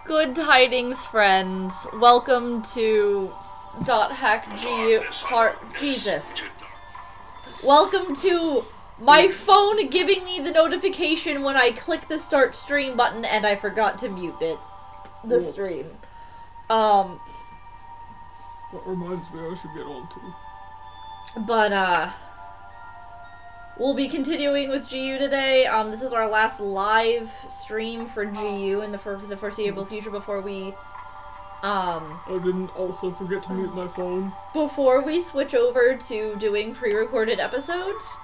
Good tidings, friends. Welcome to .hackgu part Jesus. Welcome to my phone giving me the notification when I click the start stream button and I forgot to mute it. The stream. That reminds me I should get on too. But we'll be continuing with GU today. This is our last live stream for GU in the foreseeable future before we, I didn't also forget to mute my phone. Before we switch over to doing pre-recorded episodes.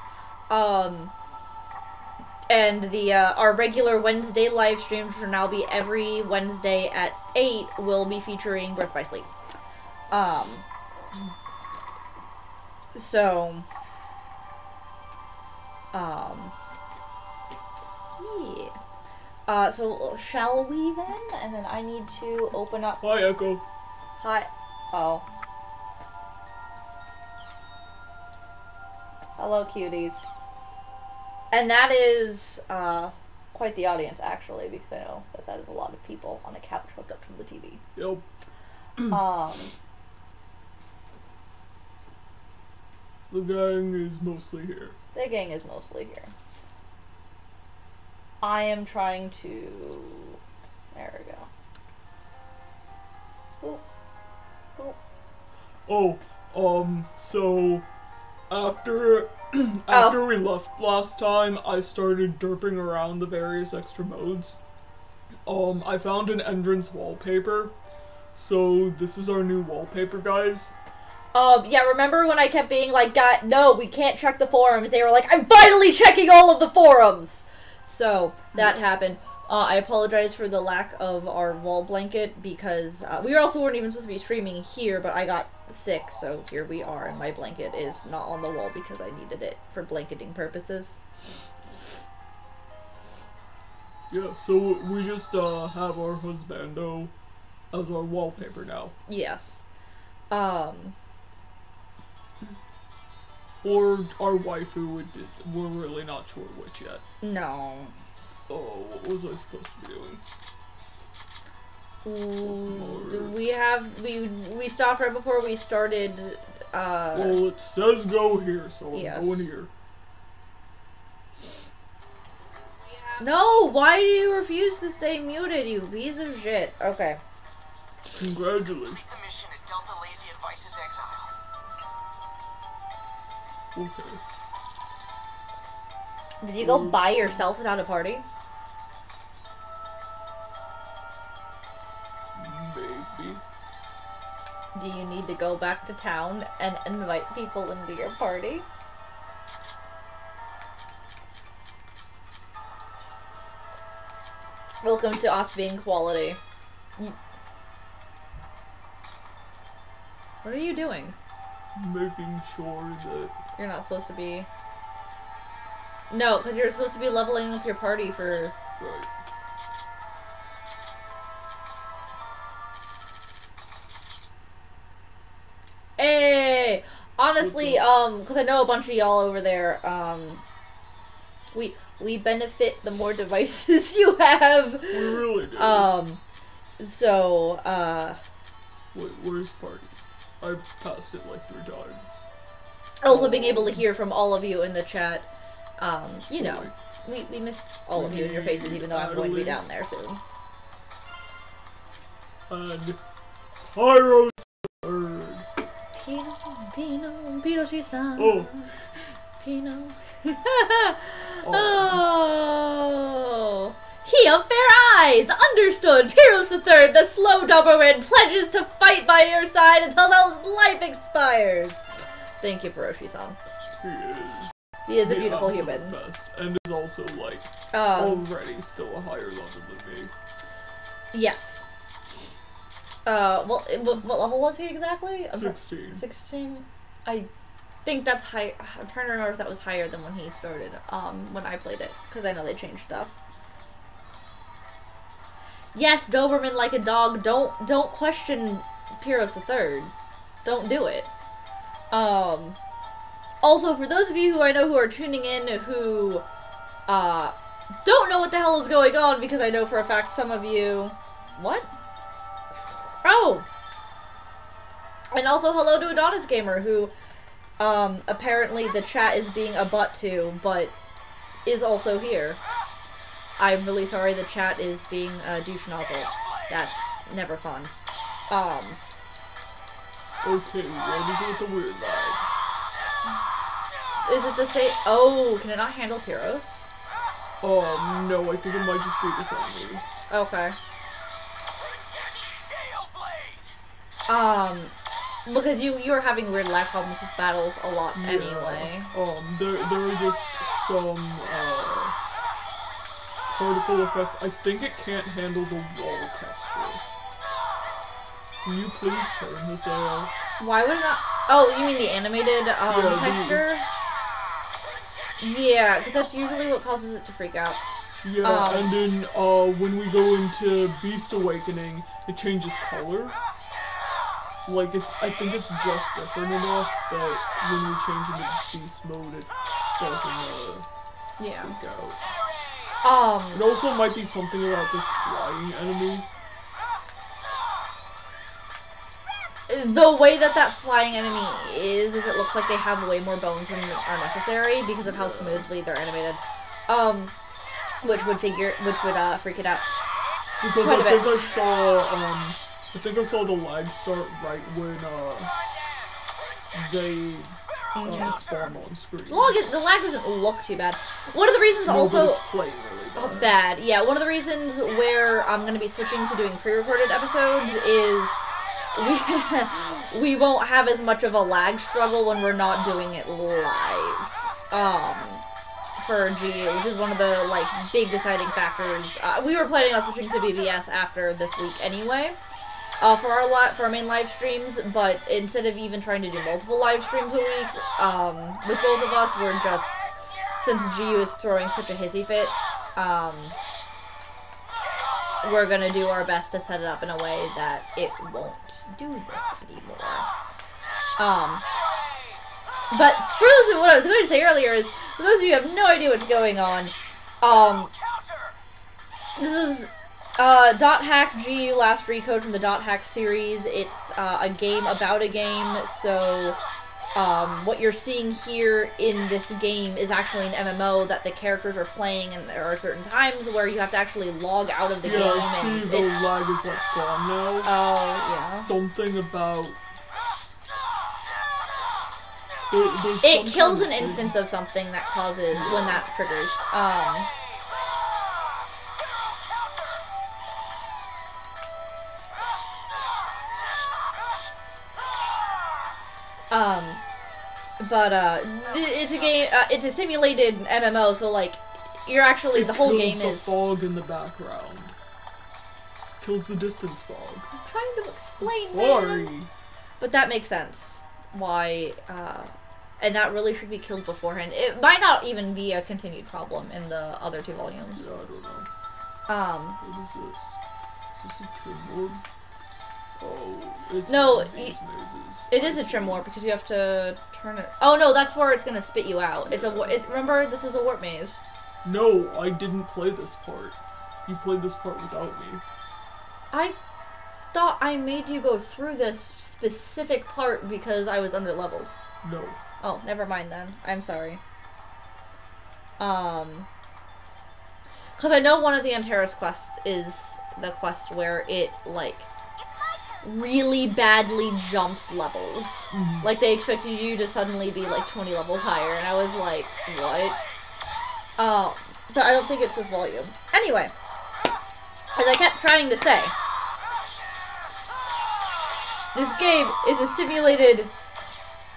And the, our regular Wednesday live streams, which will now be every Wednesday at 8, will be featuring Birth by Sleep. So... yeah. So shall we then? And then I need to open up. Hi, Echo. Hi. Oh. Hello, cuties. And that is, quite the audience, actually, because I know that that is a lot of people on a couch hooked up to the TV. Yep. The gang is mostly here. The gang is mostly here. I am trying to... There we go. Ooh. Ooh. Oh, so after after we left last time, I started derping around the various extra modes. I found an entrance wallpaper. So this is our new wallpaper, guys. Yeah, remember when I kept being like, God, no, we can't check the forums? They were like, I'm finally checking all of the forums! So, that happened. I apologize for the lack of our wall blanket, because we also weren't even supposed to be streaming here, but I got sick, so here we are, and my blanket is not on the wall because I needed it for blanketing purposes. Yeah, so we just have our husbando as our wallpaper now. Yes. Or our waifu, we're really not sure which yet. No. Oh, what was I supposed to be doing? We stopped right before we started, Well, it says go here, so yes. I'm going here. No, why do you refuse to stay muted, you piece of shit? Okay. Congratulations. The mission at Delta Lazy Advice's exile. Okay. Did you go by yourself without a party? Maybe. Do you need to go back to town and invite people into your party? Welcome to us being quality. What are you doing? Making sure that... You're not supposed to be... No, because you're supposed to be leveling up your party for... Right. Hey! Honestly, because I know a bunch of y'all over there, we benefit the more devices you have. We really do. So, Wait, where's party? I passed it like 3 times. Also being able to hear from all of you in the chat, you know, we miss all of you in your faces, even though I'm going to be down there soon. And Pyro's third. Pino, Shisan. Oh. Pino. Oh. He of fair eyes! Understood! Pyros the Third, the slow Doberman, pledges to fight by your side until his life expires! Thank you, Piroshi-san. He is a beautiful human. Best, and is also, like, already still a higher level than me. Yes. Well, what level was he exactly? 16. 16? I think that's high. I'm trying to remember if that was higher than when he started, when I played it, because I know they changed stuff. Yes, Doberman like a dog. Don't question Pyros the Third. Don't do it. Also, for those of you who I know who are tuning in who don't know what the hell is going on, because I know for a fact some of you What? Oh! And also hello to Adonis Gamer, who, apparently the chat is being a butt to, but is also here. I'm really sorry the chat is being a douche nozzle. That's never fun. Okay, what is it with the weird lag? Is it the same? Oh, can it not handle Pyros? No, I think it might just be this enemy. Okay. Because you were having weird lag problems with battles a lot anyway. There are just some, particle effects. I think it can't handle the wall texture. Can you please turn this off? Why would it not? Oh, you mean the animated, texture? Yeah, because that's usually what causes it to freak out. Yeah, and then, when we go into Beast Awakening, it changes color. Like, I think it's just different enough that when we change into Beast mode, it doesn't, freak out. It also might be something about this flying enemy. The way that flying enemy is it looks like they have way more bones than are necessary because of how smoothly they're animated. Which would freak it out. Because I think I saw the lag start right when, they, spawn on screen. The lag doesn't look too bad. One of the reasons But also... it's playing really bad. Yeah, one of the reasons where I'm going to be switching to doing pre-recorded episodes is we won't have as much of a lag struggle when we're not doing it live. For GU, which is one of the, like, big deciding factors. We were planning on switching to BBS after this week anyway, for our main live streams, but instead of even trying to do multiple live streams a week, with both of us, we're just, since GU is throwing such a hissy fit, we're gonna do our best to set it up in a way that it won't do this anymore. But for those of what I was going to say earlier is, for those of you who have no idea what's going on, this is Dot Hack GU Last Recode from the Dot Hack series. It's a game about a game, so what you're seeing here in this game is actually an MMO that the characters are playing, and there are certain times where you have to actually log out of the game. Yeah, and see, the lag is like gone now. Oh, yeah. Something about... It kills an instance of something that causes, when that triggers. It's a game, it's a simulated MMO, so, like, you're actually, the whole game is... Kills the fog in the background. Kills the distance fog. I'm trying to explain, Sorry. man. But that makes sense. Why, and that really should be killed beforehand. It might not even be a continued problem in the other two volumes. Yeah, I don't know. What is this? Is this a trim warp? Oh, it's no, these mazes. It is a trim warp because you have to turn it. Oh no, that's where it's gonna spit you out. It's a. Remember, this is a warp maze. No, I didn't play this part. You played this part without me. I thought I made you go through this specific part because I was underleveled. No. Oh, never mind then. I'm sorry. Because I know one of the Antares quests is the quest where it, like, really badly jumps levels. Mm-hmm. Like, they expected you to suddenly be, like, 20 levels higher, and I was like, what? But I don't think it's this volume. Anyway, as I kept trying to say, this game is a simulated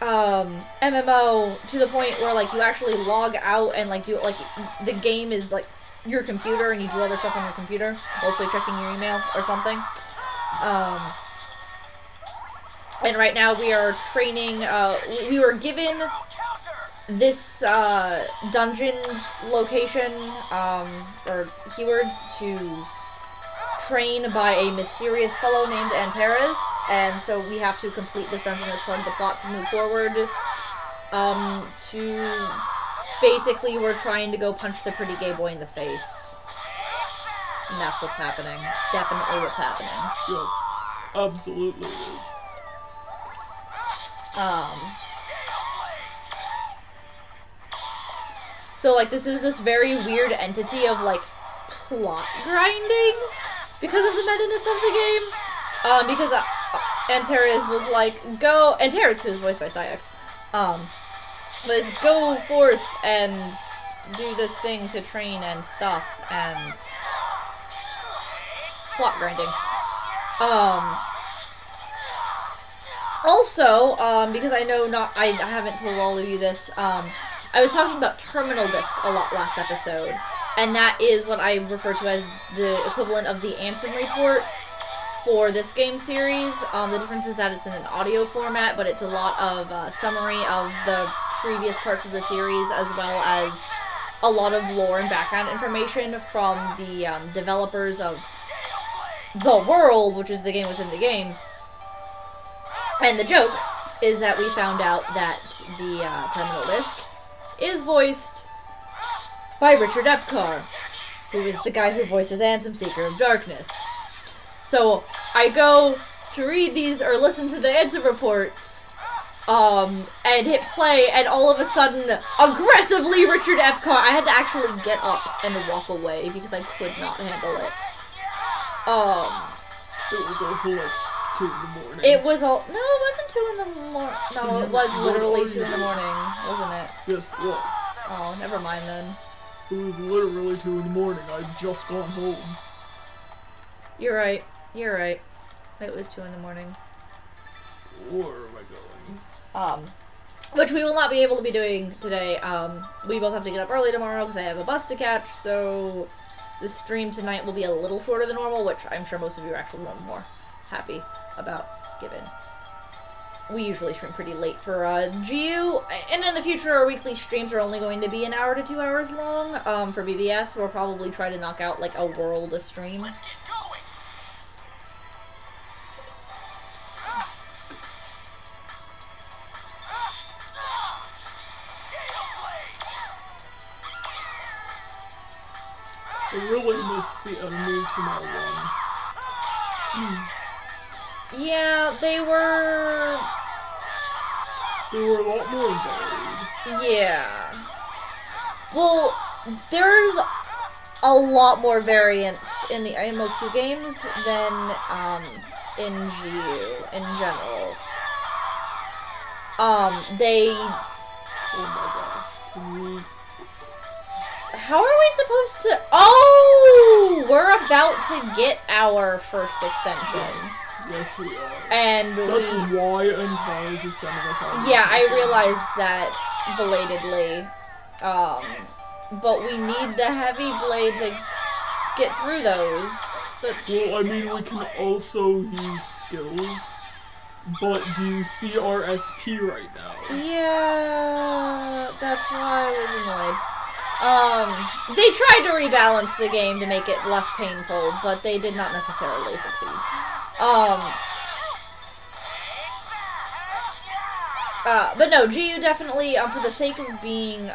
MMO to the point where, like, you actually log out and, like, do, like, the game is, like, your computer and you do other stuff on your computer, mostly checking your email or something. And right now we are training, we were given this, dungeon's location, or keywords to train by a mysterious fellow named Antares, and so we have to complete this dungeon as part of the plot to move forward. Basically, we're trying to go punch the pretty gay boy in the face. And that's what's happening. It's definitely what's happening. Yep. Absolutely is. So, like, this is this very weird entity of, like, plot grinding because of the meta-ness of the game. Because Antares was like, go... Antares, who is voiced by Psyx, was go forth and do this thing to train and stuff, and plot grinding. Also, because I know I haven't told all of you this, I was talking about terminal disk a lot last episode, and that is what I refer to as the equivalent of the Ansem reports for this game series. The difference is that it's in an audio format, but it's a lot of summary of the previous parts of the series, as well as a lot of lore and background information from the developers of The World, which is the game within the game. And the joke is that we found out that the terminal disk is voiced by Richard Epcar, who is the guy who voices Ansem, Seeker of Darkness. So I go to read these or listen to the Ansem reports, and hit play, and all of a sudden, aggressively Richard Epcar, I had to actually get up and walk away because I could not handle it. It was also like 2 in the morning. It was all, no, it wasn't 2 in the morning. No, it was literally 2 in the morning, wasn't it? Yes, it was. Oh, never mind then. It was literally 2 in the morning. I'd just gone home. You're right. You're right. It was 2 in the morning. Where am I going? Which we will not be able to be doing today. We both have to get up early tomorrow because I have a bus to catch, so the stream tonight will be a little shorter than normal, which I'm sure most of you are actually more happy about, given we usually stream pretty late for GU, and in the future our weekly streams are only going to be 1 hour to 2 hours long. For BBS, we'll probably try to knock out like a world a stream. Let's get going. I really miss the enemies from L1. Yeah, they were a lot more varied. Yeah. Well, there's a lot more variance in the IMO2 games than in GU in general. Oh my gosh, can we... How are we supposed to... Oh! We're about to get our first extension. Yes, we are. And that's why Antares is sending us out. Yeah, I realized that belatedly. But we need the heavy blade to get through those. Well, I mean, we can also use skills. But do you see our SP right now? Yeah, that's why I was annoyed. They tried to rebalance the game to make it less painful, but they did not necessarily succeed. But no, GU definitely, for the sake of being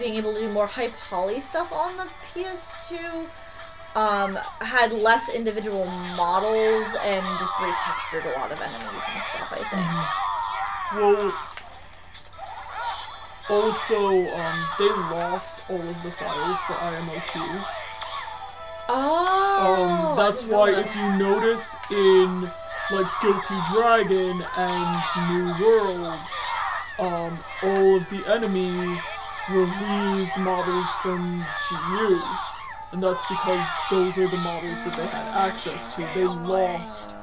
able to do more high poly stuff on the PS2, had less individual models and just retextured a lot of enemies and stuff, I think. Well, also, they lost all of the files for IMO2. Oh! That's why if you notice in, like, Guilty Dragon and New World, all of the enemies were reused models from GU. And that's because those are the models that they had access to. They lost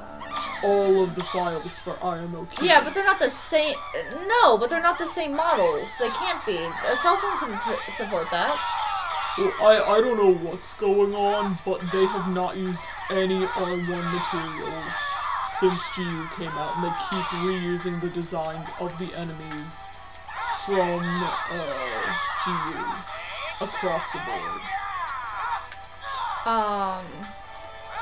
all of the files for IMO2. Yeah, but they're not the same. No, but they're not the same models. They can't be. A cell phone can support that. Well, I don't know what's going on, but they have not used any R1 materials since GU came out, and they keep reusing the designs of the enemies from GU across the board.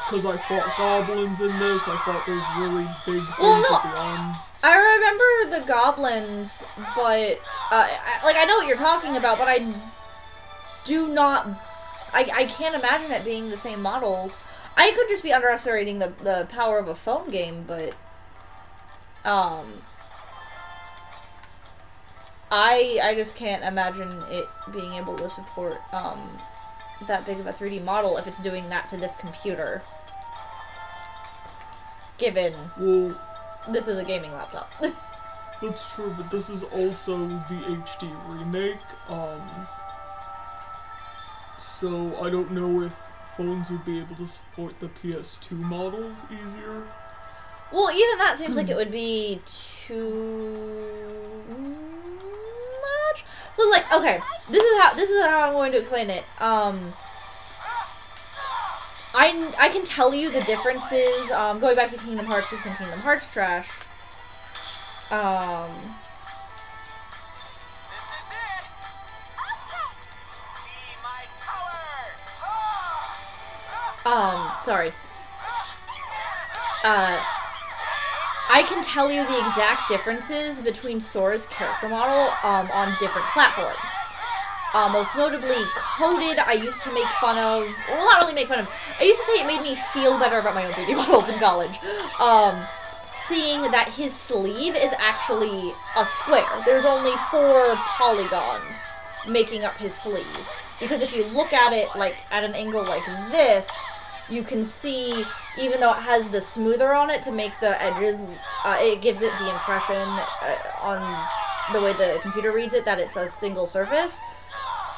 Because I fought goblins in this, I fought those really big things at the end. I remember the goblins, but, I know what you're talking about, but I do not I can't imagine it being the same models. I could just be underestimating the power of a phone game, but I just can't imagine it being able to support that big of a 3D model if it's doing that to this computer. Given this is a gaming laptop. That's true, but this is also the HD remake, so I don't know if phones would be able to support the PS2 models easier. Well, even that seems like it would be too much. But like, okay, this is how I'm going to explain it. I can tell you the differences. Going back to Kingdom Hearts because I'm Kingdom Hearts trash. This is it. Be my power. Sorry. I can tell you the exact differences between Sora's character model on different platforms. Most notably, Coded, I used to make fun of, well, not really make fun of, I used to say it made me feel better about my own 3D models in college. Seeing that his sleeve is actually a square. There's only 4 polygons making up his sleeve. Because if you look at it, like, at an angle like this, you can see, even though it has the smoother on it to make the edges, it gives it the impression on the way the computer reads it that it's a single surface.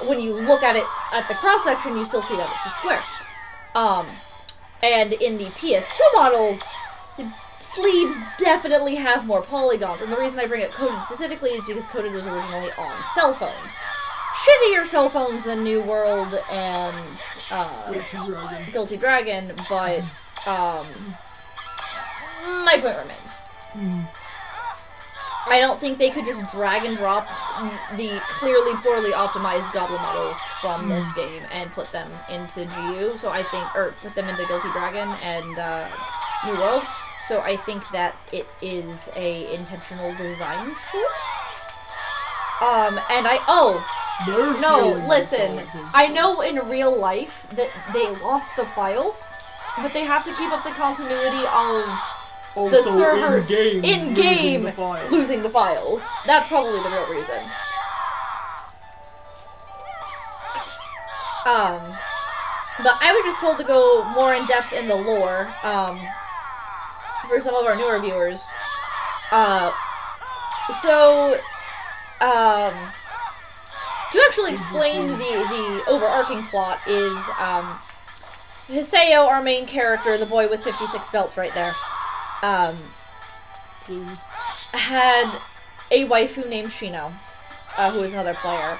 When you look at it at the cross-section, you still see that it's a square. And in the PS2 models, the sleeves definitely have more polygons. And the reason I bring up Coded specifically is because Coded was originally on cell phones. Shittier cell phones than New World and Guilty Dragon, but my point remains. I don't think they could just drag and drop the clearly poorly optimized Goblin models from this game and put them into GU. So I think, or put them into Guilty Dragon and New World. So I think that it is a intentional design choice. Listen, I know in real life that they lost the files, but they have to keep up the continuity of the servers in-game losing the files. That's probably the real reason. But I was just told to go more in depth in the lore, for some of our newer viewers. To actually explain the overarching plot is, Hiseo, our main character, the boy with 56 belts right there, had a waifu named Shino, who is another player,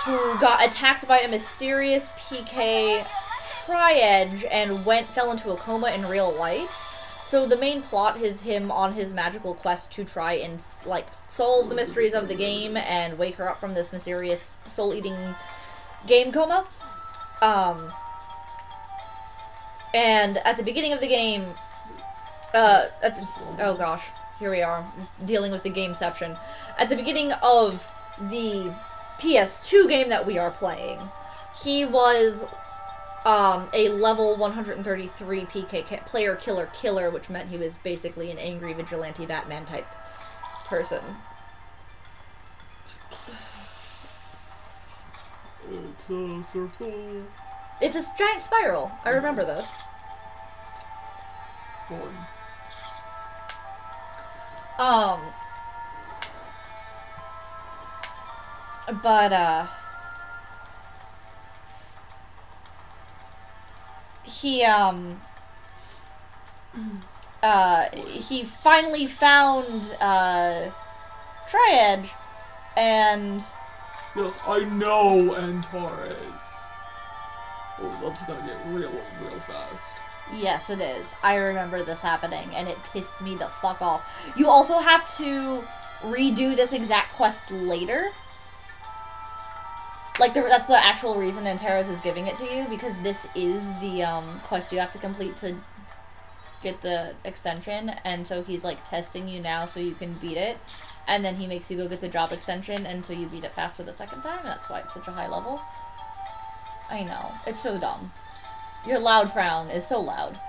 who got attacked by a mysterious PK Tri-Edge and fell into a coma in real life. So the main plot is him on his magical quest to try and, like, solve the mysteries of the game and wake her up from this mysterious soul-eating game coma. And at the beginning of the game, oh gosh, here we are, dealing with the gameception. At the beginning of the PS2 game that we are playing, he was a level 133 PK player killer, which meant he was basically an angry vigilante Batman type person. It's a circle. It's a giant spiral. I remember this. Boring. But, he finally found, Tri-Edge, and... Yes, I know Antares. Oh, that's gonna get real fast. Yes, it is. I remember this happening, and it pissed me the fuck off. You also have to redo this exact quest later. Like, that's the actual reason Antares is giving it to you, because this is the quest you have to complete to get the extension, and so he's, like, testing you now so you can beat it, and then he makes you go get the job extension until you beat it faster the second time, and that's why it's such a high level. I know. It's so dumb. Your loud frown is so loud.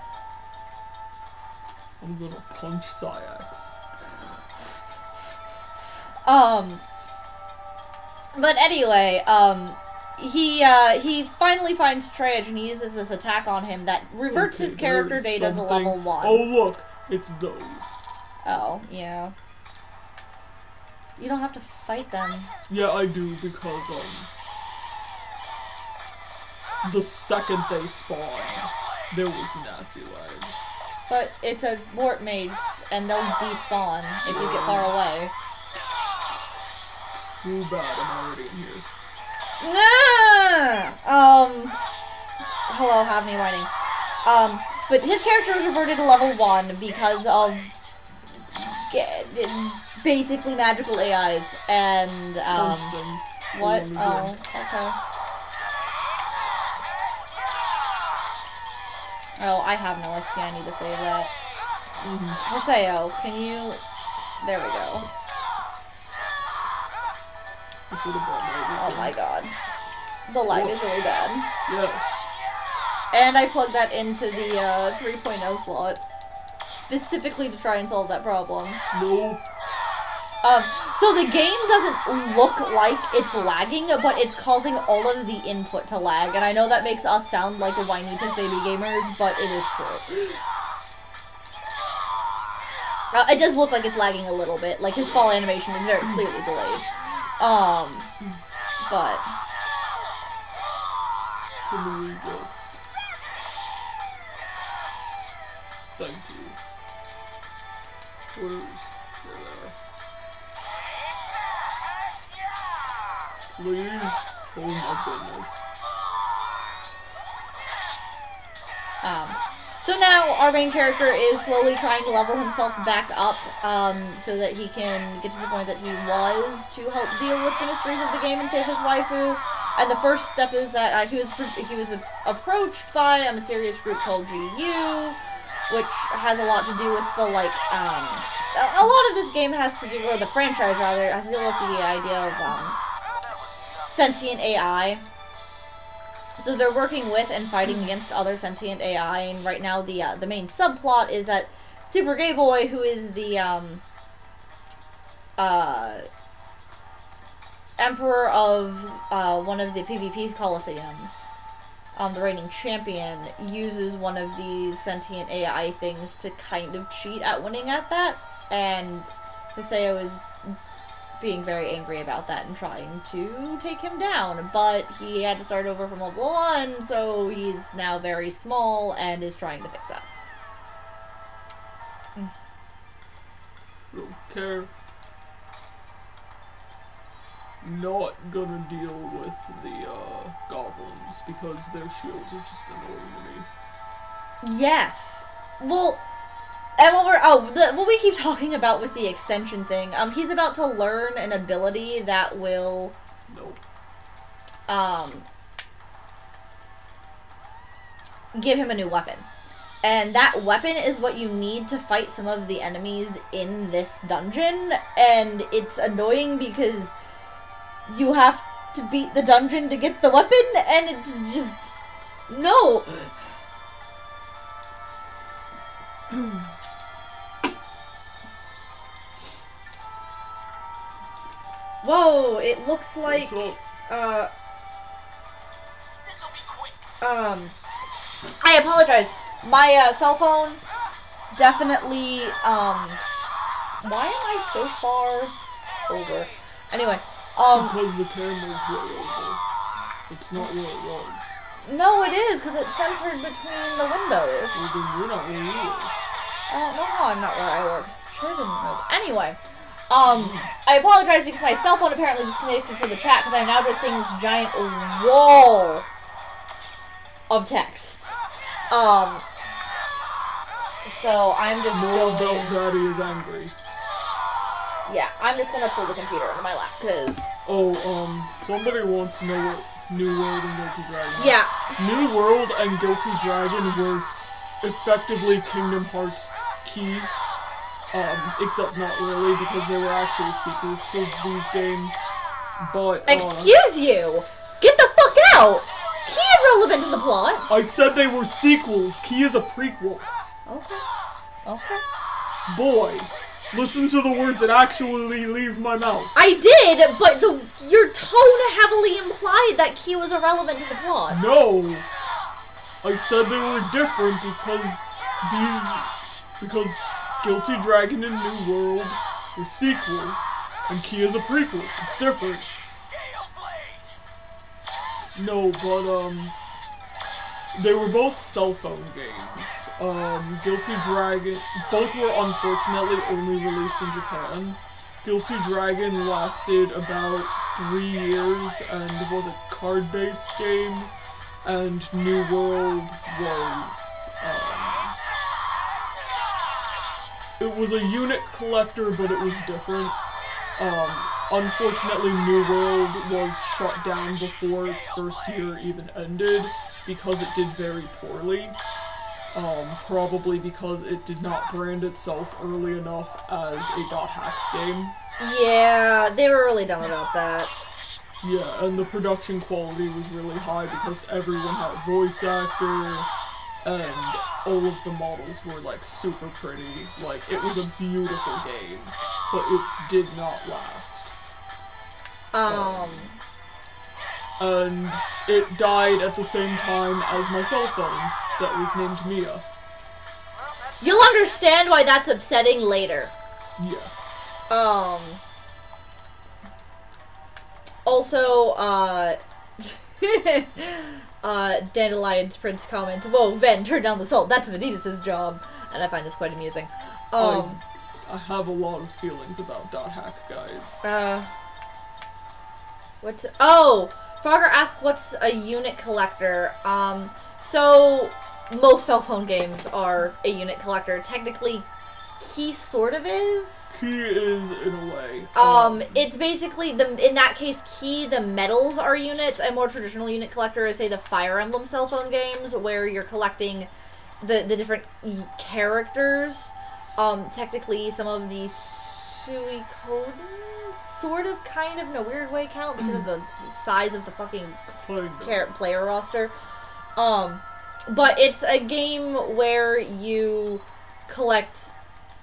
I'm gonna punch Sayax. But anyway, he finally finds Trage and he uses this attack on him that reverts his character data to level 1. Oh look, it's those. Oh, yeah. You don't have to fight them. Yeah, I do, because, the second they spawn, there was nasty lag. But it's a warp maze, and they'll despawn if you get far away. Too bad, I'm already in here. Nah! Hello, have me whining. But his character was reverted to level 1 because of basically magical AIs, and, Punch things. what? Oh, okay. Oh, I have no SP, I need to save that. Haseo, can you... There we go. I should have brought my Oh my god. The lag is really bad. Yes. And I plugged that into the 3.0 slot. Specifically to try and solve that problem. Nope. So the game doesn't look like it's lagging, but it's causing all of the input to lag. And I know that makes us sound like the whiny piss baby gamers, but it is true. It does look like it's lagging a little bit. Like, his fall animation is very clearly delayed. But... Can we just... Thank you. Where's... There. Please? Oh my goodness. So now our main character is slowly trying to level himself back up, so that he can get to the point that he was to help deal with the mysteries of the game and save his waifu. And the first step is that he was approached by a mysterious group called GU, which has a lot to do with the, like, a lot of this game has to do, or the franchise rather, has to do with the idea of, sentient AI. So they're working with and fighting against other sentient AI, and right now the main subplot is that Super Gay Boy, who is the, emperor of, one of the PvP Coliseums, the reigning champion, uses one of these sentient AI things to kind of cheat at winning at that, and Haseo is being very angry about that and trying to take him down, but he had to start over from level 1, so he's now very small and is trying to fix that. Don't care. Not gonna deal with the goblins because their shields are just annoying to me. Yes. Well, and what we keep talking about with the extension thing, he's about to learn an ability that will, give him a new weapon. And that weapon is what you need to fight some of the enemies in this dungeon, and it's annoying because you have to beat the dungeon to get the weapon, and it's just... No! Whoa, it looks like, This'll be quick. I apologize. My, cell phone definitely, why am I so far over? Anyway, because the camera's way over. It's not where it was. No, it is, because it's centered between the windows. Well, then you're not where you were. I don't know how I'm not where I work. The chair didn't move. Anyway, I apologize because my cell phone apparently disconnected from the chat because I'm now just seeing this giant wall of text. So I'm just Small Belt Daddy is angry. Yeah, I'm just gonna pull the computer into my lap because... Somebody wants to know what New World and Guilty Dragon are. Yeah. New World and Guilty Dragon were effectively Kingdom Hearts key. Except not really, because they were actually sequels to these games. But, Excuse you! Get the fuck out! Key is relevant to the plot. I said they were sequels. Key is a prequel. Okay. Okay. Boy, listen to the words that actually leave my mouth. I did, but your tone heavily implied that Key was irrelevant to the plot. No! I said they were different because Guilty Dragon and New World were sequels, and Key is a prequel. It's different. No, but, they were both cell phone games. Guilty Dragon, both were unfortunately only released in Japan. Guilty Dragon lasted about 3 years and was a card-based game, and New World was, it was a unit collector, but it was different. Unfortunately, New World was shut down before its first year even ended, because it did very poorly. Probably because it did not brand itself early enough as a .hack game. Yeah, they were really dumb about that. Yeah, and the production quality was really high because everyone had a voice actor, and all of the models were, like, super pretty. Like, it was a beautiful game, but it did not last. And it died at the same time as my cell phone that was named Mia. You'll understand why that's upsetting later. Yes. Also, Dandelion's Prince comments, "Whoa, Ven, turn down the salt. That's Vanitas' job." And I find this quite amusing. I have a lot of feelings about .hack, guys. Frogger asked, what's a unit collector? So, most cell phone games are a unit collector. Technically, Key sort of is. Key is, in a way. It's basically, in that case, Key, the medals are units. A more traditional unit collector is, say, the Fire Emblem cell phone games, where you're collecting the different characters. Technically, some of the Suikoden sort of, kind of, in a weird way count because of the size of the fucking player roster. But it's a game where you collect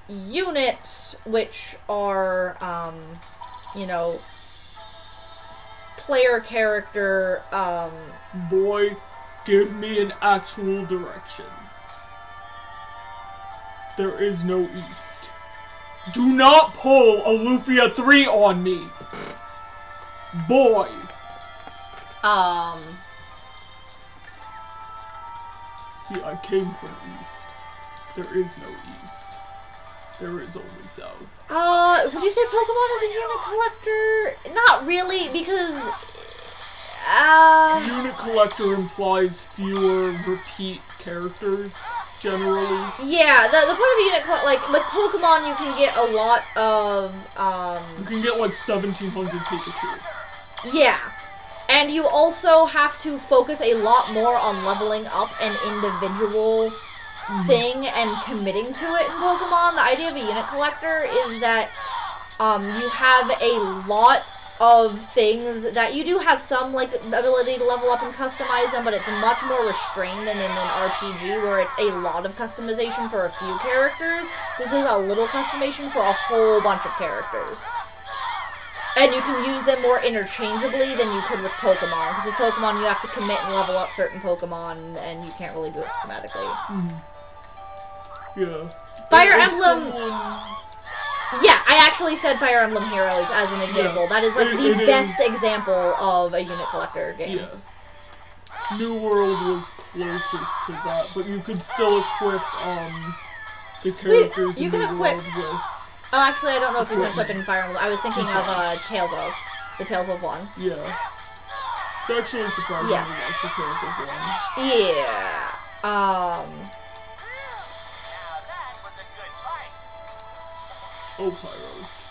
units, which are, you know, player character, Boy, give me an actual direction. There is no east. Do not pull a Lufia 3 on me! Boy! See, I came from east. There is no east. There is only south. Would you say Pokemon is a unit collector? Not really, because, Unit collector implies fewer repeat characters, generally. Yeah, the point of a unit collector, like, with Pokemon you can get a lot of, You can get like 1,700 Pikachu. Yeah. And you also have to focus a lot more on leveling up an individual thing and committing to it in Pokemon. The idea of a unit collector is that you have a lot of things that you do have some like ability to level up and customize them, but it's much more restrained than in an RPG where it's a lot of customization for a few characters. This is a little customization for a whole bunch of characters. And you can use them more interchangeably than you could with Pokemon, because with Pokemon you have to commit and level up certain Pokemon, and you can't really do it systematically. Yeah. Fire Emblem... Yeah, I actually said Fire Emblem Heroes as an example. Yeah. That is like the best example of a unit collector game. Yeah. New World was closest to that, but you could still equip the characters in New World with... Oh, actually, I don't know if you can equip it in Fire Emblem. I was thinking of Tales of. The Tales of one. Yeah. It's actually surprisingly like the Tales of one. Yeah. Oh, Pyros.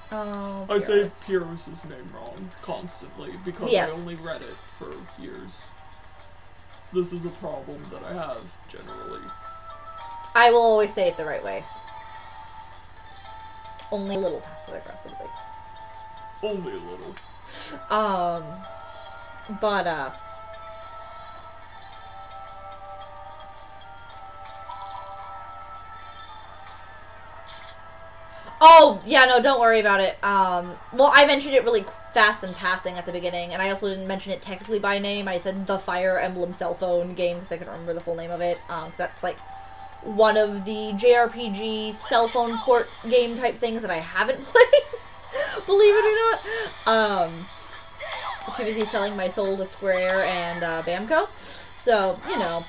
Oh, I say Pyros' name wrong constantly because I only read it for years. This is a problem that I have, generally. I will always say it the right way. Only a little passive-aggressively. Only a little. Oh, yeah, no, don't worry about it. Well, I mentioned it really fast in passing at the beginning, and I also didn't mention it technically by name. I said the Fire Emblem cell phone game, because I couldn't remember the full name of it, because that's, like, one of the JRPG cell phone port game type things that I haven't played, believe it or not. Too busy selling my soul to Square and, Bamco. So, you know.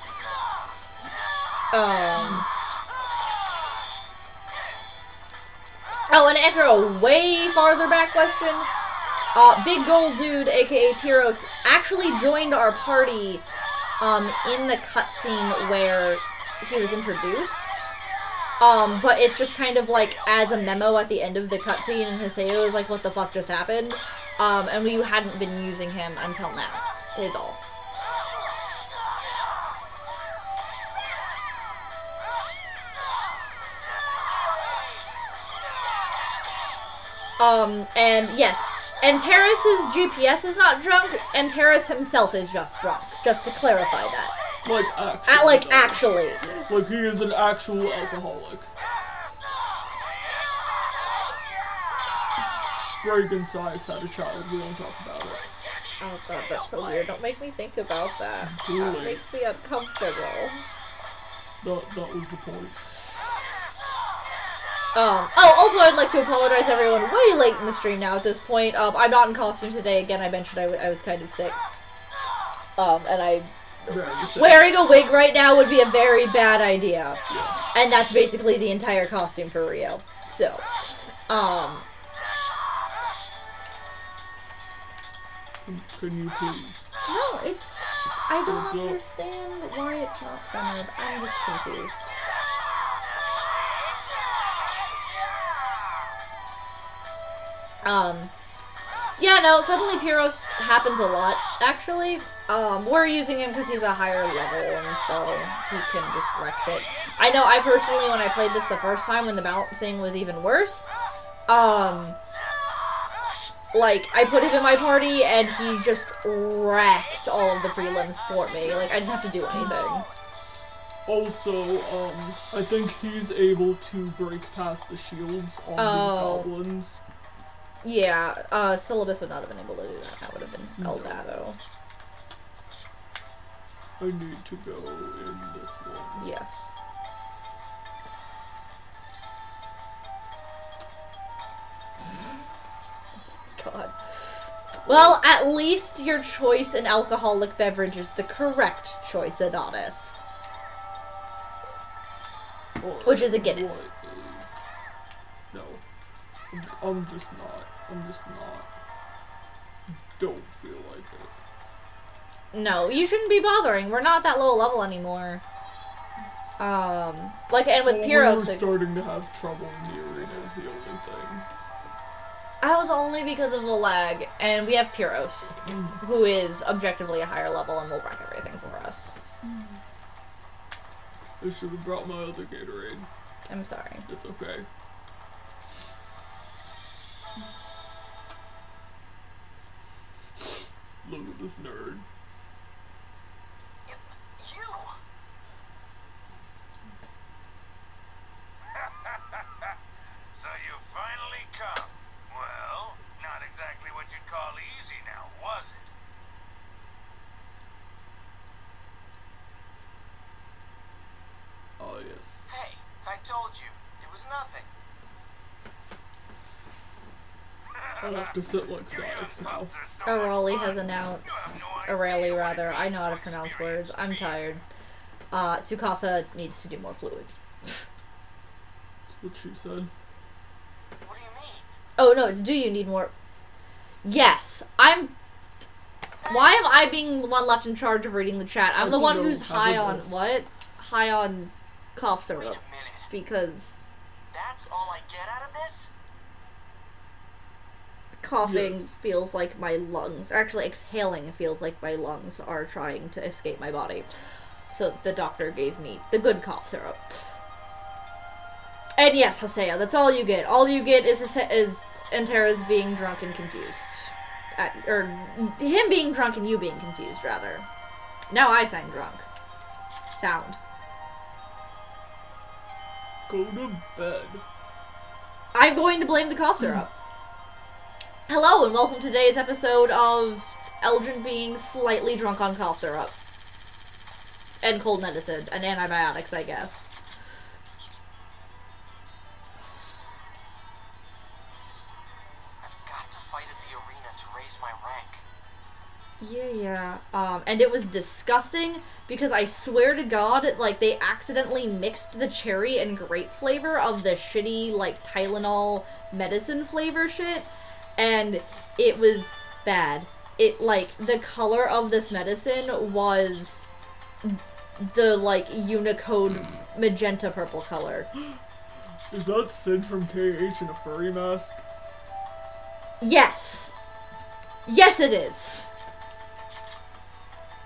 Oh, and to answer a way farther back question, Big Gold Dude, aka Pyros, actually joined our party in the cutscene where he was introduced. But it's just kind of like as a memo at the end of the cutscene, and Hiseo is like, what the fuck just happened? And we hadn't been using him until now, is all. And yes, Antares' GPS is not drunk, Antares himself is just drunk, just to clarify that. Like, actually. Like, he is an actual alcoholic. Greg and Sykes had a child, we won't talk about it. Oh god, that's so weird. Don't make me think about that. Really? That makes me uncomfortable. That was the point. Oh, also I'd like to apologize to everyone way late in the stream now at this point. I'm not in costume today. Again, I mentioned I was kind of sick. And wearing a wig right now would be a very bad idea. Yes. And that's basically the entire costume for Rio. So, Can you please? No, I don't understand why it's not centered. I'm just confused. Yeah, no, suddenly Pyros happens a lot, actually. We're using him because he's a higher level, and so he can just wreck shit. I know, I personally, when I played this the first time, when the balancing was even worse, like, I put him in my party, and he just wrecked all of the prelims for me. Like, I didn't have to do anything. Also, I think he's able to break past the shields on these goblins. Yeah, Syllabus would not have been able to do that. That would have been Eldado. I need to go in this one. Yes. God. Well, at least your choice in alcoholic beverage is the correct choice, Adonis. Which is a Guinness. No. I'm just not. Don't feel like it. No, you shouldn't be bothering. We're not that low level anymore. Like, and with Pyros... We're starting to have trouble in the arena is the only thing. That was only because of the lag, and we have Pyros, who is objectively a higher level and will wreck everything for us. I should have brought my other Gatorade. I'm sorry. It's okay. Look at this nerd. You! So you finally come. Well, not exactly what you'd call easy now, was it? Oh, yes. Hey, I told you. It was nothing. I'll have to sit like Sykes now. Arali has announced, Arali rather, I know how to pronounce words, I'm tired. Tsukasa needs to do more fluids. That's what she said. What do you mean? Oh no, it's do you need more... Yes, why am I being the one left in charge of reading the chat? I'm the one who's high on, what? High on cough syrup. Wait a minute. Because... That's all I get out of this? Coughing feels like my lungs, actually exhaling feels like my lungs are trying to escape my body. So the doctor gave me the good cough syrup. And yes, Haseo, that's all you get. All you get is Antares being drunk and confused. Or him being drunk and you being confused, rather. Now I sound drunk. Sound. Go to bed. I'm going to blame the cough syrup. Hello, and welcome to today's episode of Eldrin being slightly drunk on cough syrup. And cold medicine. And antibiotics, I guess. I've got to fight at the arena to raise my rank. Yeah. And it was disgusting because I swear to God, like, they accidentally mixed the cherry and grape flavor of the shitty, like, Tylenol medicine flavor shit, and it was bad. It, like, the color of this medicine was the, like, Unicode magenta purple color. Is that Sid from KH in a furry mask? Yes. Yes, it is.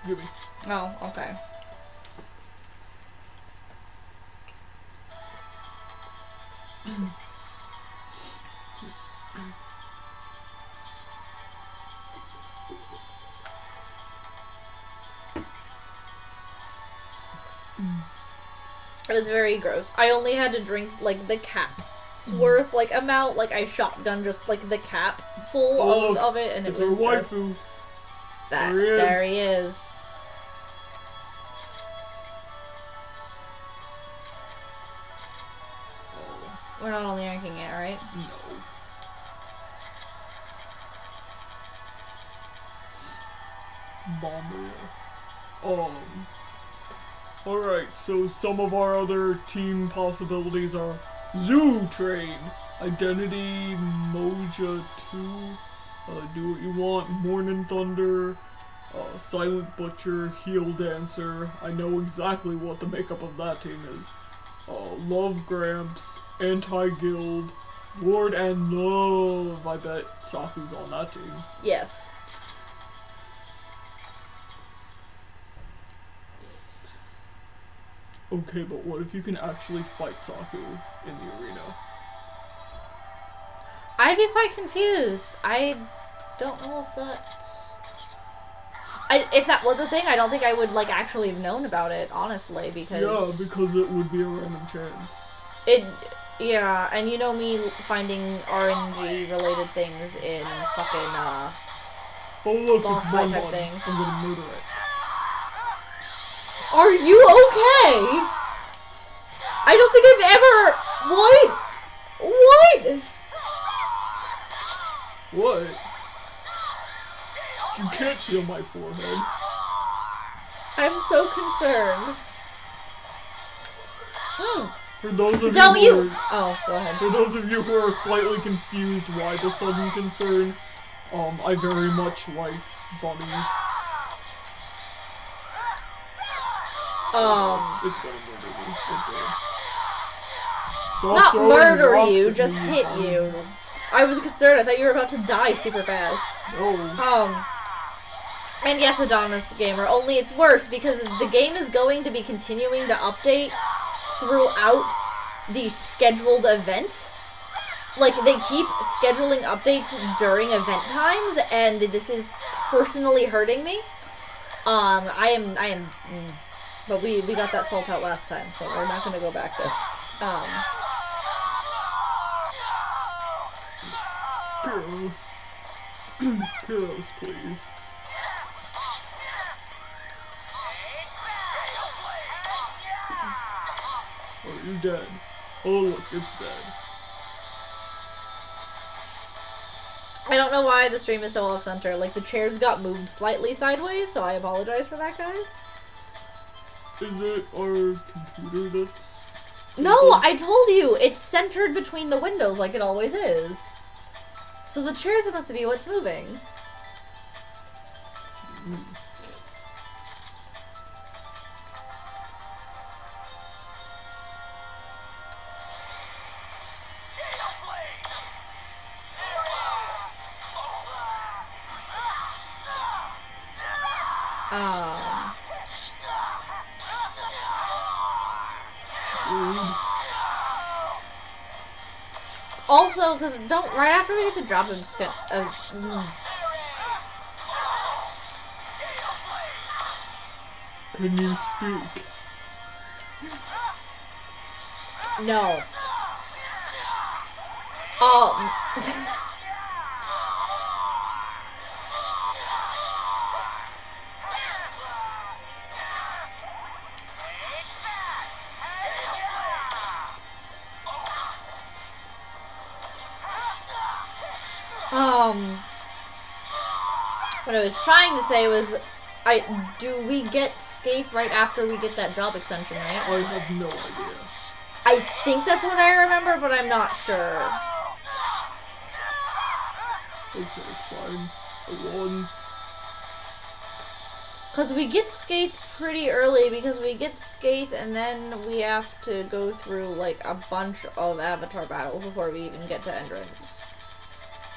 Give me. Oh, okay. It was very gross. I only had to drink, like, the cap's worth, like, amount. Like, I shotgun just, like, the cap full of it, and it was our just... waifu. There he is. We're not only ranking it, right? No. Bomber. Alright, so some of our other team possibilities are Zoo Train, Identity, Moja 2, Do What You Want, Morning Thunder, Silent Butcher, Heel Dancer. I know exactly what the makeup of that team is. Love Gramps, Anti-Guild, Lord and Love. I bet Saku's on that team. Yes. Okay, but what if you can actually fight Saku in the arena? I'd be quite confused. I don't know if that... if that was a thing, I don't think I would, like, actually have known about it, honestly, because... Yeah, because it would be a random chance. Yeah, and you know me finding RNG-related things in fucking, Oh look, boss it's fight Bon type Bon. things. I'm gonna murder it. Are you okay? I don't think I've ever... What? What? You can't feel my forehead. I'm so concerned. For those of Don't you who you... Oh, go ahead. For those of you who are slightly confused why the sudden concern, I very much like bunnies. It's gonna murder me. Stop Not throwing murder rocks you, at just me, hit bunny. you. I was concerned. I thought you were about to die super fast. No. And yes, Adonis Gamer, only it's worse because the game is going to be continuing to update throughout the scheduled event. Like, they keep scheduling updates during event times, and this is personally hurting me. But we got that salt out last time, so we're not gonna go back there. Pyros. Pyros, please. Oh, you're dead. Oh, look, it's dead. I don't know why the stream is so off-center. Like, the chairs got moved slightly sideways, so I apologize for that, guys. Is it our computer that's... No, I told you! It's centered between the windows like it always is. So the chairs must be what's moving. Also, because right after we get to drop him, Can you speak? No. What I was trying to say was, do we get SKEEEITH right after we get that job extension, right? I have no idea. I think that's what I remember, but I'm not sure. Okay, it's fine. I won. Because we get SKEEEITH pretty early, because we get SKEEEITH and then we have to go through, like, a bunch of avatar battles before we even get to Endrance.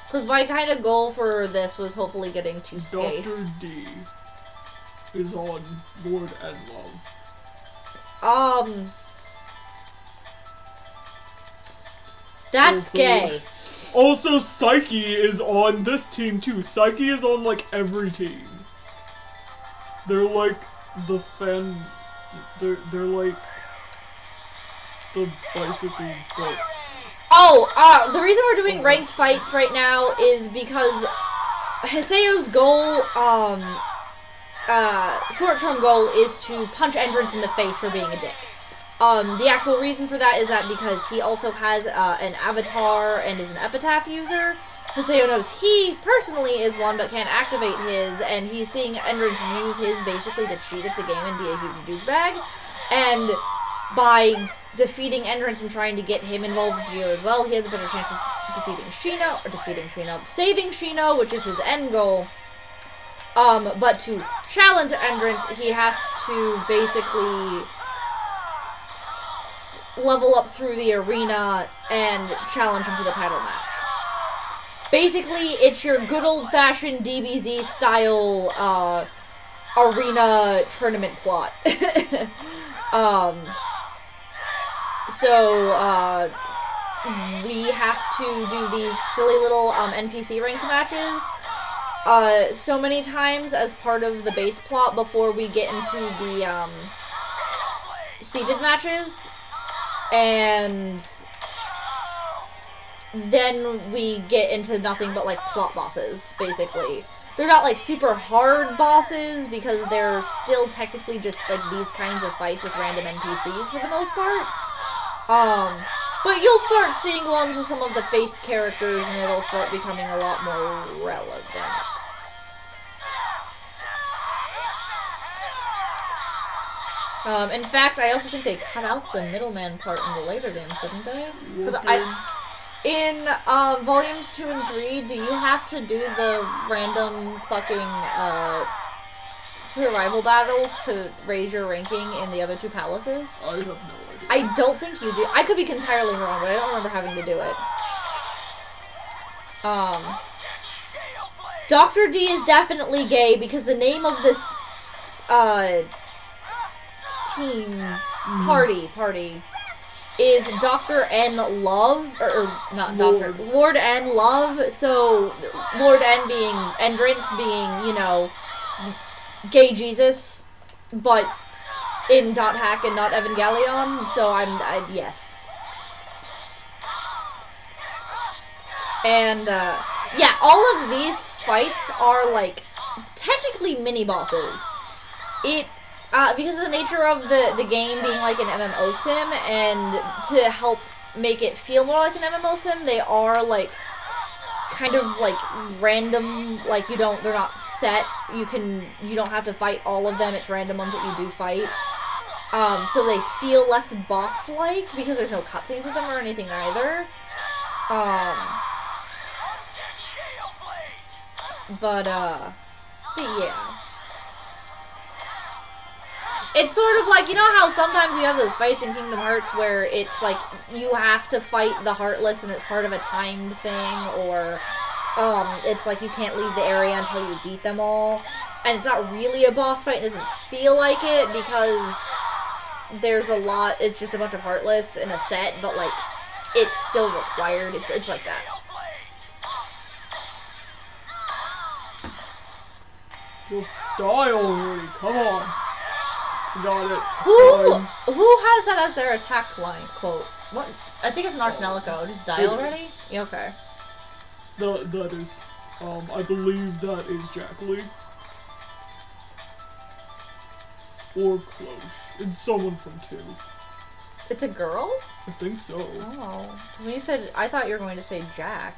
Because my kind of goal for this was hopefully getting to SKEEEITH. Dr. D is on Lord and Love. That's gay. Also, Psyche is on this team too. Psyche is on like every team. They're like the fan. They're like the bicycle. But The reason we're doing ranked fights right now is because Haseo's goal, short-term goal is to punch Endrance in the face for being a dick. The actual reason for that is that because he also has an avatar and is an epitaph user. Haseo knows he personally is one but can't activate his, and he's seeing Endrance use his basically to cheat at the game and be a huge douchebag. And by defeating Endrance and trying to get him involved with Geo as well, he has a better chance of saving Shino, which is his end goal. But to challenge Endrance, he has to basically level up through the arena and challenge him for the title match. Basically, it's your good old-fashioned DBZ style arena tournament plot. We have to do these silly little NPC ranked matches so many times as part of the base plot before we get into the seeded matches. And then we get into nothing but, like, plot bosses, basically. They're not, like, super hard bosses, because they're still technically just, like, these kinds of fights with random NPCs for the most part. But you'll start seeing ones with some of the face characters, and it'll start becoming a lot more relevant. In fact, I also think they cut out the middleman part in the later games, didn't they? Because in volumes 2 and 3, do you have to do the random fucking survival battles to raise your ranking in the other two palaces? I have no idea. I don't think you do. I could be entirely wrong, but I don't remember having to do it. Dr. D is definitely gay because the name of this team party is Dr. N Love, or not Dr. Lord N Love. So Lord N being Endrance being, you know, gay Jesus, but in Dot Hack and not Evangelion. So yes. And yeah, all of these fights are like technically mini bosses. Because of the nature of the game being like an MMO sim, and to help make it feel more like an MMO sim, they are like kind of like random, like they're not set. You don't have to fight all of them, it's random ones that you do fight. So they feel less boss-like because there's no cutscenes with them or anything either. But yeah. It's sort of like, you know how sometimes you have those fights in Kingdom Hearts where it's like you have to fight the Heartless and it's part of a timed thing, or it's like you can't leave the area until you beat them all, and it's not really a boss fight, it doesn't feel like it because there's a lot, it's just a bunch of Heartless in a set, but like it's still required, it's like that. Just die already, come on. Got it. Who has that as their attack line quote? What? I think it's an Arsenelico. Just die already? Yeah, okay. That is, I believe that is Jack Lee. Or close. It's someone from 2. It's a girl? I think so. Oh. When you said, I thought you were going to say Jack.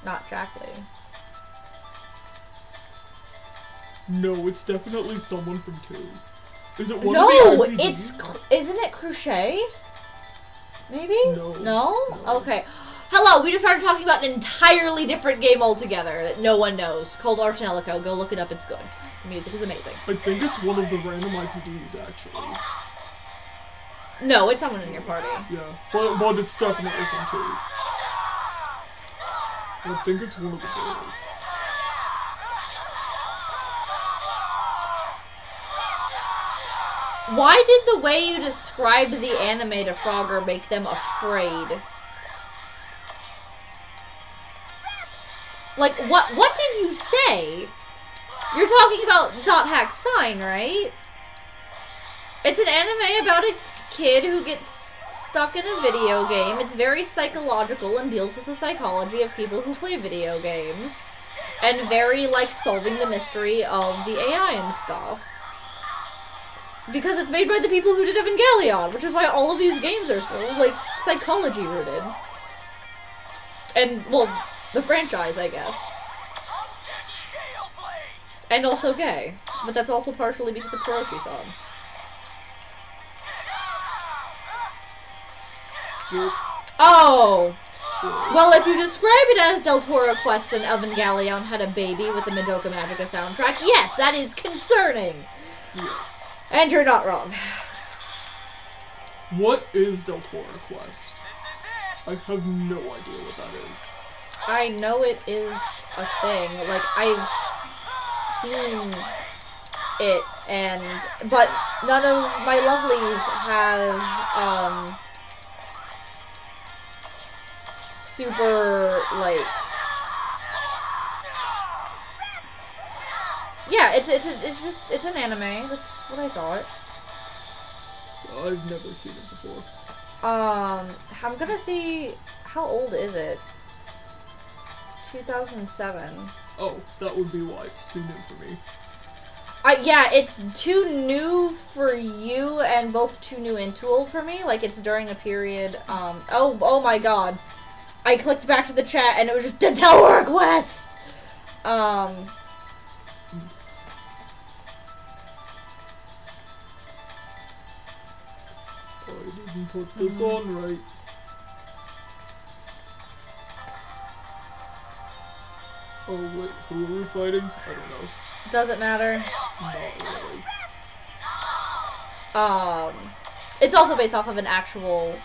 Not Jack Lee. No, it's definitely someone from 2. Is it one no, of the RPGs? Isn't it Crochet? Maybe? No. No? Okay. Hello, we just started talking about an entirely different game altogether that no one knows, called Arsenelico. Go look it up, it's good. The music is amazing. I think it's one of the random IPDs, actually. No, it's someone in your party. Yeah, but it's definitely from 2. I think it's one of the girls. Why did the way you described the anime to Frogger make them afraid? Like, what did you say? You're talking about Dot Hack Sign, right? It's an anime about a kid who gets stuck in a video game. It's very psychological and deals with the psychology of people who play video games. And very, like, solving the mystery of the AI and stuff. Because it's made by the people who did Evangelion, which is why all of these games are so, like, psychology-rooted. And, well, the franchise, I guess. And also gay. But that's also partially because of Kuroshi-san. Oh! Well, if you describe it as Del Toro Quest and Evangelion had a baby with the Madoka Magica soundtrack, yes, that is concerning! Yes. And you're not wrong. What is Del Toro Quest? I have no idea what that is. I know it is a thing. Like, I've seen it, but none of my lovelies have, super, like... Yeah, it's an anime. That's what I thought. I've never seen it before. I'm gonna see... How old is it? 2007. Oh, that would be why it's too new for me. Yeah, it's too new for you and both too new and too old for me. Like, it's during a period, oh my god. I clicked back to the chat and it was just Del Toro Quest! I didn't put this on right. Oh wait, who are we fighting? I don't know. Doesn't matter. Not really. It's also based off of an actual,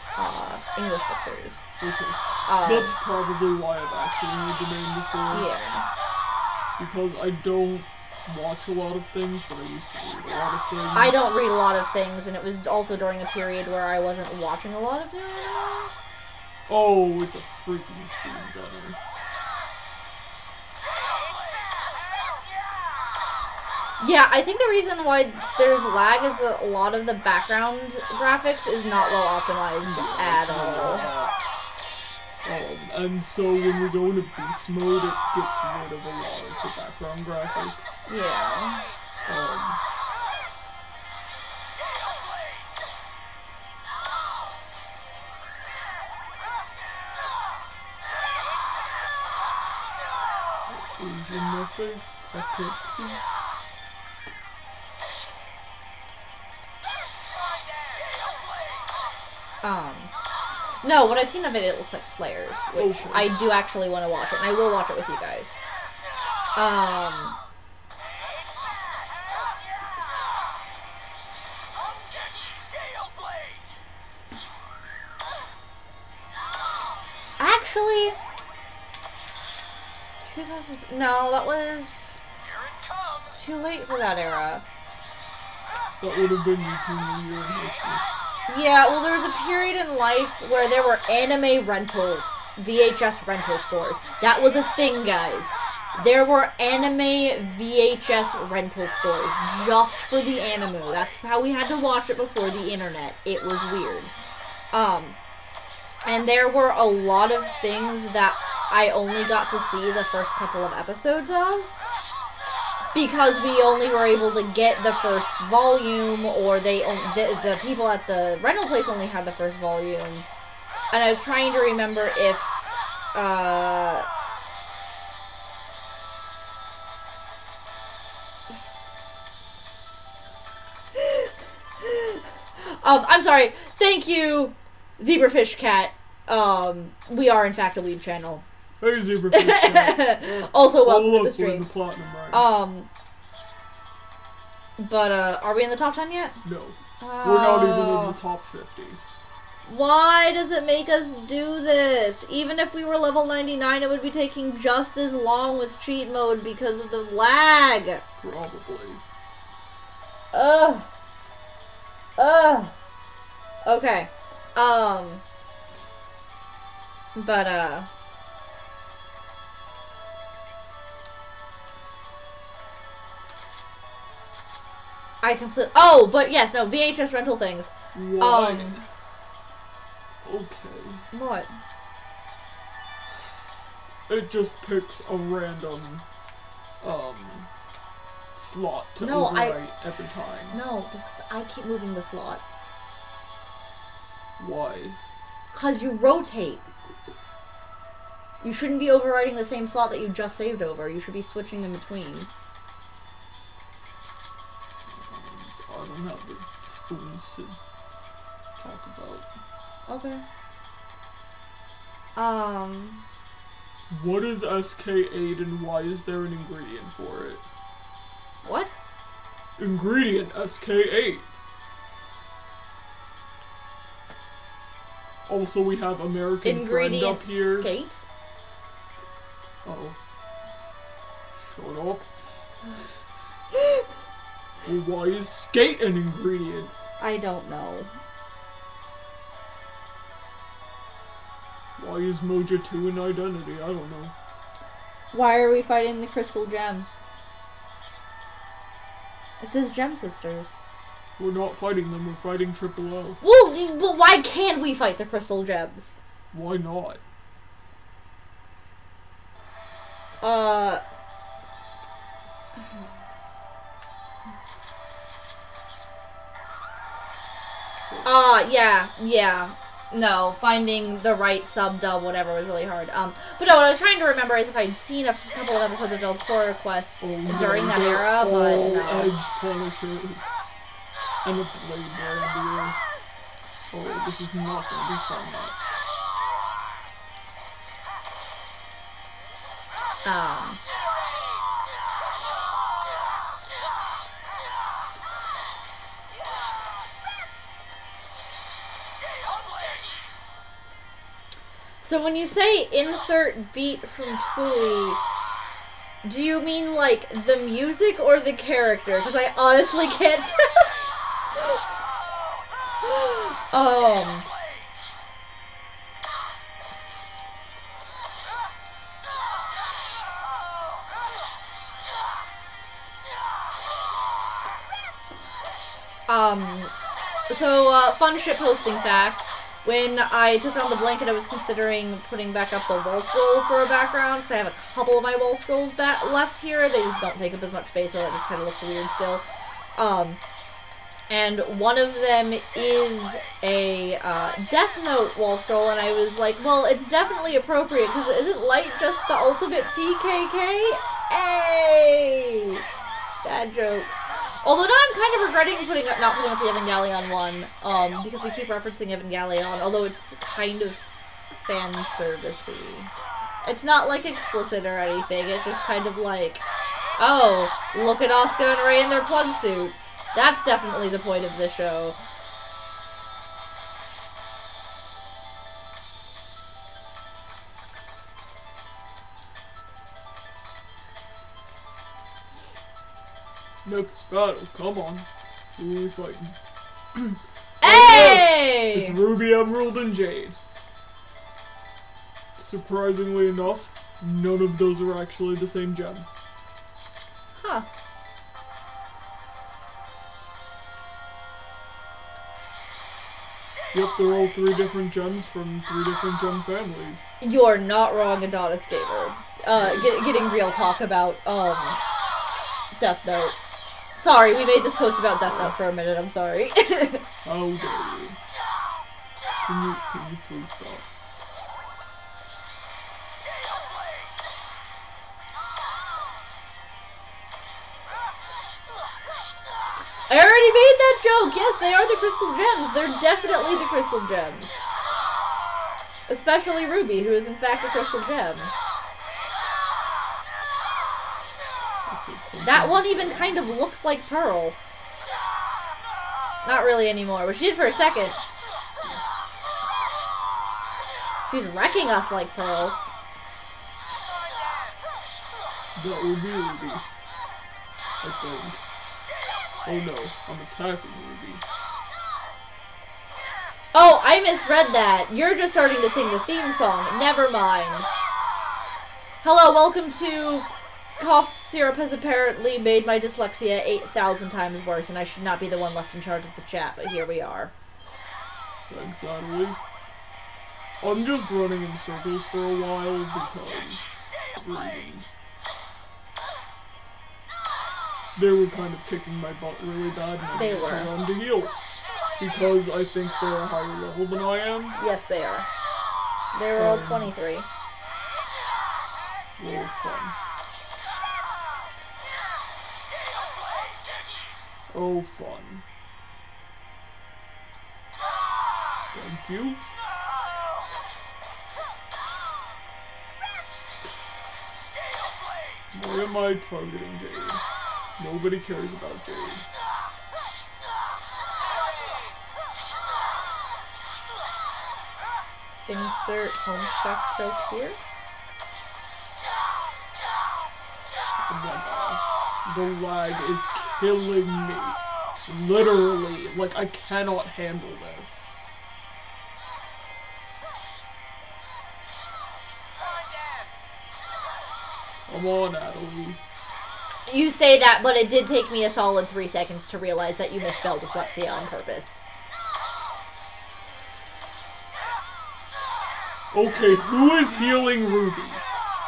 English book series. Okay. That's probably why I've actually made the name before. Yeah. Because I don't watch a lot of things, but I used to read a lot of things. I don't read a lot of things, and it was also during a period where I wasn't watching a lot of new anime. Oh, it's a freaking steam gunner. Yeah, I think the reason why there's lag is that a lot of the background graphics is not well optimized at all. And so when we go into beast mode, it gets rid of a lot of the background graphics. Yeah. Who's in my face? I can't see. No, what I've seen of it, it looks like Slayers, which I do actually want to watch it, and I will watch it with you guys. Actually, 2000, no, that was too late for that era. That would have been your junior year in high school. Yeah, well, there was a period in life where there were anime rental, VHS rental stores. That was a thing, guys. there were anime VHS rental stores just for the anime. That's how we had to watch it before the internet. It was weird. And there were a lot of things that I only got to see the first couple of episodes of, because we only were able to get the first volume, or the people at the rental place only had the first volume. And I was trying to remember if I'm sorry. Thank you, Zebrafish Cat. We are in fact a weeb channel. Hey, Zebrafish Cat. Also, welcome to the We're in stream. the platinum right. But are we in the top 10 yet? No. We're not even in the top 50. Why does it make us do this? Even if we were level 99, it would be taking just as long with cheat mode because of the lag. Probably. Okay. I completely. Oh, but yes, no, VHS rental things. Why? Okay. What? It just picks a random, slot to overwrite every time. No, because I keep moving the slot. Why? Because you rotate. You shouldn't be overwriting the same slot that you just saved over. You should be switching in between. I don't have the spoons to talk about. Okay. What is SKEEEITH and why is there an ingredient for it? What? Ingredient SKEEEITH. Also, we have American Friend up here. Skate? Oh. Shut up. Well, why is skate an ingredient? I don't know. Why is Moja 2 an identity? I don't know. Why are we fighting the Crystal Gems? It says Gem Sisters. We're not fighting them, we're fighting Triple O. Well, but why can't we fight the Crystal Gems? Why not? Yeah. No, finding the right sub-dub, whatever, was really hard. But no, what I was trying to remember is if I'd seen a couple of episodes of Delcora Quest during that era, but no. Edge Punishers. And a Blade Brandier. Oh, this is not gonna be fun much. So when you say insert beat from Tui, do you mean like the music or the character? Because I honestly can't tell. Fun shit posting fact. When I took down the blanket, I was considering putting back up the wall scroll for a background, because I have a couple of my wall scrolls left here. They just don't take up as much space, so that just kind of looks weird still. And one of them is a Death Note wall scroll, and I was like, well, it's definitely appropriate, because isn't light just the ultimate PKK? Hey! Bad jokes. Although now I'm kind of regretting not putting up the Evangelion one, because we keep referencing Evangelion, although it's kind of fan servicey. It's not like explicit or anything, it's just kind of like, oh, look at Asuka and Rei in their plug suits. That's definitely the point of this show. Next battle, come on. Who are we fighting? Hey! It's Ruby, Emerald, and Jade. Surprisingly enough, None of those are actually the same gem. Huh. Yep, they're all 3 different gems from 3 different gem families. You're not wrong, Adonis Gamer. Getting real talk about, Death Note. Sorry, we made this post about Death Note for a minute, I'm sorry. How dare you? Can you please stop? I already made that joke! Yes, they are the crystal gems. They're definitely the crystal gems. Especially Ruby, who is in fact a crystal gem. That one even kind of looks like Pearl. Not really anymore, but she did for a second. She's wrecking us like Pearl. That would be Ruby. I think. Oh no, I'm attacking Ruby. Oh, I misread that. You're just starting to sing the theme song. Never mind. Hello, welcome to... Cough syrup has apparently made my dyslexia 8,000 times worse, and I should not be the one left in charge of the chat, but here we are. Thanks, Adelie. I'm just running in circles for a while because of reasons. They were kind of kicking my butt really bad, and I had to run to heal. Because I think they're a higher level than I am. Yes, they are. They were all 23. Well, fun. Oh, fun. Thank you. Why am I targeting Jade? Nobody cares about Jade. Insert homestuck joke here. Oh my gosh. The lag is killing me. Literally. Like, I cannot handle this. Come on, Adelie. You say that, but it did take me a solid 3 seconds to realize that you misspelled dyslexia on purpose. Okay, who is healing Ruby?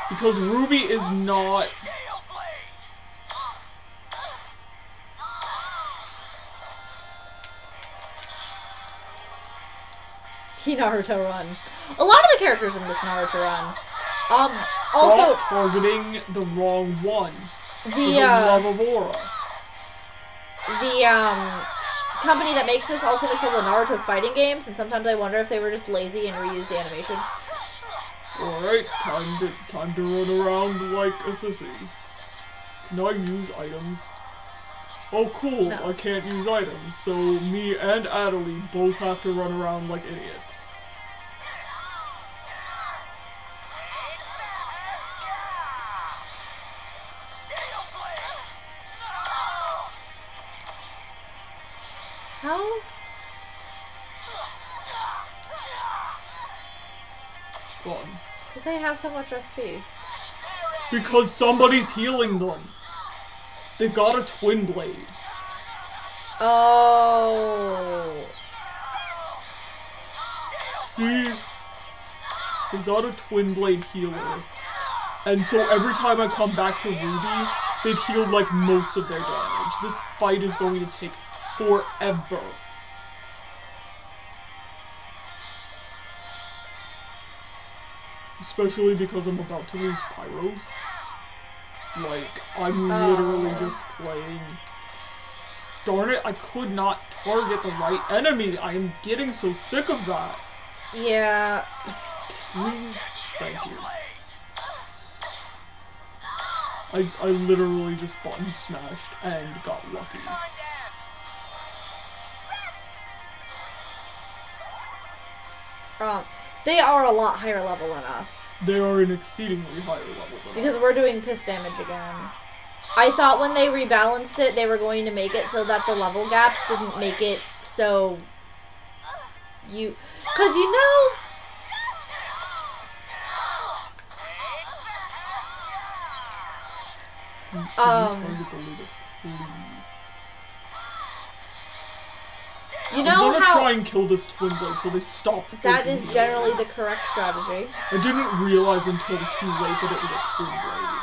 Because Ruby is not... Naruto run. A lot of the characters in this Naruto run. Stop Also targeting the wrong one. The love of Aura. The company that makes this also makes all the Naruto fighting games, and sometimes I wonder if they were just lazy and reused the animation. Alright, time to run around like a sissy. Can I use items? Oh cool, No. I can't use items, so me and Adelie both have to run around like idiots. How? Go on. Did they have so much SP? Because somebody's healing them. They've got a twin blade. Oh. See? They've got a twin blade healer. And so every time I come back to Ruby, they've healed like most of their damage. This fight is going to take forever. Especially because I'm about to lose Pyros. Like, I'm literally just playing... Darn it, I could not target the right enemy. I am getting so sick of that. Yeah. Please, thank you. I literally just button smashed and got lucky. They are a lot higher level than us. They are an exceedingly higher level than Because us. we're doing piss damage again. I thought when they rebalanced it, they were going to make it so that the level gaps didn't make it so... Cause you know... Can you target the leader, please? You know I'm gonna how try and kill this twin blade so they stop. that is generally the correct strategy. I didn't realize until too late that it was a twin blade.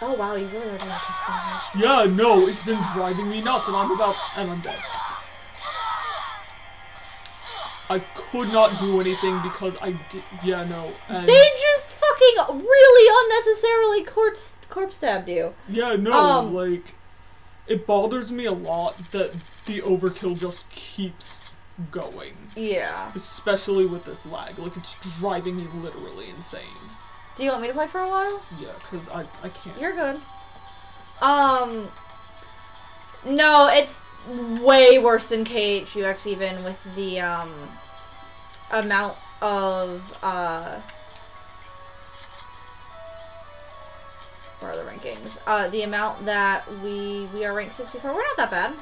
Oh wow, you really are doing this so much. Yeah, no, it's been driving me nuts, and I'm dead. I could not do anything because I did. Yeah, no. And They just fucking really unnecessarily corpse stabbed you. yeah, no. Like, it bothers me a lot that the overkill just keeps going. Yeah. Especially with this lag. Like, it's driving me literally insane. Do you want me to play for a while? Yeah, because I can't. You're good. No, it's way worse than KHUX even with the, amount of, where are the rankings? The amount that we are ranked 64. We're not that bad.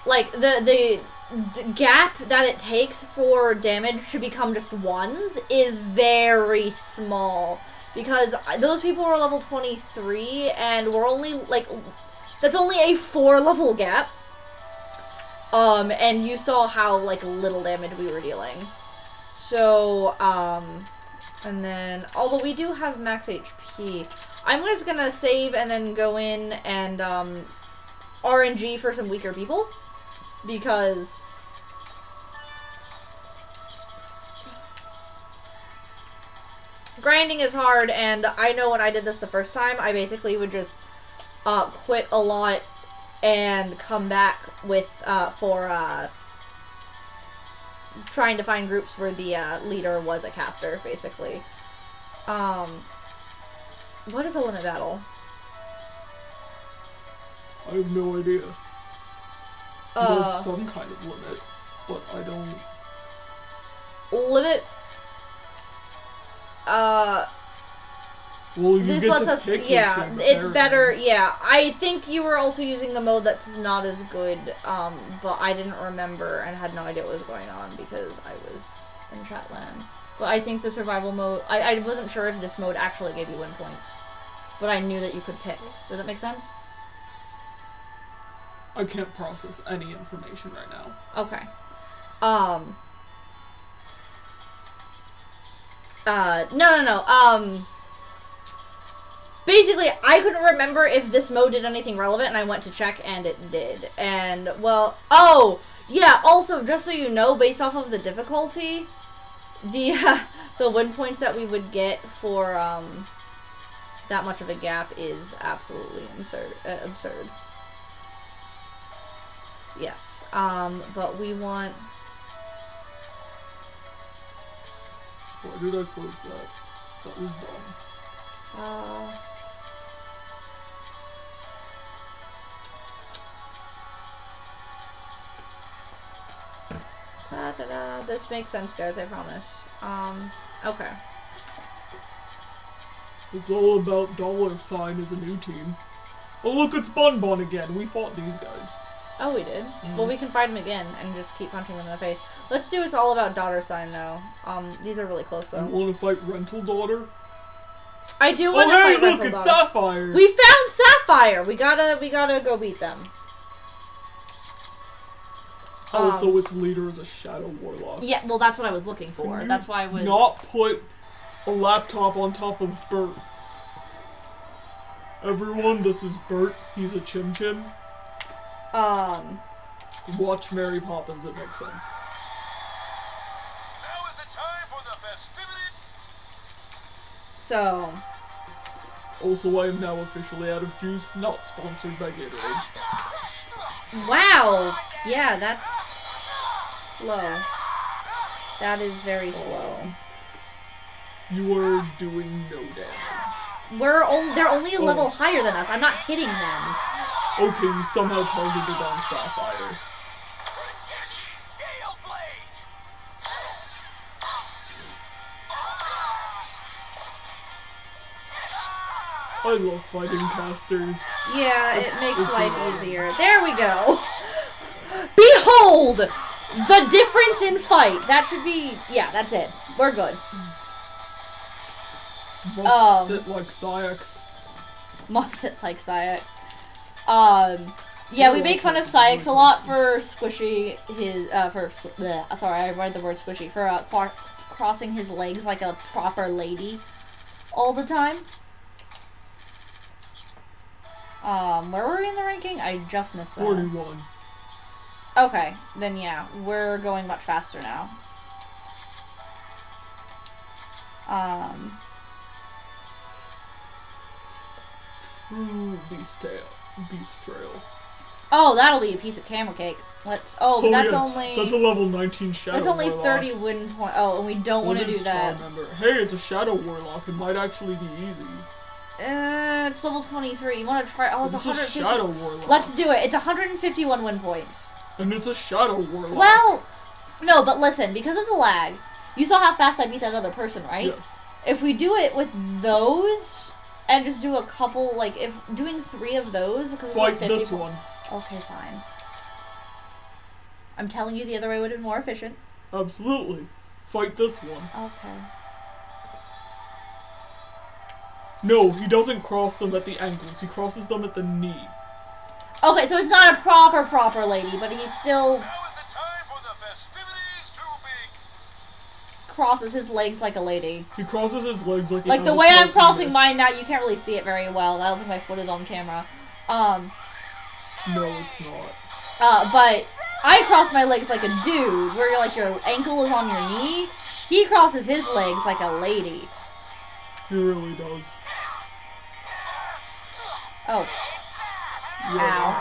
Like, the gap that it takes for damage to become just ones is very small. Because those people were level 23, and we're only, like, that's only a 4-level gap. And you saw how, like, little damage we were dealing. So, and then, although we do have max HP, I'm just gonna save and then go in and, RNG for some weaker people. Because grinding is hard, and I know when I did this the first time, I basically would just quit a lot and come back with for trying to find groups where the leader was a caster, basically. What is a limit battle? I have no idea. There's some kind of limit, but I don't... Limit... Well, you this get lets to us... pick Yeah, your team, it's better... apparently. Yeah, I think you were also using the mode that's not as good, but I didn't remember and had no idea what was going on because I was in Chatland. But I think the survival mode... I wasn't sure if this mode actually gave you win points, but I knew that you could pick. Does that make sense? I can't process any information right now. Okay. No. Basically, I couldn't remember if this mode did anything relevant, and I went to check, and it did. And, well, oh! Yeah, also, just so you know, based off of the difficulty, the win points that we would get for, that much of a gap is absolutely absurd. Yes, but we want... Why did I close that? That was dumb. This makes sense, guys, I promise. Okay. It's all about $sign as a new team. Oh look, it's Bun Bun again. We fought these guys. Oh, we did? Well, we can fight them again and just keep punching them in the face. Let's do It's All About $sign, though. These are really close, though. You want to fight Rental Daughter? I do want to Oh, hey, fight look, Rental it's Daughter. Sapphire! We found Sapphire! We gotta go beat them. Oh, so its leader is a Shadow Warlock. Yeah, well, that's what I was looking for. Can That's you why I was... not put a laptop on top of Bert. Everyone, this is Bert. He's a Chim Chim. Watch Mary Poppins, it makes sense. Now is the time for the festivity. So... Also, I am now officially out of juice, not sponsored by Gatorade. Wow! Yeah, that's... slow. That is very slow. You are doing no damage. They're only a level higher than us. I'm not hitting them. Okay, you somehow targeted on Sapphire. I love fighting casters. Yeah, it makes life annoying. easier. There we go! Behold! The difference in fight. That should be... Yeah, that's it. We're good. Must sit like Syx. Must sit like Syx. Yeah, we make fun of Syx a lot for squishy his... sorry, I read the word squishy. For crossing his legs like a proper lady all the time. Where were we in the ranking? I just missed that. 41. Okay, then yeah, we're going much faster now. Ooh, Beast Trail. Oh, that'll be a piece of camel cake. Let's. Oh, but that's yeah. only. That's a level 19 Shadow That's only Warlock. 30 win point. Oh, and we don't want to do that. Hey, it's a Shadow Warlock. It might actually be easy. It's level 23. You want to try? Oh, it's 150. A Shadow Warlock. Let's do it. It's 151 win points. And it's a Shadow Warlock. Well, no, but listen, because of the lag, you saw how fast I beat that other person, right? Yes. If we do it with those and just do a couple, like, if doing 3 of those, because it's like 50 this one. Okay, fine. I'm telling you, the other way would have been more efficient. Absolutely. Fight this one. Okay. No, he doesn't cross them at the ankles. He crosses them at the knee. Okay, so it's not a proper lady, but he's still... Now is the time for the festivities to begin. crosses his legs like a lady. He crosses his legs like he Like has the a way I'm small crossing penis. mine now, you can't really see it very well. I don't think my foot is on camera. No, it's not. But I cross my legs like a dude, where like your ankle is on your knee. He crosses his legs like a lady. He really does. Oh. Yeah, that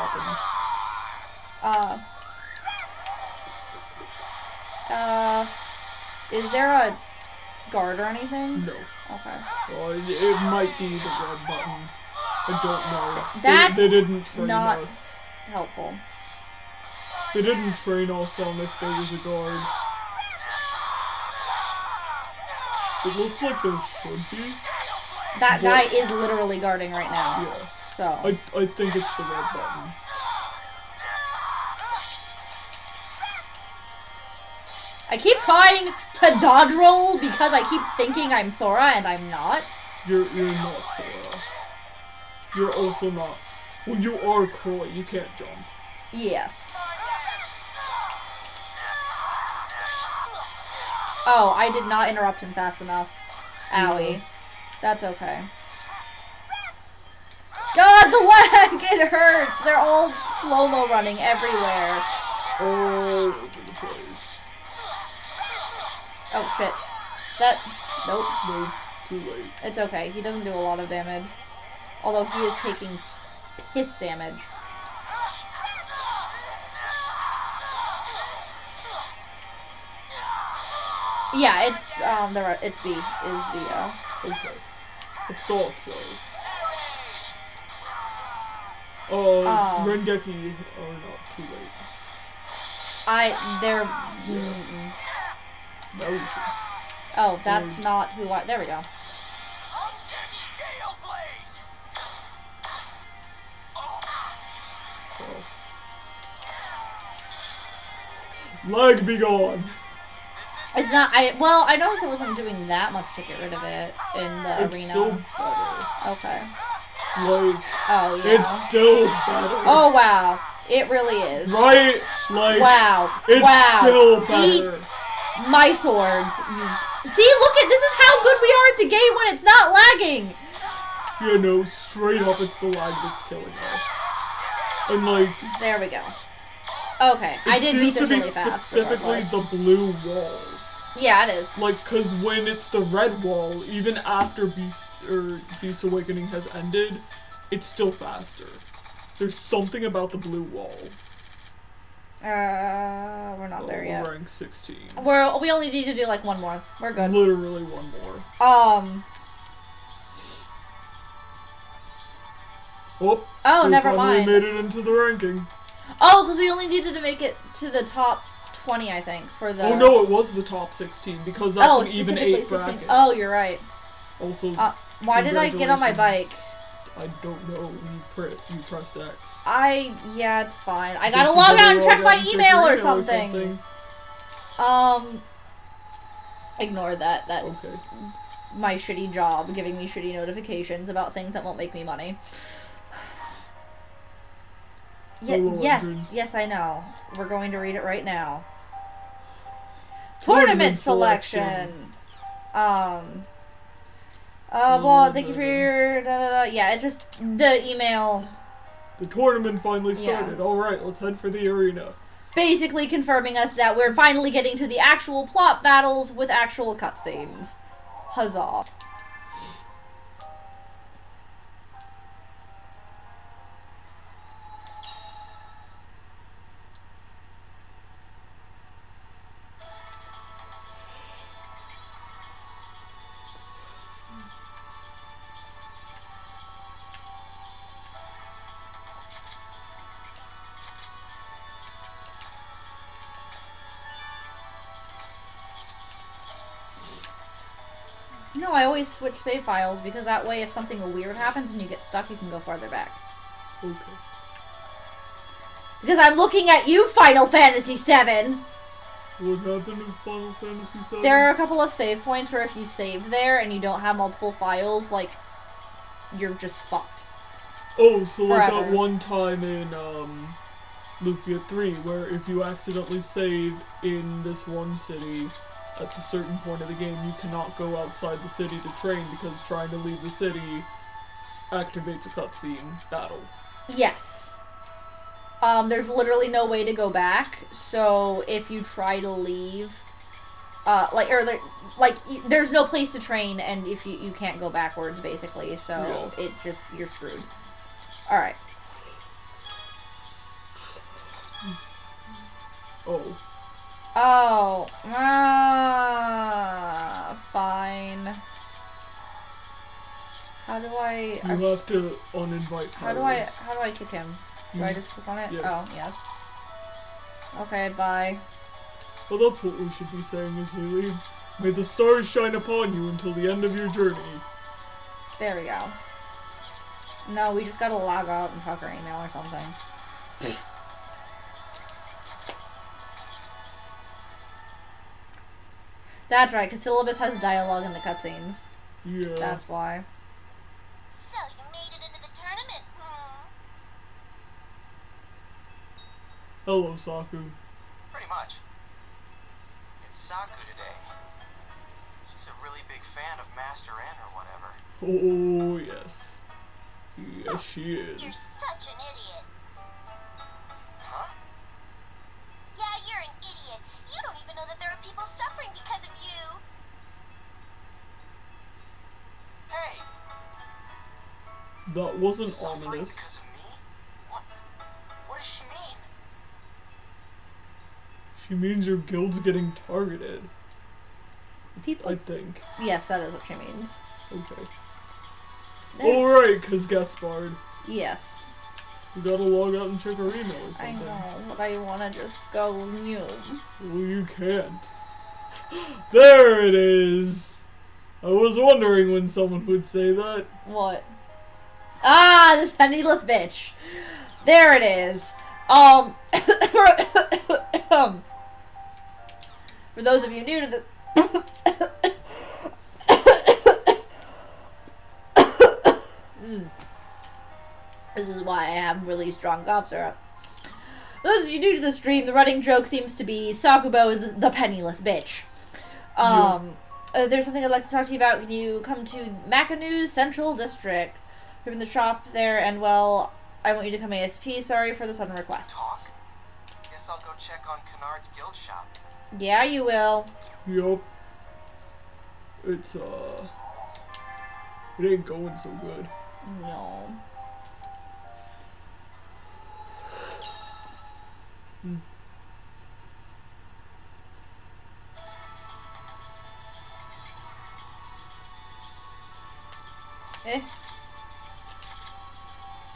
happens. Is there a guard or anything? No. Okay. It might be the red button. I don't know. That's they didn't train not us. helpful. They didn't train us on if there was a guard. It looks like there should be. That guy is literally guarding right now. Yeah. So. I think it's the red button. I keep trying to dodge roll because I keep thinking I'm Sora and I'm not. You're not Sora. You're also not. Well, you are Croy. You can't jump. Yes. Oh, I did not interrupt him fast enough. Owie. Yeah. That's okay. God, the lag! It hurts! They're all slow-mo running everywhere. All over the place. Oh, shit. That... Nope. No, too late. It's okay. He doesn't do a lot of damage. Although he is taking piss damage. Yeah, it's, it's B, is the, Okay. I thought so. Rengeki are not too late. they're... No, you can. Oh, that's not who I... There we go. Leg be gone! It's not... Well, I noticed it wasn't doing that much to get rid of it in the It's arena. still better. Okay. Like, Oh, yeah. it's still better. Oh, wow. It really is. Right? Like, Wow. it's Wow. still Eat better. my swords. See, look at... This is how good we are at the game when it's not lagging. You know, straight up, it's the lag that's killing us. And like, There we go. Okay, I did beat this really fast. It seems to be specifically regardless. the blue wall. Yeah, it is. Like, cause when it's the red wall, even after Beast Awakening has ended, it's still faster. There's something about the blue wall. We're not there yet. Rank 16. We only need to do like one more. We're good. Literally one more. Oh, we never finally mind. made it into the ranking. Oh, because we only needed to make it to the top 20, I think, for the... Oh no, it was the top 16, because that's an even specifically 8 bracket. 16. Oh, you're right. Also, Why did I get on my bike? I don't know. You pressed X. Yeah, it's fine. I Guess gotta you log better out and log check my and check email your or something. Ignore that. That's Okay. my shitty job, giving me shitty notifications about things that won't make me money. Hello, Yes, entrance. yes, I know. We're going to read it right now. Tournament selection. Blah, thank you for your yeah, it's just the email. The tournament finally Yeah. started. Alright, let's head for the arena. Basically confirming us that we're finally getting to the actual plot battles with actual cutscenes. Huzzah. No, I always switch save files because that way if something weird happens and you get stuck, you can go farther back. Okay. Because I'm looking at you, Final Fantasy VII! What happened in Final Fantasy VII? There are a couple of save points where if you save there and you don't have multiple files, like, you're just fucked. Oh, so like Forever. that one time in Lufia 3 where if you accidentally save in this one city at a certain point of the game, you cannot go outside the city to train because trying to leave the city activates a cutscene battle. Yes. There's literally no way to go back, so if you try to leave, there's no place to train, and if you can't go backwards, basically, so Yeah. it just, you're screwed. Alright. Oh. Oh. Fine. How do I... You have to uninvite How do I kick him? Do I just click on it? Yes. Oh, yes. Okay, bye. Well, that's what we should be saying as we leave. May the stars shine upon you until the end of your journey. There we go. No, we just gotta log out and check our email or something. That's right, because Syllabus has dialogue in the cutscenes. Yeah. That's why. So you made it into the tournament, Hello, Saku. Pretty much. It's Saku today. She's a really big fan of Master N or whatever. Oh, yes. Yes, she You're is. such an idiot. Huh? Yeah, you're an idiot. You don't even know that there are people suffering because of you. Hey! That wasn't Suffering ominous. because of me? What does she mean? She means your guild's getting targeted, People. I think. Yes, that is what she means. Okay. There- Alright, cause Gaspard. Yes. We gotta log out and check our email or I something. know, but I wanna just go new. Well, you can't. There it is! I was wondering when someone would say that. What? Ah, this penniless bitch. There it is. For those of you new to the This is why I have really strong cough syrup. For those of you new to the stream, the running joke seems to be Sakubo is the penniless bitch. There's something I'd like to talk to you about. Can you come to Macanu's Central District? We're in the shop there, and well, I want you to come ASP. Sorry for the sudden request. Talk. Guess I'll go check on Kennard's guild shop. Yeah, you will. Yup. It's, it ain't going so good. No. Eh.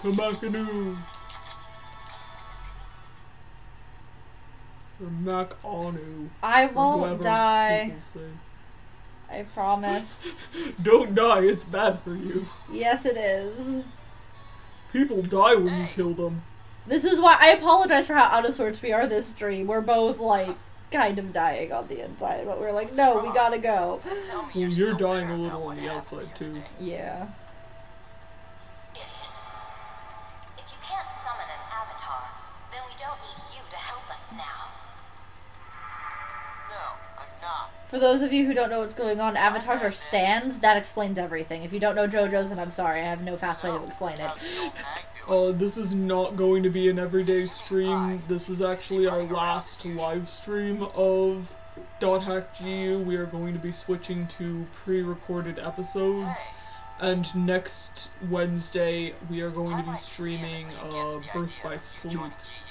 To Macanu! Or Mac-Anu. I or won't whoever die. people say. I promise. Don't die, it's bad for you. Yes, it is. People die when you kill them. This is why I apologize for how out of sorts we are this stream. We're both, like, kind of dying on the inside, but we're like, no, we gotta go. Well, you're dying a little on the outside, too. Yeah. Idiot. If you can't summon an avatar, then we don't need you to help us now. No, I'm not. For those of you who don't know what's going on, avatars are stands. That explains everything. If you don't know JoJo's, then I'm sorry. I have no fast way to explain it. This is not going to be an everyday stream. This is actually our last live stream of .hackgu. We are going to be switching to pre-recorded episodes. And next Wednesday, we are going to be streaming Birth by Sleep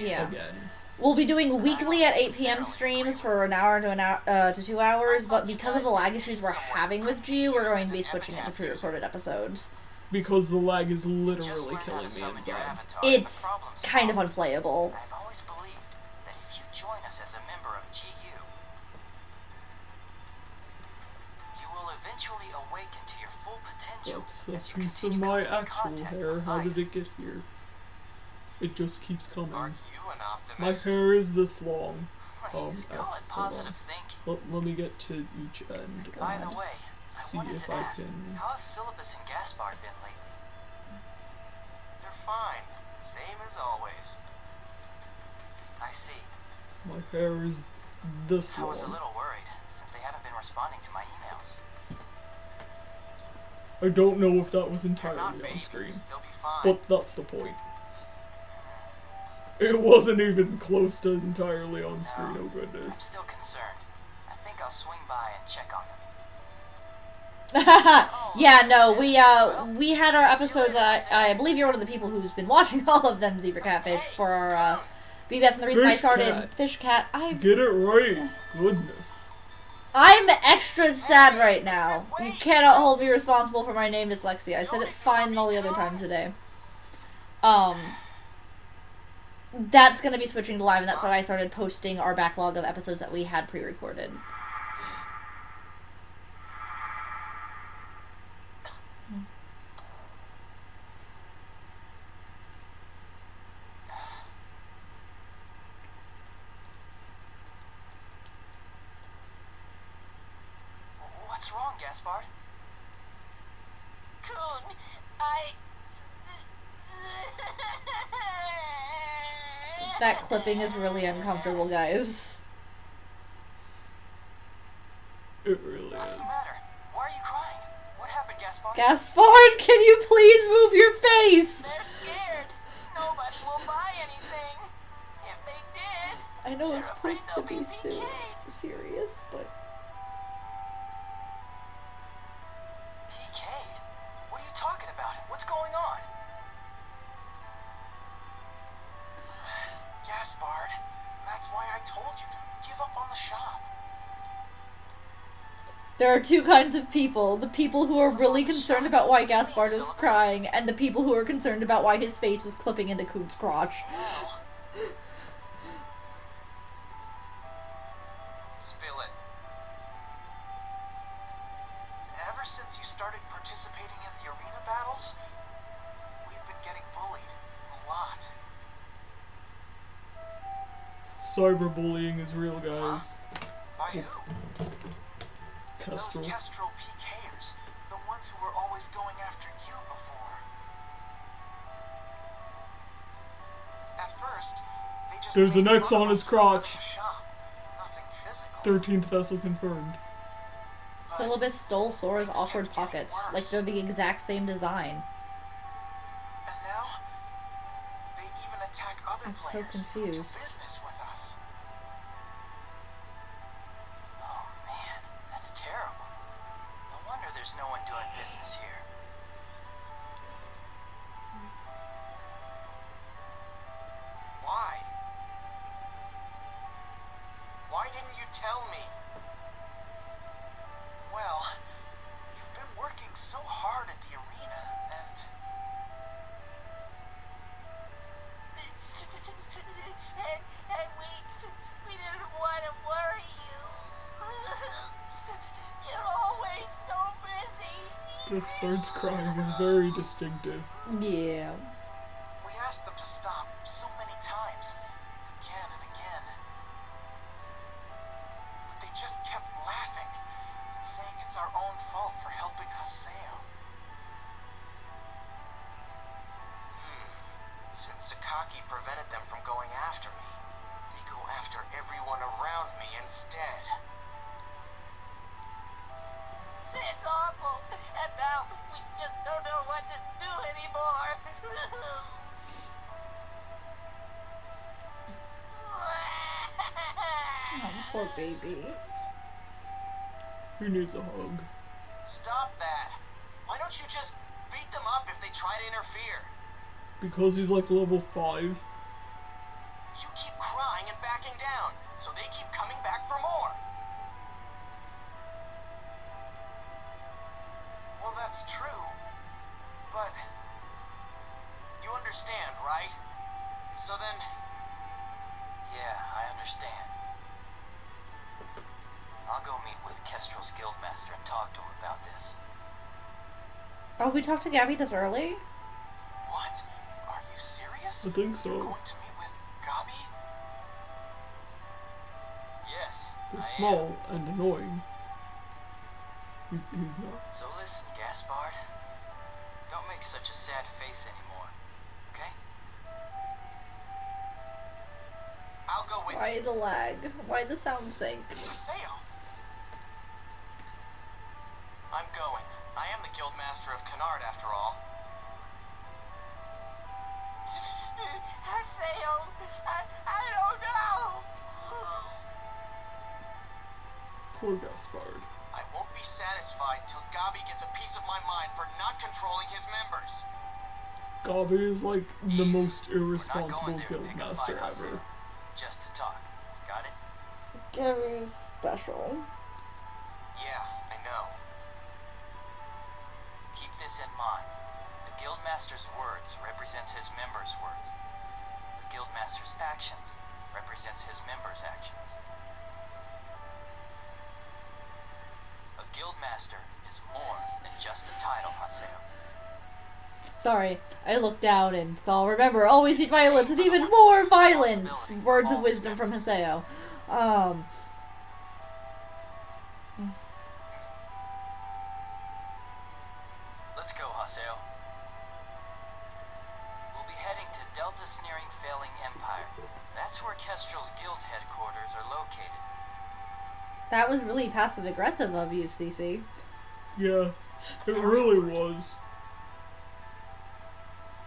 again. We'll be doing weekly at 8 p.m. streams for an hour to 2 hours, but because of the lag issues we're having with GU, we're going to be switching it to pre-recorded episodes. Because the lag is literally killing me inside. It's kind of unplayable. I've always believed that if you join us as a member of GU, you will eventually awaken to your full potential. That's a piece of my actual hair. How did it get here? It just keeps coming. Aren't you an My optimist? hair is this long. Please call it positive thinking. Let me get to each end By the and way, see I wanted if to I ask, can... how have Syllabus and Gaspard been lately? They're fine. Same as always. I see. My hair is this I was a long. little worried, since they haven't been responding to my emails. I don't know if that was They're entirely not on babies. screen. They'll be fine. But that's the point. It wasn't even close to entirely on screen, oh I'm goodness. still concerned. I think I'll swing by and check on them. Yeah, no, we had our episodes, I believe you're one of the people who's been watching all of them, Zebra Catfish, for our, BBS, and the reason I Fish started Cat. Fish Cat, Get it right. Goodness. I'm extra sad right now. You cannot hold me responsible for my name dyslexia. I said it fine all the other times today. That's gonna be switching to live, and that's why I started posting our backlog of episodes that we had pre-recorded. What's wrong, Gaspard? Coon, That clipping is really uncomfortable, guys. It really What's is. the matter? Why are you crying? What happened, Gaspard? Gaspard, can you please move your face? They're scared. Nobody will buy anything. If they did, I know it's they're afraid supposed to they'll be PK'd. serious, but... PK'd? What are you talking about? What's going on? Gaspard, that's why I told you to give up on the shop. There are two kinds of people. The people who are really concerned about why Gaspard is crying, and the people who are concerned about why his face was clipping into Coon's crotch. Well, spill it. Ever since you started participating in the arena battles, we've been getting bullied a lot. Cyberbullying is real, guys. By who? Kestrel. Those Kestrel PKers, the ones who were always going after you before. At first, they just There's an made X fun on of his us crotch. in the shop. Nothing physical. 13th vessel confirmed. Syllabus stole Sora's awkward pockets, like they're the exact same design. And now, they even attack other I'm so players who do confused. business with us. Oh man, that's terrible. No wonder there's no one doing business here. Why? Why didn't you tell me? Well, you've been working so hard at the arena, and and we didn't want to worry you. You're always so busy. Gaspard's crying is very distinctive. Yeah. asked them to stop so many times, again and again. But they just kept laughing and saying it's our own fault for helping Haseo. Since Sakaki prevented them from going after me, they go after everyone around me instead. It's awful, and now we just don't know what to do anymore. Oh, poor baby. He needs a hug. Stop that. Why don't you just beat them up if they try to interfere? Because he's like level 5. You keep crying and backing down, so they keep coming back for more. Well, that's true, but you understand, right? So then, yeah, I understand. I'll go meet with Kestrel's guildmaster and talk to him about this. Oh, we talked to Gabby this early? What? Are you serious? I think so. You're going to meet with Gabi? Yes, They're I small and annoying. He's not. So listen, Gaspard. Don't make such a sad face anymore, okay? I'll go with Why you. the lag? Why the sound sync? Haseo! I'm going. I am the guildmaster of Canard, after all. Haseo, I don't know. Poor Gaspard. I won't be satisfied till Gabi gets a piece of my mind for not controlling his members. Gabi is like the Easy. most We're not irresponsible going there to pick a guildmaster fight, ever. Haseo. Just to talk. Got it? Gabby's special. Yeah, I know. Keep this in mind. The guildmaster's words represents his members' words. The guildmaster's actions represents his members' actions. A guildmaster is more than just a title, Haseo. Sorry, I looked down and saw, remember, always be violent with even more violence! Words of wisdom from Haseo. Let's go, Haseo. We'll be heading to Delta's nearing failing empire. That's where Kestrel's guild headquarters are located. That was really passive-aggressive of you, Cece. Yeah, it really was.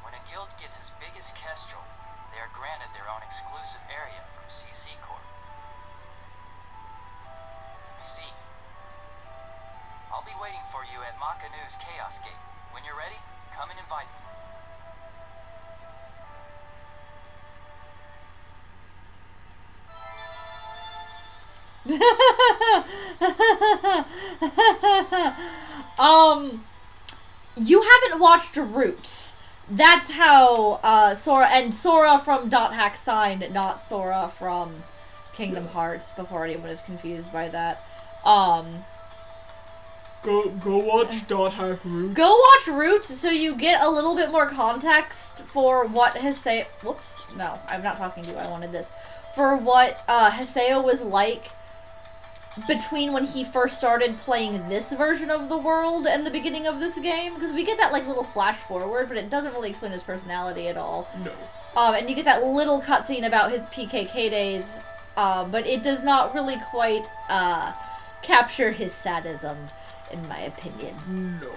When a guild gets as big as Kestrel, they are granted their own exclusive area from CC Corp. I see. I'll be waiting for you at Makanu's Chaos Gate. When you're ready, come and invite me. You haven't watched Roots. That's how Sora from Dot Hack signed, not Sora from Kingdom Hearts, before anyone is confused by that. Go watch Dot Hack Roots. Go watch Roots so you get a little bit more context for what Haseo... Whoops. No, I'm not talking to you. I wanted this. For what Haseo was like between when he first started playing this version of the world and the beginning of this game. Because we get that like little flash forward, but it doesn't really explain his personality at all. No. And you get that little cutscene about his PKK days, but it does not really quite capture his sadism, in my opinion. No.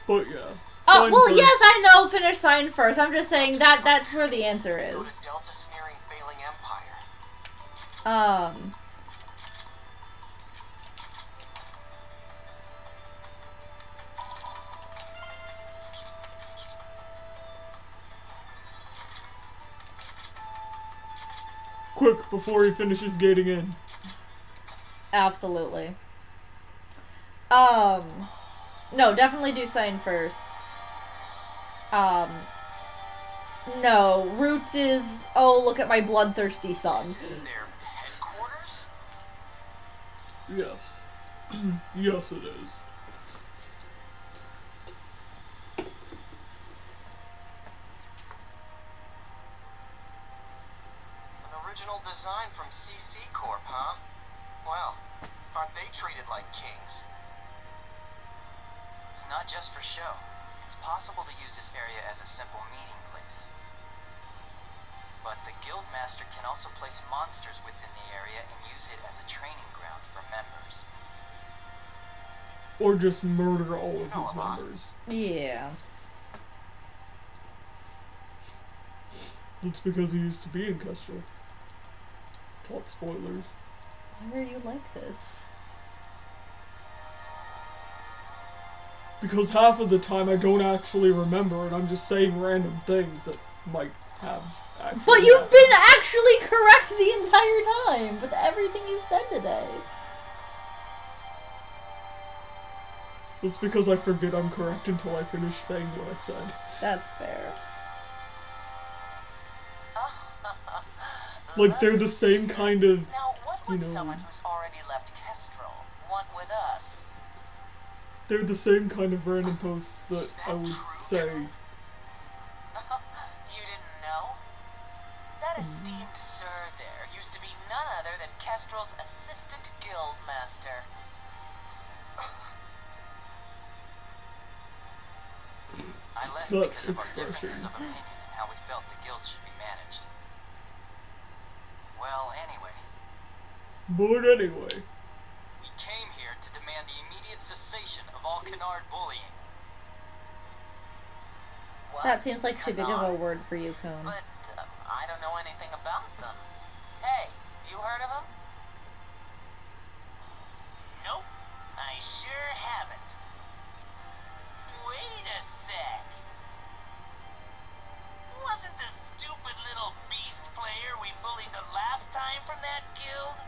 But yeah. Oh, Sign well, first. yes, I know, finish sign first. I'm just saying that's where the answer Go is. to Delta's nearing failing empire. Quick, before he finishes gating in. Absolutely. No, definitely do sign first. No, Roots is, oh, look at my bloodthirsty son. This is their headquarters? Yes. Yes, it is. original design from CC Corp, huh? Well, aren't they treated like kings? It's not just for show. It's possible to use this area as a simple meeting place. But the Guildmaster can also place monsters within the area and use it as a training ground for members. Or just murder all of his members. Yeah. That's because he used to be in Kestrel. Plot spoilers. Why are you like this? Because half of the time I don't actually remember and I'm just saying random things that might have actually But you've happened. been actually correct the entire time with everything you've said today. That's because I forget I'm correct until I finish saying what I said. That's fair. Like, they're the same kind of, Now, what you would know, someone who's already left Kestrel want with us? they're the same kind of random posts that I would say. You didn't know? That esteemed sir there used to be none other than Kestrel's assistant guildmaster. I left That because of our differences expression. of opinion and how we felt the guild should be managed. Well, anyway, But anyway. we came here to demand the immediate cessation of all canard bullying. What? That seems like too big of a Canard? word for you, Cone. But I don't know anything about them. Hey, you heard of them? Nope, I sure haven't. Wait a sec. Wasn't the stupid little beast player we bullied the last time from that guild?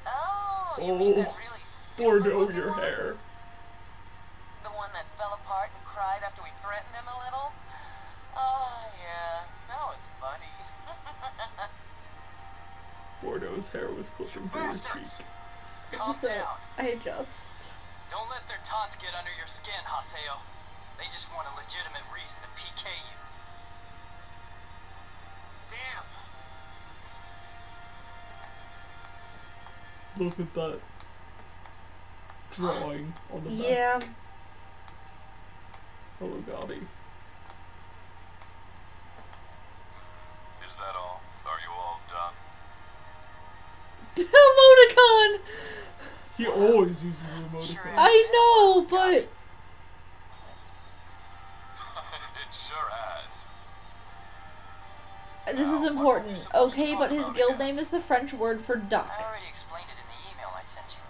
Oh, you mean that really stupid Bordeaux looking your one? hair. The one that fell apart and cried after we threatened him a little? Oh, yeah. That was funny. Bordeaux's hair was clipping through his Bastards! cheek. Calm So, down. I just... Don't let their taunts get under your skin, Haseo. They just want a legitimate reason to PK you. Damn. Look at that drawing on the back. Yeah. Hello, Gotti. Is that all? Are you all done? Emoticon! He always uses the emoticon. I know, but... It sure has. This is important. Okay, but his guild name is the French word for I duck. already explained it in the email I sent you.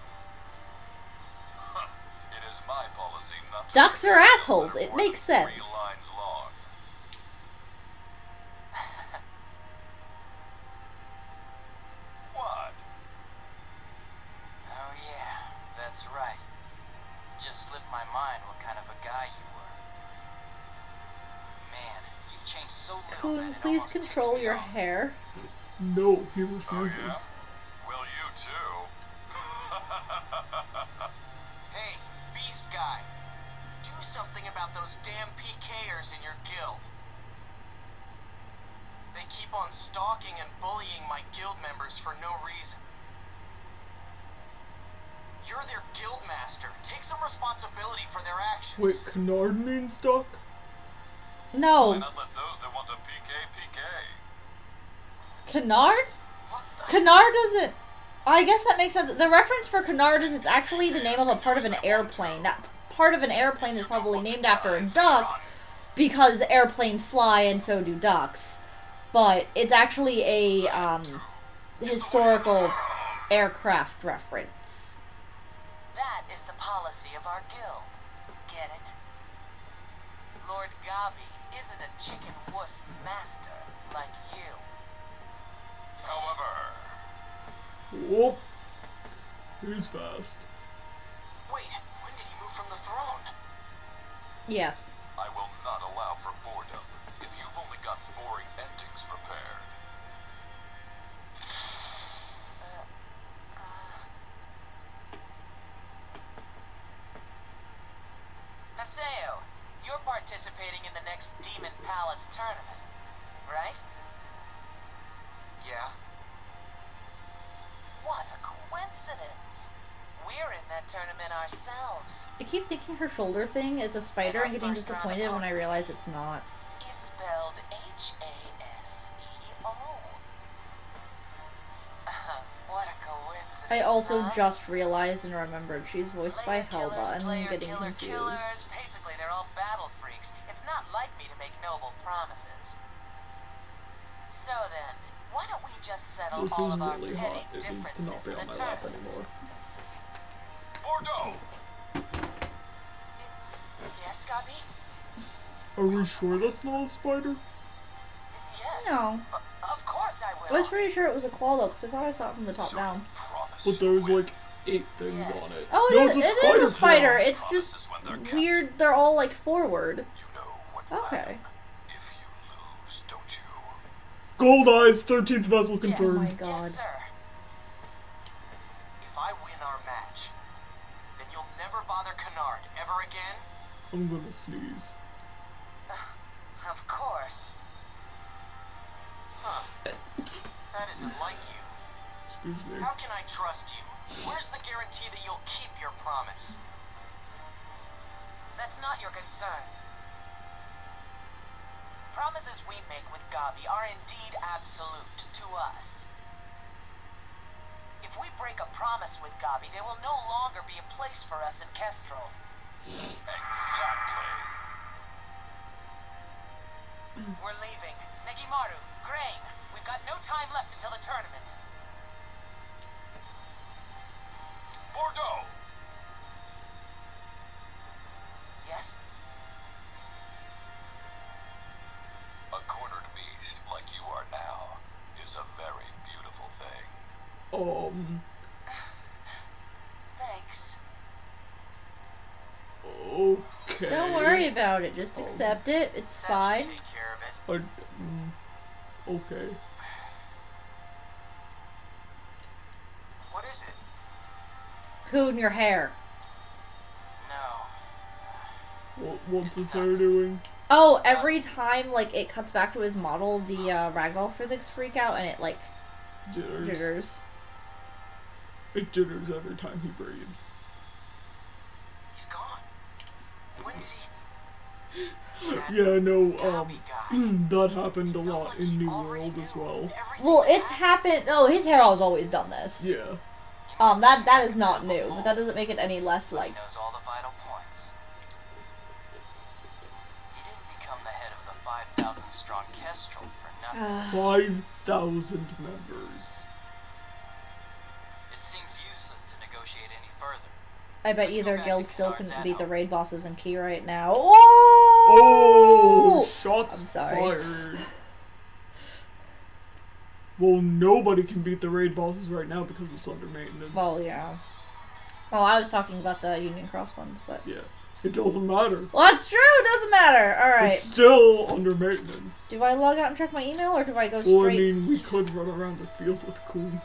It is my policy not to Ducks are read assholes. that are It more makes than 3 sense. lines long. What? Oh yeah, that's right. It just slipped my mind what kind of a guy you were. Man, you've changed so little that Coon, it please almost ticks control me your off. hair. No, he Oh refuses. yeah? Will you too? Hey, beast guy. Do something about those damn PKers in your guild. They keep on stalking and bullying my guild members for no reason. You're their guild master. Take some responsibility for their actions. Wait, canard means duck? Why No. not let those that want to PK PK? Canard? What the? Canard doesn't... I guess that makes sense. The reference for canard is it's actually the name of a part of an airplane. That part of an airplane is probably named after a duck because airplanes fly and so do ducks. But it's actually a historical aircraft reference. That is the policy of our guild. Get it? Lord Gabi isn't a chicken wuss master like you. However, Whoop. He's fast. Wait, when did he move from the throne? Yes. I will not allow for boredom if you've only got boring endings prepared. Haseo, you're participating in the next Demon Palace tournament, right? Yeah? What a coincidence. We're in that tournament ourselves. I keep thinking her shoulder thing is a spider and getting disappointed when I realize it's not. Is spelled Haseo. What a coincidence. I also huh? just realized and remembered she's voiced by Player Helba, killers, and I'm player getting killer confused. killers. Basically, they're all battle freaks. It's not like me to make noble promises. So then, why don't we just settle This all is of our really petty hot. It needs to not differences be in on the my lap tournament? anymore. Bordeaux! Yes, Gabi? Are we sure that's not a spider? Yes. No. Of course I I will. was pretty sure it was a claw though, because I thought I saw it from the top down. Promise But there's when- like 8 things Yes. on it. Oh, no, it it's is a spider. claw. It's just promises when they're kept. weird. They're all like forward. You know what will Okay. happen if you lose, don't you? Gold eyes, 13th vessel Oh confirmed. my god. Yes, sir. If I win our match, then you'll never bother Kennard ever again? I'm gonna sneeze. Of course. Huh. That isn't like you. Excuse me. How can I trust you? Where's the guarantee that you'll keep your promise? That's not your concern. Promises we make with Gabi are indeed absolute to us. If we break a promise with Gabi, there will no longer be a place for us in Kestrel. Exactly. We're leaving. Negimaru, Crane, we've got no time left until the tournament. Bordeaux! Yes? A cornered beast like you are now is a very beautiful thing. Thanks. Okay. Don't worry about it. Just accept it. It's That fine. should take care of it. Okay. What is it? Coon your hair. No. What's his hair doing? Oh, every time like it cuts back to his model, the ragdoll physics freak out and it like Jitters. jitters. It jitters every time he breathes. He's gone. When did he? Yeah, no, Gabi guy. that happened a No lot one in he New already World as knew. well. Everything Well, that it's happened. Oh, his hair has always done this. Yeah. That is not new, but that doesn't make it any less He like. knows all the vital points. He didn't become the head of the 5,000 strong Kestrel for nothing. 5,000 members. It seems useless to negotiate any further. I bet Let's you go their back guild to still Kennard's couldn't beat the Adho. raid bosses in Key right now. Oh! Shots I'm sorry. fired. Well, nobody can beat the raid bosses right now because it's under maintenance. Well, yeah. Well, I was talking about the Union Cross ones, but Yeah. It doesn't matter. well, that's true. It doesn't matter. All right. It's still under maintenance. Do I log out and check my email, or do I go Well, I straight? mean, we could run around the field with Kuhn.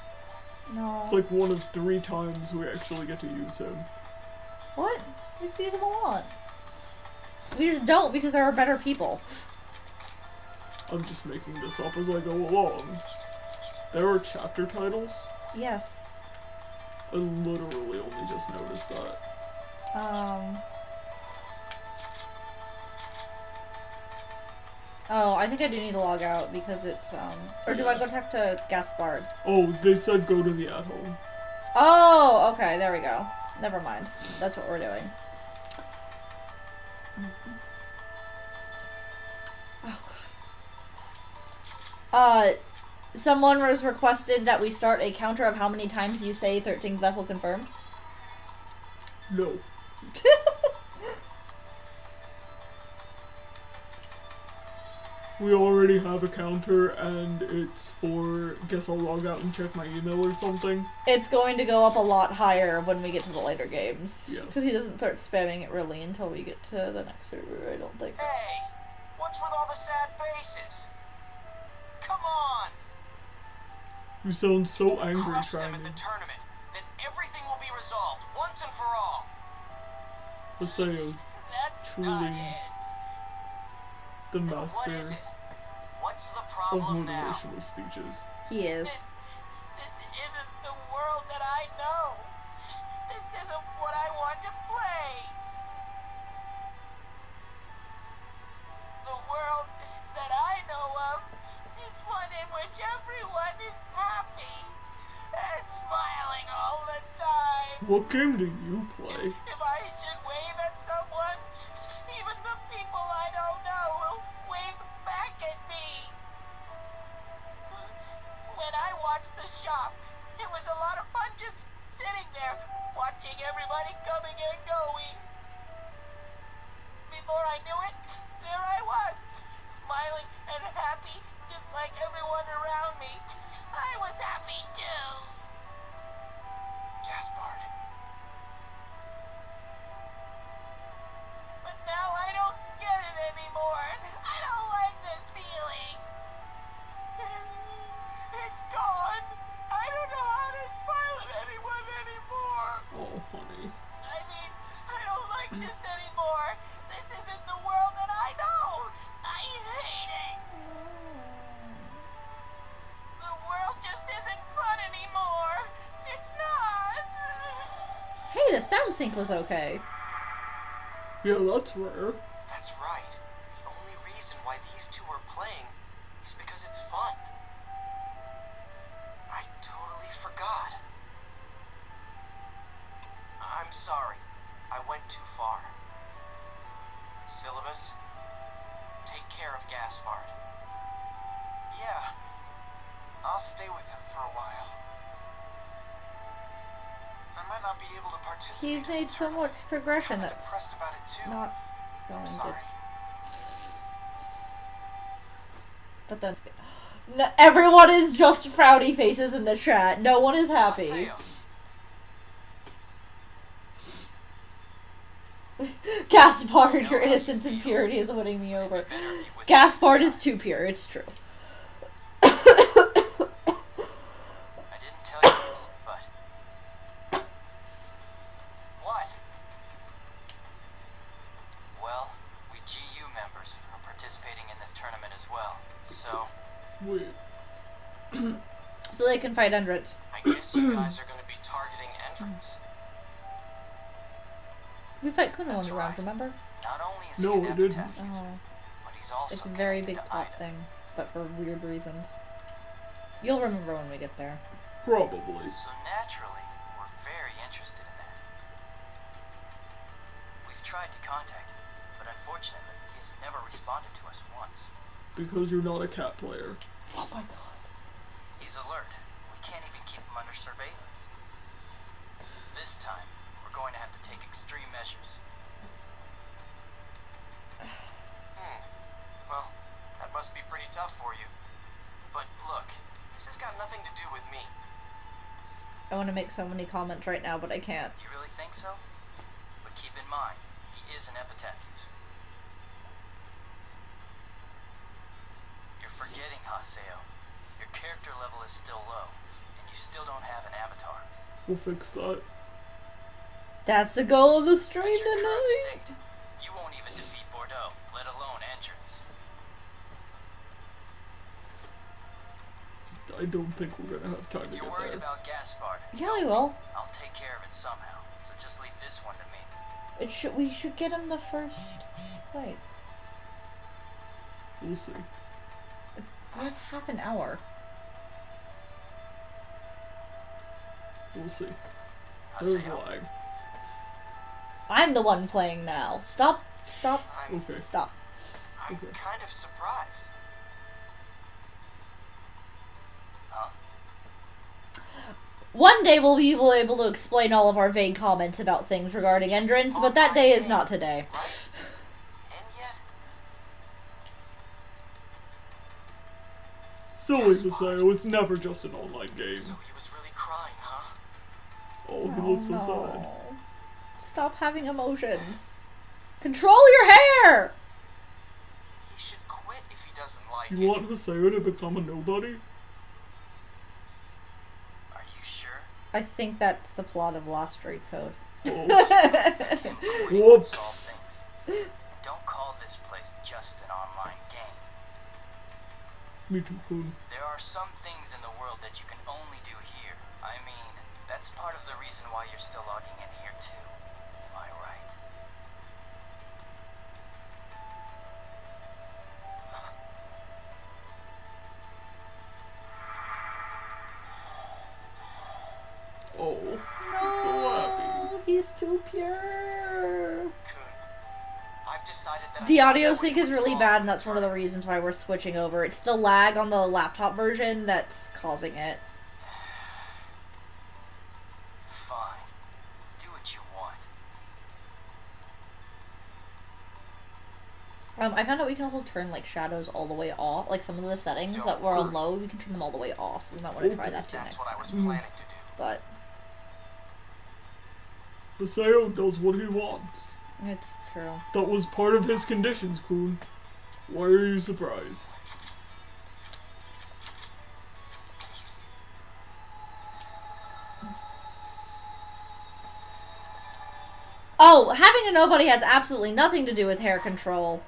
No. It's like one of 3 times we actually get to use him. What? We could use them a lot. We just don't because there are better people. I'm just making this up as I go along. There are chapter titles? Yes. I literally only just noticed that. Oh, I think I do need to log out because it's, or do I go talk to Gaspard? Oh, they said go to the at-home. Oh, okay, there we go. Never mind. That's what we're doing. Oh, God. Someone was requested that we start a counter of how many times you say 13th vessel confirmed. No. We already have a counter, and it's for, guess I'll log out and check my email or something. It's going to go up a lot higher when we get to the later games. Yes. Because he doesn't start spamming it really until we get to the next server, I don't think. Hey, what's with all the sad faces? Come on. You sound so angry Crush trying them at to the tournament. Then everything will be resolved once and for all. Haseo, That's truly not it. the What master is it? What's the of problem now? motivational speeches. He is. This isn't the world that I know. This isn't what I want to play. The world that I know of is one in which everyone is happy and smiling all the time. What game do you play? If I should wave at someone, even the people I don't know will wave back at me. When I watched the shop, it was a lot of fun just sitting there, watching everybody coming and going. Before I knew it, there I was, smiling and happy, just like everyone around me. I was happy too. Gaspard. But now I don't get it anymore. I don't like this feeling. It's gone. I don't know how to smile at anyone anymore. Oh, honey. I mean, I don't like this anymore. This isn't the world that I know. I hate it. The world just isn't fun anymore. It's not. Hey, the sound sync was okay. Yeah, that's rare. That's right. The only reason why these two are playing is because it's fun. I totally forgot. I'm sorry. I went too far. Syllabus, take care of Gaspard. Yeah, I'll stay with him for a while. I might not be able to participate. He's made so much progression I'm that's depressed about it too. not going I'm to. sorry. But then no, everyone is just frowny faces in the chat. No one is happy. Haseo. Gaspard, your innocence and purity is winning me over. Gaspard is too pure, it's true. I didn't tell you this, but... What? Well, we GU members are participating in this tournament as well, so... Wait. So they can fight Endrits. I guess you guys are gonna be targeting entrants. We fight Kuno on That's the round, right. remember? Not only is No, he we an didn't. epitaph user, Oh. but he's also It's a very connected big to plot Ida. thing, but for weird reasons. You'll remember when we get there. Probably. So naturally, we're very interested in that. We've tried to contact him, but unfortunately, he has never responded to us once. Because you're not a cat player. Oh my god. He's alert. We can't even keep him under surveillance. This time, we're going to have to take extreme measures. Well, that must be pretty tough for you. But look, this has got nothing to do with me. I want to make so many comments right now, but I can't. You really think so? But keep in mind, he is an epitaph user. You're forgetting, Haseo. Your character level is still low, and you still don't have an avatar. We'll fix that. That's the goal of the At stream your current tonight. state, you won't even defeat Bordeaux, let alone entrance. I don't think we're gonna have time If to you're get worried there. about Gaspard, Yeah, we will. I'll take care of it somehow. So just leave this one to me. We should get him the first fight. We'll see. We have half an hour. We'll see. There's Haseo, lag. I'm the one playing now. Stop. I'm Okay. Stop. I'm Okay. kind of surprised. Huh? One day we'll be able to explain all of our vague comments about things regarding Endrins, but that day is not today. Right? And yet, Silly to say, it was never just an online game. so he was really crying, huh? Oh, he looks so sad. Stop having emotions. Control your hair! He should quit if he doesn't like You it. want Haseo to become a nobody? Are you sure? I think that's the plot of Lost Recode. Oh. Him quitting will Whoops. solve things. And don't call this place just an online game. Me too, Coon. There are some things in the world that you can only do here. I mean, that's part of the reason why you're still logging in here too. Am I right? Oh, No, so happy. he's too pure. I've decided that The I audio know sync what is you really withdraw bad, from and that's one of the the reasons why we're switching over. It's the lag on the laptop version that's causing it. Fine. Do what you want. I found out we can also turn like shadows all the way off. Like some of the settings that were on low, we can turn them all the way off. We might want to try that too That's next what I time. was planning to do. But Haseo does what he wants. it's true. That was part of his conditions, Coon. Why are you surprised? Oh, having a nobody has absolutely nothing to do with hair control.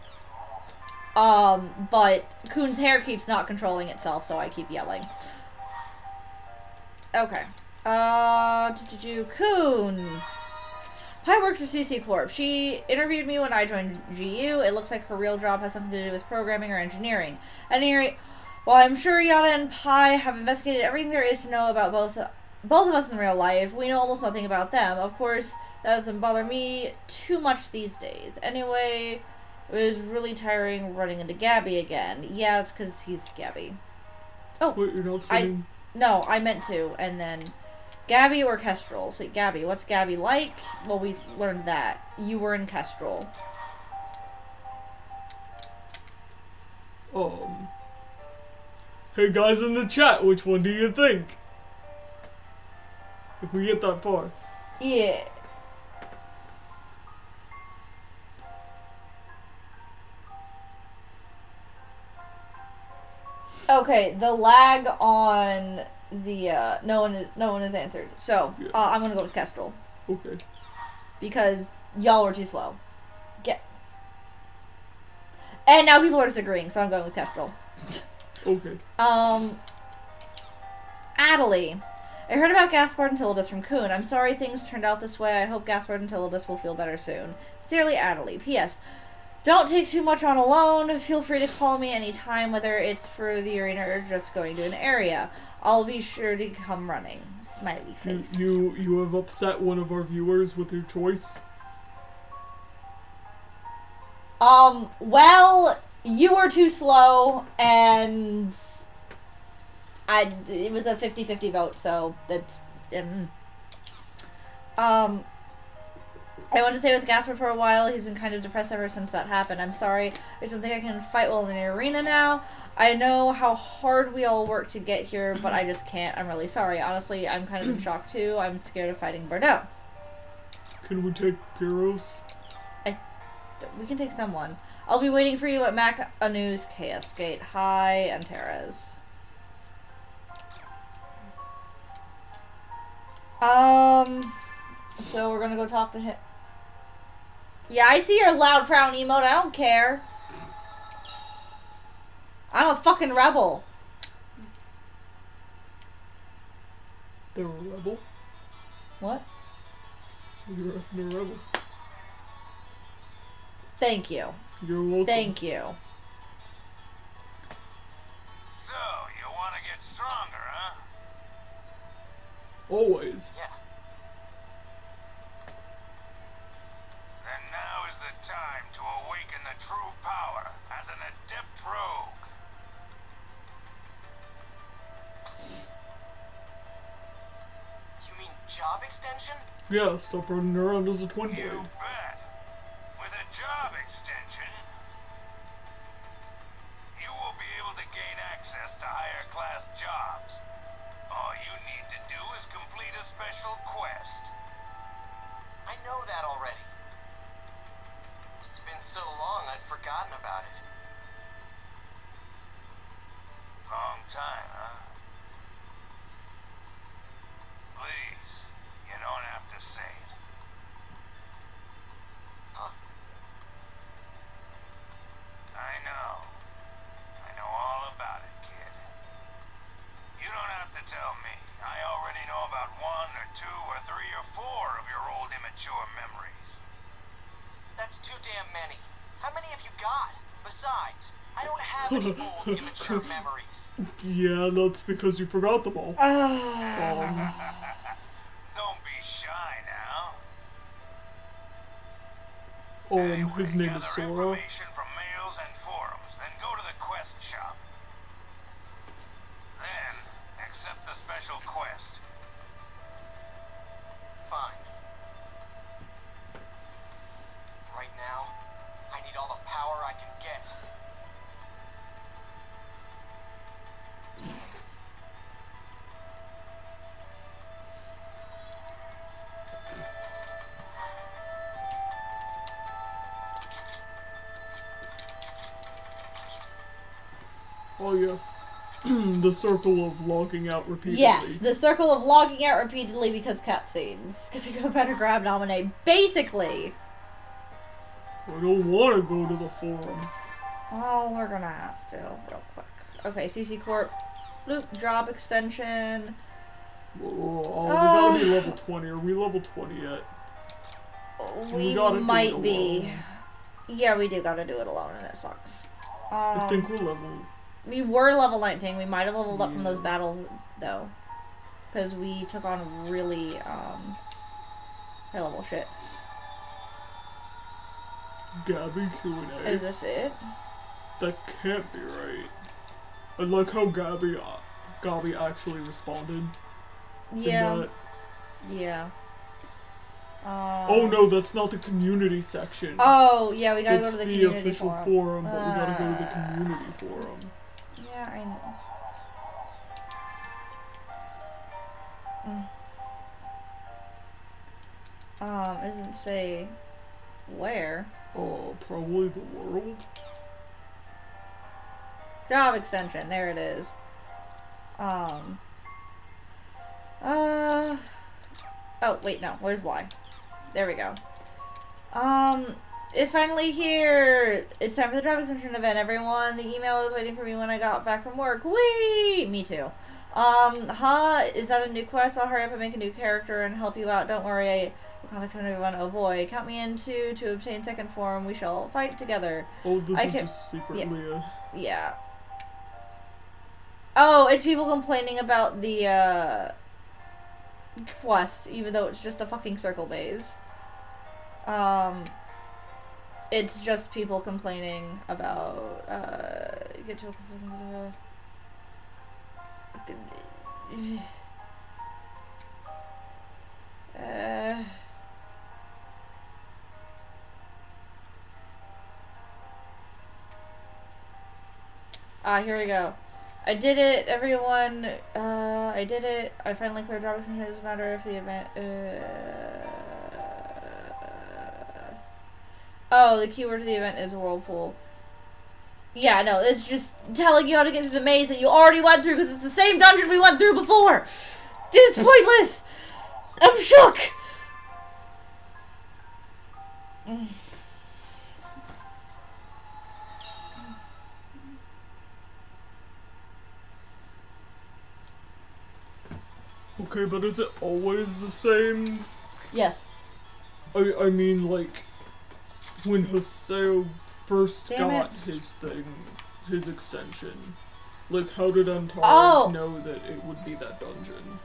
But Coon's hair keeps not controlling itself, so I keep yelling. Okay. Coon. Pi works for CC Corp. She interviewed me when I joined GU. It looks like her real job has something to do with programming or engineering. At any rate, while I'm sure Yada and Pi have investigated everything there is to know about both of us in real life, we know almost nothing about them. Of course, that doesn't bother me too much these days. Anyway, it was really tiring running into Gabby again. Yeah, it's because he's Gabby. Oh, Wait, you're not saying... No, I meant to, and then... Gabby or Kestrel? So, Gabby, what's Gabby like? Well, we learned that. You were in Kestrel. Hey guys in the chat, which one do you think? If we get that far. Yeah. Okay, the lag on the no one has answered. So Yeah. I'm gonna go with Kestrel Okay. because y'all were too slow. And now people are disagreeing, so I'm going with Kestrel. Okay. Adelie. I heard about Gaspard and Tilibus from Coon. I'm sorry things turned out this way. I hope Gaspard and Tilibus will feel better soon. Sincerely, Adelie. P.S. Don't take too much on alone. Feel free to call me anytime, whether it's for the arena or just going to an area. I'll be sure to come running. Smiley face. You have upset one of our viewers with your choice? Well, you were too slow, and it was a 50-50 vote, so that's, I wanted to stay with Gaspard for a while. He's been kind of depressed ever since that happened. I'm sorry. I just don't think I can fight well in the arena now. I know how hard we all work to get here, but I just can't. I'm really sorry. Honestly, I'm kind of in shock, too. I'm scared of fighting Bordeaux. Can we take Pyros? We can take someone. I'll be waiting for you at Mac Anu's KS Gate. Hi, Antares. So we're gonna go talk to him. Yeah, I see your loud frown emote. I don't care. I'm a fucking rebel. They're a rebel? What? So you're a rebel. Thank you. You're welcome. Thank you. So, you want to get stronger, huh? Always. Yeah. Then now is the time to awaken the true power as an adept rogue. You mean job extension? Yeah, stop running around as a twin You blade. bet. With a job extension, you will be able to gain access to higher class jobs. All you need to do is complete a special quest. I know that already. It's been so long I'd forgotten about it. Long time, huh? Please, you don't have to say it. Huh? I know. I know all about it, kid. too damn many. How many have you got? Besides, I don't have any old, immature memories. Yeah, that's because you forgot them all. Don't be shy now. His name is Gather Sora. information from mails and forums, then go to the quest shop. Then, accept the special quest. Fine. Right now, I need all the power I can get. Oh yes. The circle of logging out repeatedly. Yes, the circle of logging out repeatedly because cutscenes. Because you go better grab nominate. Basically. I don't want to go to the forum. Oh, we're gonna have to real quick. Okay, CC Corp. Bloop, job extension. Oh, we gotta be level 20. Are we level 20 yet? We gotta do it might alone. be. Yeah, we do gotta do it alone and it sucks. I think we're level... We were level 19. We might have leveled up from those battles, though. Because we took on really, high level shit. Gabby Q&A. Is this it? That can't be right. I like how Gabby actually responded. Yeah. in that. Yeah. Oh no, that's not the community section. Oh, yeah, we gotta It's go to the the community official forum. forum, but we gotta go to the community forum. Yeah, I know. It doesn't say where. Oh, probably the world? Job extension, there it is. Oh, wait, no, where's Y? There we go. It's finally here! It's time for the job extension event, everyone. The email was waiting for me when I got back from work. Whee! Me too. Is that a new quest? I'll hurry up and make a new character and help you out. Don't worry, I will contact everyone. Oh boy, count me in too. To obtain second form, we shall fight together. Oh, this is just secretly Yeah. Oh, it's people complaining about the, quest, even though it's just a fucking circle maze. It's just people complaining about, get to here we go. I did it, everyone. I did it. I finally cleared job extension. It doesn't matter if the event, oh, the keyword to the event is whirlpool. Yeah, no, it's just telling you how to get through the maze that you already went through because it's the same dungeon we went through before. It's pointless. I'm shook. Okay, but is it always the same? Yes. I mean, like, when Haseo first Damn got it. his thing, his extension, like, how did Antares know that it would be that dungeon?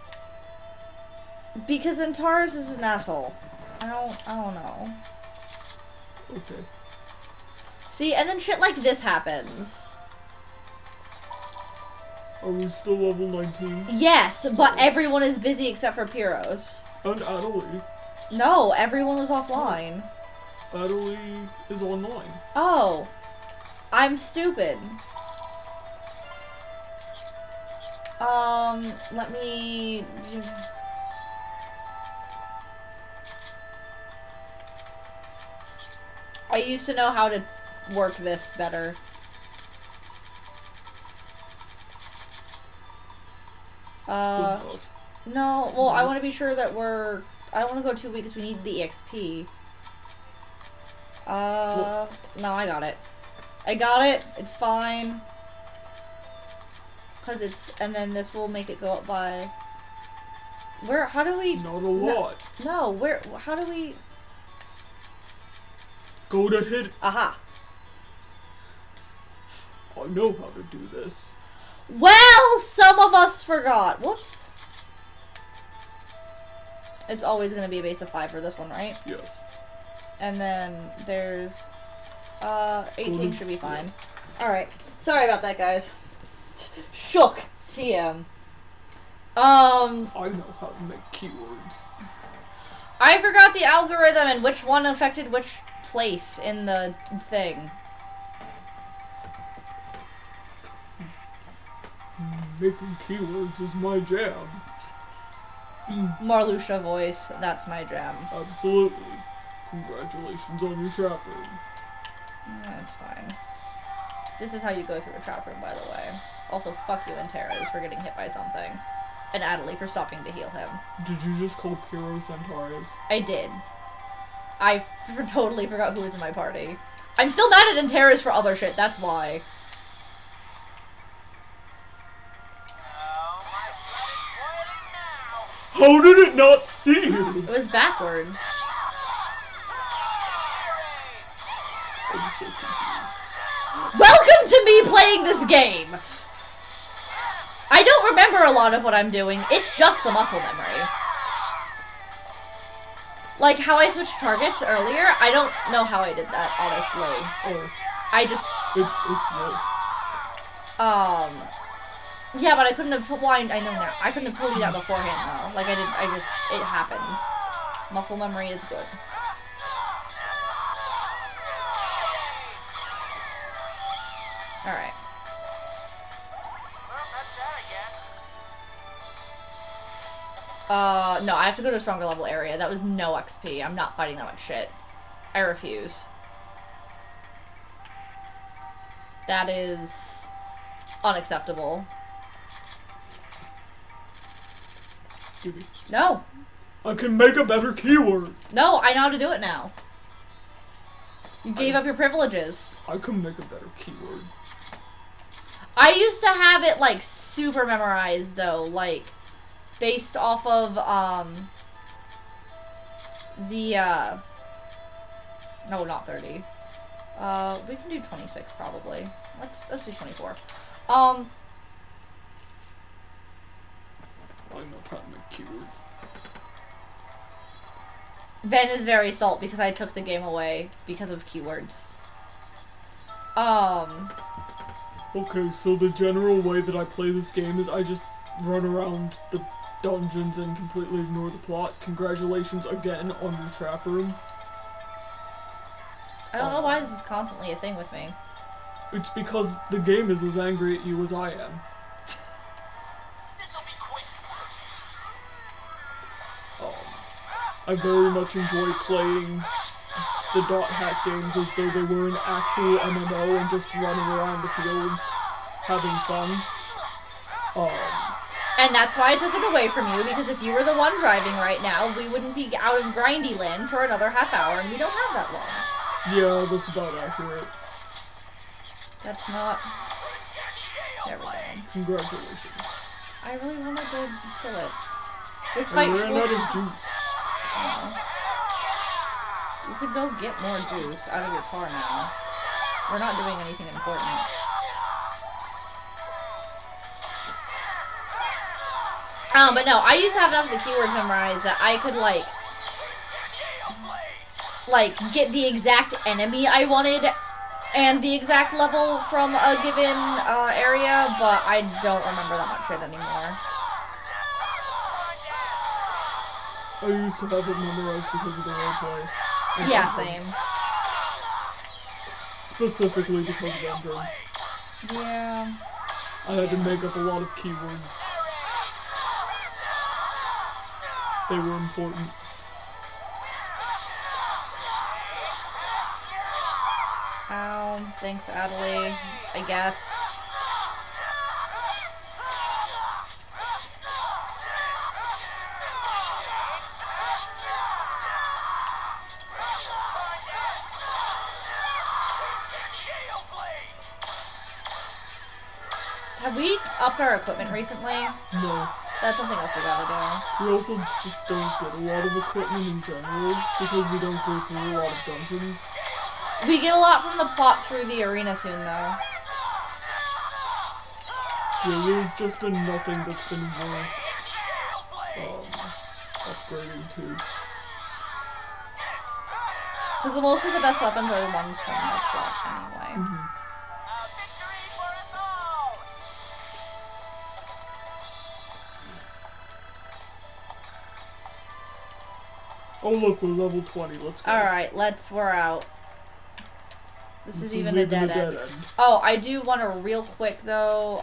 Because Antares is an asshole. I don't know. Okay. See, and then shit like this happens. Are we still level 19? Yes, but everyone is busy except for Pyros. And Adelie. No, everyone was offline. Adelie is online. Oh. I'm stupid. Let me... I used to know how to work this better. No, well, I want to be sure that I don't want to go 2 weeks, we need the EXP. No, I got it. I got it, it's fine. Cause and then this will make it go up by... how do we... Not a lot. No, how do we... Go to hit. Aha. I know how to do this. Well, some of us forgot. Whoops. It's always going to be a base of 5 for this one, right? Yes. And then there's 18 should be fine. Alright. Sorry about that, guys. Shook. TM. I know how to make keywords. I forgot the algorithm and which one affected which place in the thing. Making keywords is my jam. Marluxia voice. That's my jam. Absolutely. Congratulations on your trap room. That's fine. This is how you go through a trap room, by the way. Also, fuck you and Terrace for getting hit by something. And Adelie for stopping to heal him. Did you just call Pyro Centaurus? I did. I totally forgot who was in my party. I'm still mad at Antares for other shit, that's why. How did it not see you? It was backwards. I'm so confused. Welcome to me playing this game! I don't remember a lot of what I'm doing, it's just the muscle memory. Like how I switched targets earlier, I don't know how I did that, honestly. Oh. I just... It's this. Yeah, but I couldn't have told... Well, I know now. I couldn't have told you that beforehand, though. Like, it happened. Muscle memory is good. Alright. Well, that's that, I guess. No, I have to go to a stronger level area. That was no XP. I'm not fighting that much shit. I refuse. That is unacceptable. No. I can make a better keyword. No, I know how to do it now. You gave up your privileges. I can make a better keyword. I used to have it, like, super memorized, though. Like, based off of, no, not 30. We can do 26, probably. Let's do 24. I know how to make keywords. Ben is very salt because I took the game away because of keywords. Okay, so the general way that I play this game is I just run around the dungeons and completely ignore the plot. Congratulations again on your trap room. I don't know why this is constantly a thing with me. It's because the game is as angry at you as I am. This'll be quick. I very much enjoy playing the dot hack games as though they were an actual MMO and just running around the fields having fun. And that's why I took it away from you, because if you were the one driving right now, we wouldn't be out of Grindy Land for another half hour, and we don't have that long. Yeah, that's about accurate. That's not... There we go. Congratulations. I really wanted to kill it. This I fight ran out of juice. You could go get more juice out of your car now. We're not doing anything important. But no, I used to have enough of the keywords memorized that I could, like, get the exact enemy I wanted and the exact level from a given area, but I don't remember that much shit anymore. I used to have it memorized because of the roleplay. Yeah, same. Specifically because of entrance. Yeah. I had to make up a lot of keywords. They were important. Ow. Thanks, Adelie. I guess. Have we upped our equipment recently? No. That's something else we gotta We also just don't get a lot of equipment in general because we don't go through a lot of dungeons. We get a lot from the plot through the arena soon, though. Yeah, there's just been nothing that's been worth upgrading to. Because most of the best weapons are the ones from the plot, anyway. Victory for us all! Oh look, we're level 20, let's go. Alright, we're out. This is even a dead end. Oh, I do want to real quick though,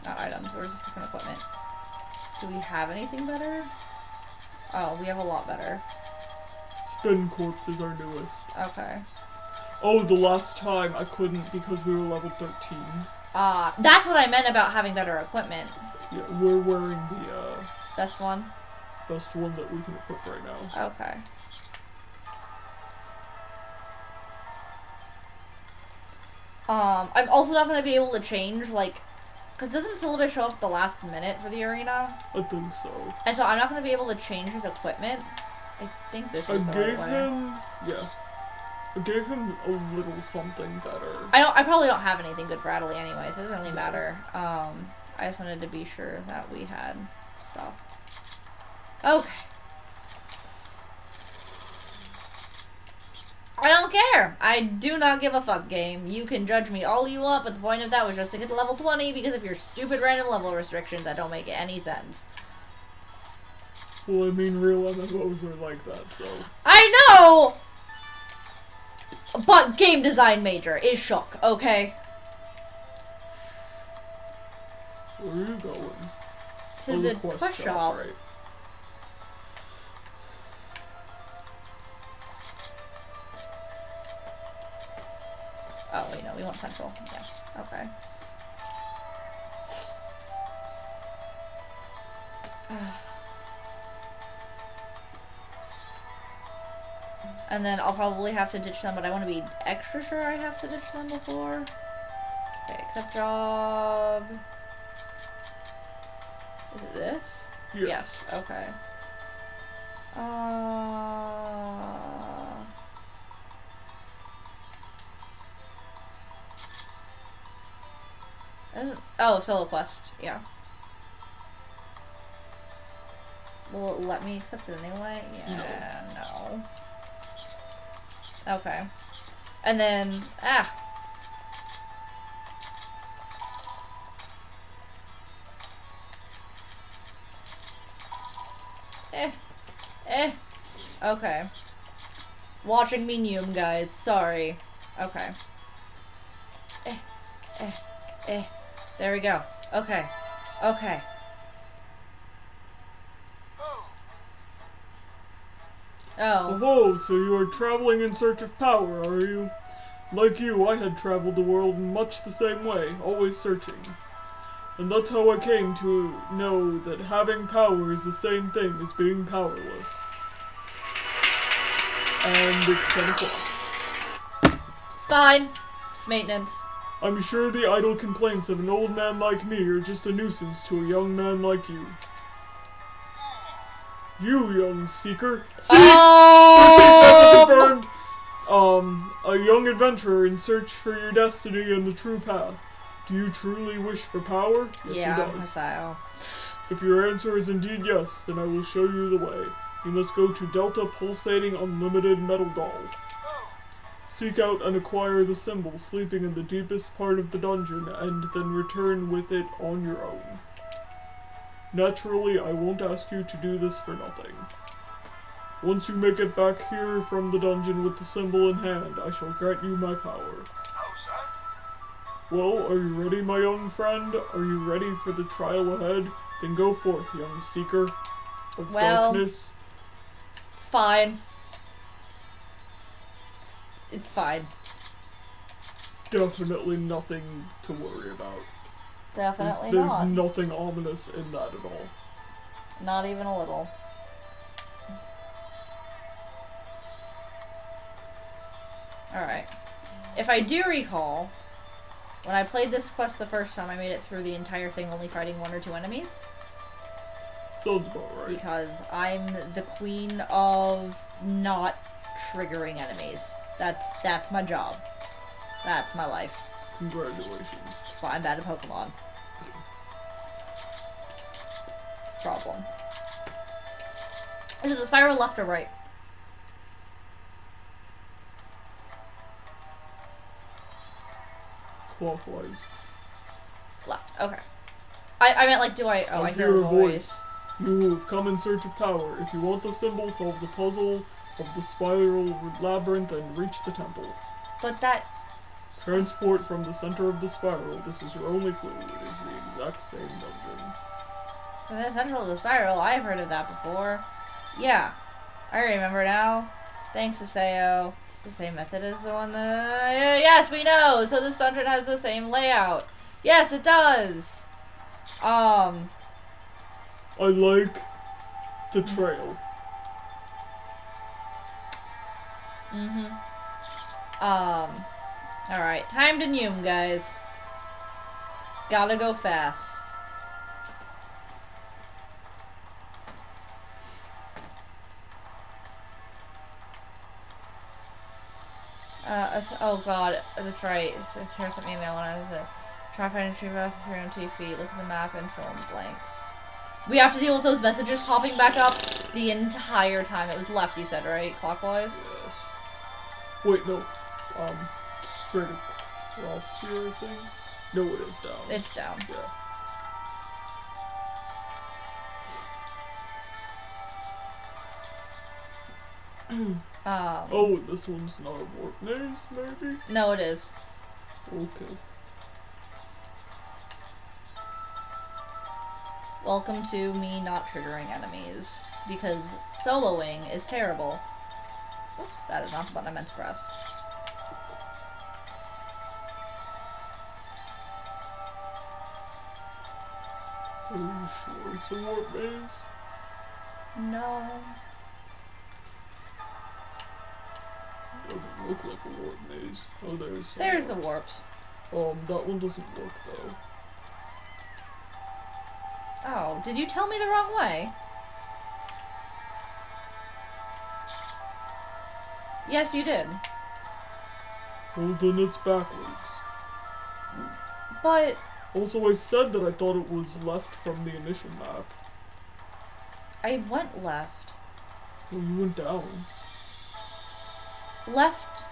not items, where's the fucking equipment? Do we have anything better? Oh, we have a lot better. Spin Corpse is our newest. Okay. Oh, the last time I couldn't because we were level 13. That's what I meant about having better equipment. Yeah, we're wearing the, Best one? best one that we can equip right now. Okay. I'm also not going to be able to change, like, because doesn't syllabus show up at the last minute for the arena? I think so. And so I'm not going to be able to change his equipment. I think this is the right way. I gave him a little something better. I probably don't have anything good for Adley anyway, so it doesn't really matter. I just wanted to be sure that we had stuff. Okay. I don't care. I do not give a fuck, game. You can judge me all you want, but the point of that was just to get to level 20 because of your stupid random level restrictions that don't make any sense. Well, I mean, real MMOs are like that, so... I know! But game design major is shook, okay? Where are you going? To the quest shop. Right. Oh, wait, no, we want central. Yes, okay. And then I'll probably have to ditch them, but I want to be extra sure I have to ditch them before. Okay, accept job. Is it this? Yes. Okay. Oh, solo quest. Yeah. Will it let me accept it anyway? Yeah, no. Okay. And then, Okay. Watching me Neum, guys. Sorry. Okay. There we go. Okay. Okay. Oh. Oh, so you are traveling in search of power, are you? Like you, I had traveled the world in much the same way, always searching. And that's how I came to know that having power is the same thing as being powerless. And it's 10 o'clock. It's fine. It's maintenance. I'm sure the idle complaints of an old man like me are just a nuisance to a young man like you. You, young seeker. See? Oh! Confirmed. A young adventurer in search for your destiny and the true path. Do you truly wish for power? Yes, Yeah, he does. Messiah. If your answer is indeed yes, then I will show you the way. You must go to Delta Pulsating Unlimited Metal Doll. Seek out and acquire the symbol sleeping in the deepest part of the dungeon, and then return with it on your own. Naturally, I won't ask you to do this for nothing. Once you make it back here from the dungeon with the symbol in hand, I shall grant you my power. How's that? Well, are you ready, my young friend? Are you ready for the trial ahead? Then go forth, young seeker of darkness. It's fine. It's fine. Definitely nothing to worry about. Definitely There's not. nothing ominous in that at all. Not even a little. Alright. If I do recall, when I played this quest the first time, I made it through the entire thing only fighting 1 or 2 enemies. Sounds about right. Because I'm the queen of not triggering enemies. That's my job. That's my life. Congratulations. That's why I'm bad at Pokemon. It's a problem. Is it spiral left or right? Clockwise. Left. Okay. I meant like, do I? Oh, I hear a voice. You have come in search of power. If you want the symbol, solve the puzzle of the spiral labyrinth and reach the temple. But that... Transport from the center of the spiral. This is your only clue. It is the exact same dungeon. In the center of the spiral, I've heard of that before. Yeah. I remember now. Thanks, Aseo. It's the same method as the one that... yes, we know! So this dungeon has the same layout. Yes, it does! I like the trail. Alright, time to Noom, guys. Gotta go fast. Oh god, that's right. Sarah sent me a mail when I was try to find a tree path 300 feet, look at the map and fill in the blanks. We have to deal with those messages popping back up the entire time. It was left, you said, right? Clockwise? Yes. Wait, no. Straight across here, I think? No, it is down. It's down. Yeah. Oh, this one's not a warp maze, maybe? No, it is. Okay. Welcome to me not triggering enemies, because soloing is terrible. Oops, that is not the button I meant to press. Are you sure it's a warp maze? No. It doesn't look like a warp maze. Oh, there's the warps. That one doesn't work though. Oh, did you tell me the wrong way? Yes, you did. Well, then it's backwards. But... Also, I said that I thought it was left from the initial map. I went left. Well, you went down. Left...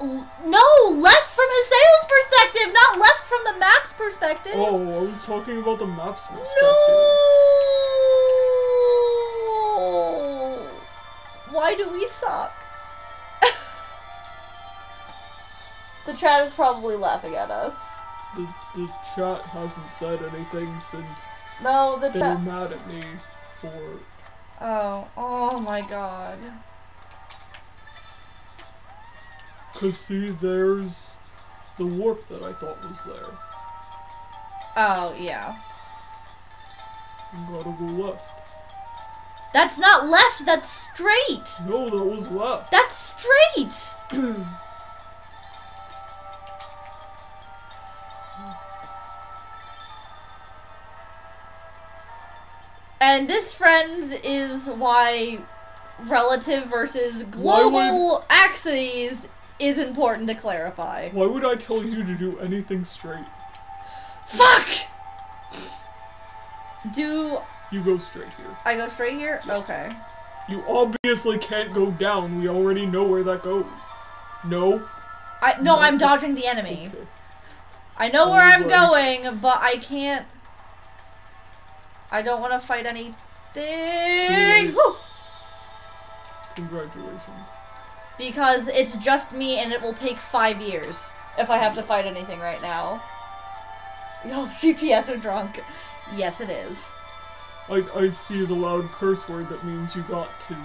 No! Left from Haseo's perspective, not left from the map's perspective! Oh, I was talking about the map's perspective. No! Why do we suck? The chat is probably laughing at us. The chat hasn't said anything since No, the they chat... were mad at me for... Oh my god. 'Cause see, there's the warp that I thought was there. Oh, yeah. You gotta go left. That's not left, that's straight! No, that was left. That's straight! And this, friends, is why relative versus global axes is important to clarify. Why would I tell you to do anything straight? Fuck! Do... You go straight here. I go straight here? Okay. You obviously can't go down. We already know where that goes. No? No, I'm dodging the enemy. Okay. I know where I'm going, but I can't... I don't want to fight anything. Woo! Congratulations. Because it's just me and it will take 5 years if I have to fight anything right now. Yo, GPS are drunk. Yes, it is. I see the loud curse word that means you got to.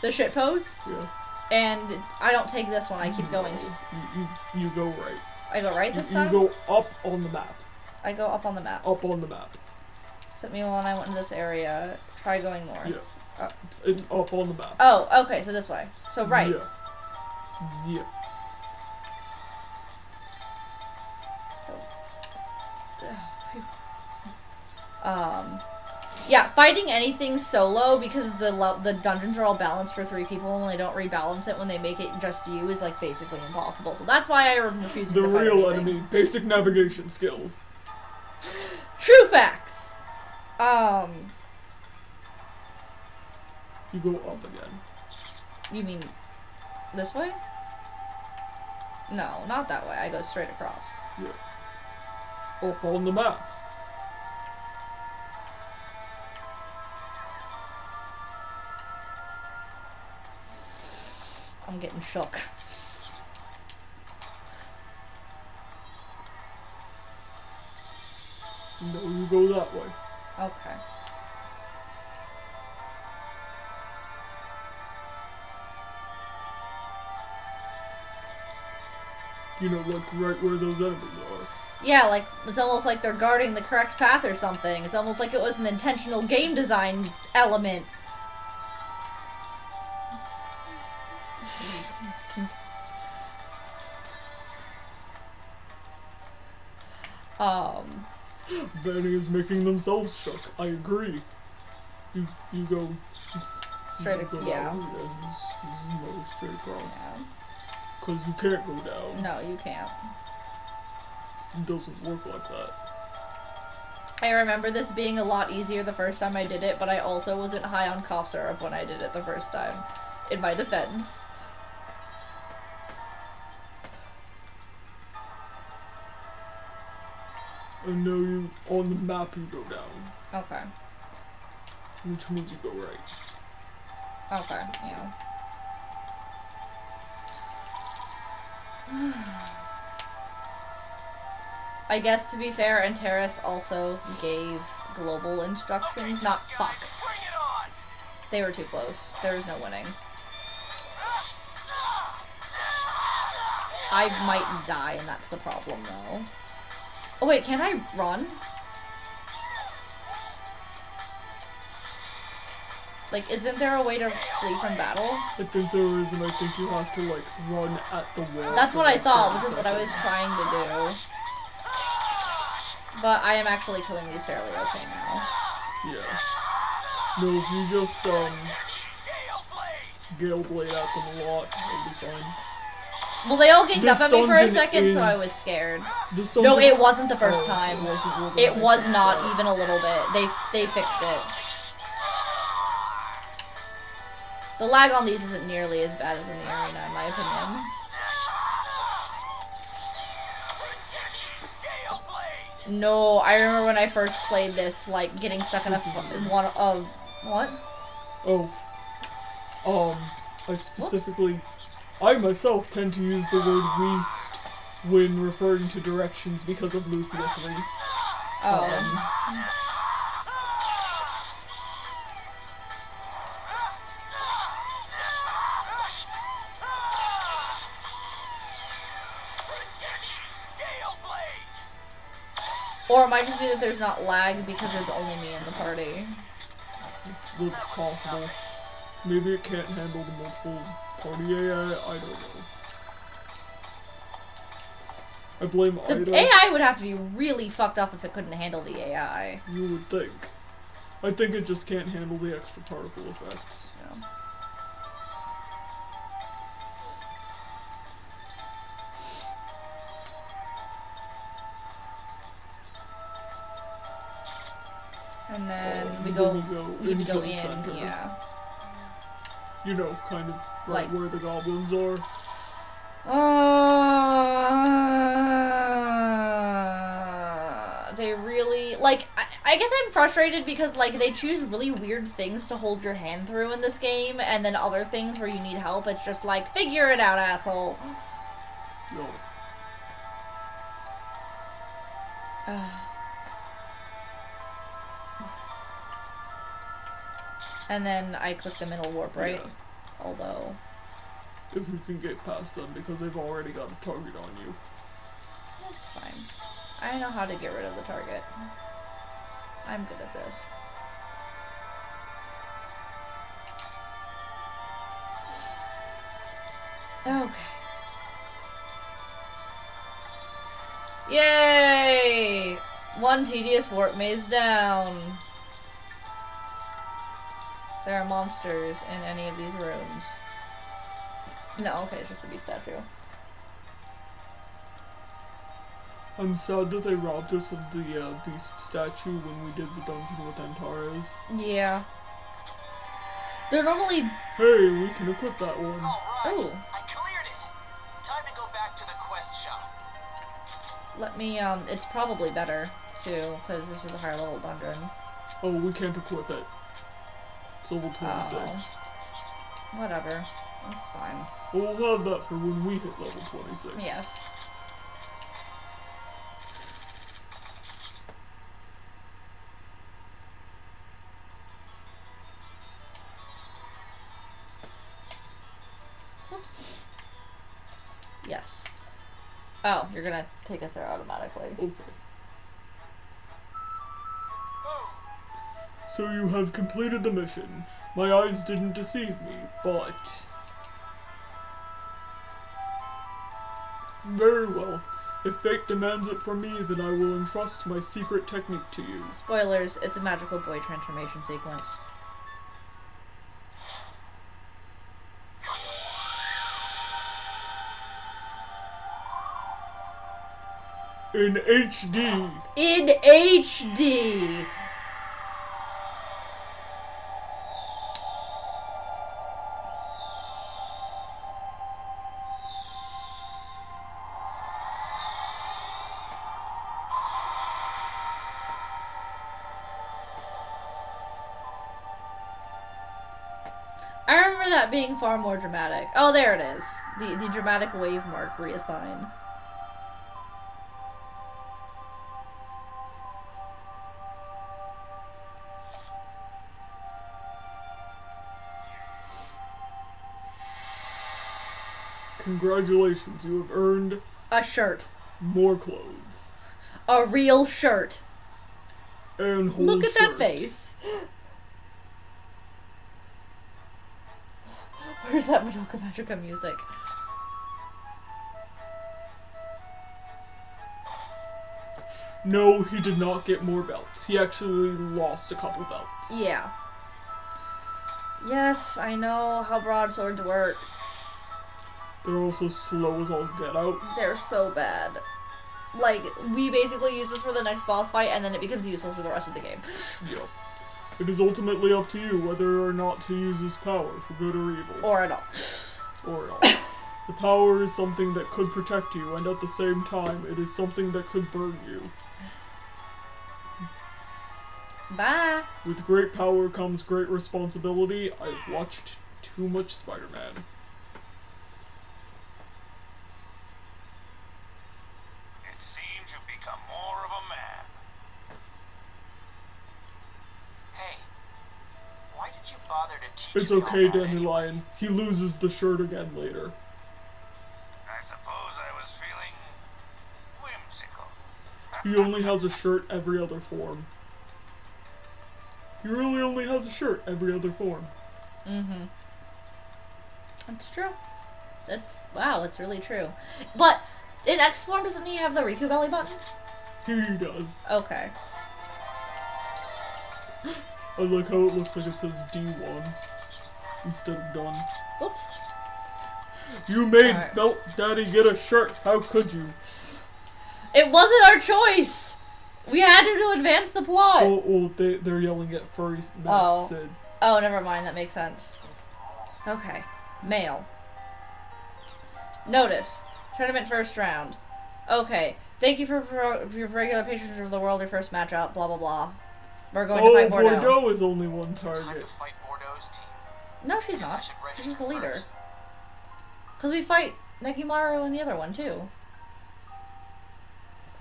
The shitpost? Yeah. And I don't take this one, I keep going. You go right. I go right this time? You go up on the map. I go up on the map. Up on the map. Sent me when I went into this area. Try going north. Yeah. It's up on the map. Oh, okay, so this way. So right. Yeah. Yeah. Yeah, fighting anything solo, because the dungeons are all balanced for 3 people, and when they don't rebalance it when they make it just you, is like basically impossible. So that's why I refuse to fight The real anything. enemy, basic navigation skills. True facts. You go up again. You mean this way? No, not that way. I go straight across. Yeah. Up on the map. I'm getting shook. No, you go that way. Okay. You know, like right where those enemies are. Yeah, like, it's almost like they're guarding the correct path or something. It's almost like it was an intentional game design element. Vanny is making themselves shook. I agree. You go Straight you go yeah. down, and this is no straight across. Yeah. Cause you can't go down. No, you can't. It doesn't work like that. I remember this being a lot easier the first time I did it, but I also wasn't high on cough syrup when I did it the first time. In my defense. And now you, on the map you go down. Okay. Which means you go right. Okay, yeah. I guess to be fair, Antares also gave global instructions, not fuck. Bring it on! They were too close. There was no winning. I might die, and that's the problem, though. Oh wait, can I run? Like, isn't there a way to flee from battle? I think there is, and I think you have to like run at the wall. That's for, what I like, thought, 30 which is what I was seconds. trying to do. But I am actually killing these fairly okay now. Yeah. No, if you just Gale Blade at them a lot, it'll be fine. Well, they all ganged This up at me for a dungeon second, so I is- was scared. This No, dungeon- it wasn't the first Oh, time. It wasn't well, then It I was fixed not that. even a little bit. They fixed it. The lag on these isn't nearly as bad as in the arena, in my opinion. No, I remember when I first played this, like, getting stuck in a one of what? Oh. I specifically... I myself tend to use the word "weast" when referring to directions because of Lufia 3. Oh. Or it might just be that there's not lag because there's only me in the party. It's possible. Maybe it can't handle the multiple party AI, I don't know. I blame The Ida. AI would have to be really fucked up if it couldn't handle the AI. You would think. I think it just can't handle the extra particle effects. Yeah. And then we go into the in, center. yeah. You know, kind of right Like- where the goblins are. They really, like, I guess I'm frustrated because, like, they choose really weird things to hold your hand through in this game, and then other things where you need help, it's just like, figure it out, asshole. No. And then I click the middle warp, right? Yeah. Although... If you can get past them because they've already got a target on you. That's fine. I know how to get rid of the target. I'm good at this. Okay. Yay! One tedious warp maze down. there are monsters in any of these rooms. No, okay, it's just the beast statue. I'm sad that they robbed us of the beast statue when we did the dungeon with Antares. Yeah. They're normally... Hey, we can equip that one. Alright, Oh. I cleared it. Time to go back to the quest shop. Let me, it's probably better, too, because this is a higher level dungeon. Oh, we can't equip it. It's level 26. Oh. Whatever. That's fine. Well, we'll have that for when we hit level 26. Yes. Oops. Yes. Oh, you're gonna take us there automatically. Okay. So you have completed the mission. My eyes didn't deceive me, but... Very well. If fate demands it from me, then I will entrust my secret technique to you. Spoilers, it's a magical boy transformation sequence. In HD! In HD! I remember that being far more dramatic. Oh, there it is. The dramatic wave mark reassigned. Congratulations, you have earned A shirt. more clothes. A real shirt. And whole Look at shirt. that face. Where's that Madoka Magica music? No, he did not get more belts. He actually lost a couple belts. Yeah. Yes, I know how broadswords work. They're also slow as all get out. They're so bad. Like, we basically use this for the next boss fight, and then it becomes useless for the rest of the game. Yep. It is ultimately up to you whether or not to use this power for good or evil. Or at all. Or not. The power is something that could protect you, and at the same time, it is something that could burn you. Bye. With great power comes great responsibility. I've watched too much Spider-Man. It seems you've become more of a man. Hey, why did you bother to teach It's me all okay, that anyway? Dandelion. He loses the shirt again later. I suppose I was feeling whimsical. He only has a shirt every other form. He really only has a shirt every other form. Mm-hmm. That's true. That's, wow, it's really true. But, in X form, doesn't he have the Riku belly button? Here he does. Okay. I like how it looks like it says D1 instead of done. Whoops. You made Alright. Belt Daddy get a shirt. How could you? It wasn't our choice! We had to advance the plot! Oh, they're yelling at Furry Mask Oh. Sid. Oh, never mind, that makes sense. Okay. Mail. Notice. Tournament first round. Okay. Thank you for your regular patrons of the world, your first matchup, blah blah blah. We're going to fight Bordeaux. Bordeaux is only one Time target. to fight Bordeaux's team. No, she's Guess I not. should She's just the register leader. first. Because we fight Negimaru and the other one, too.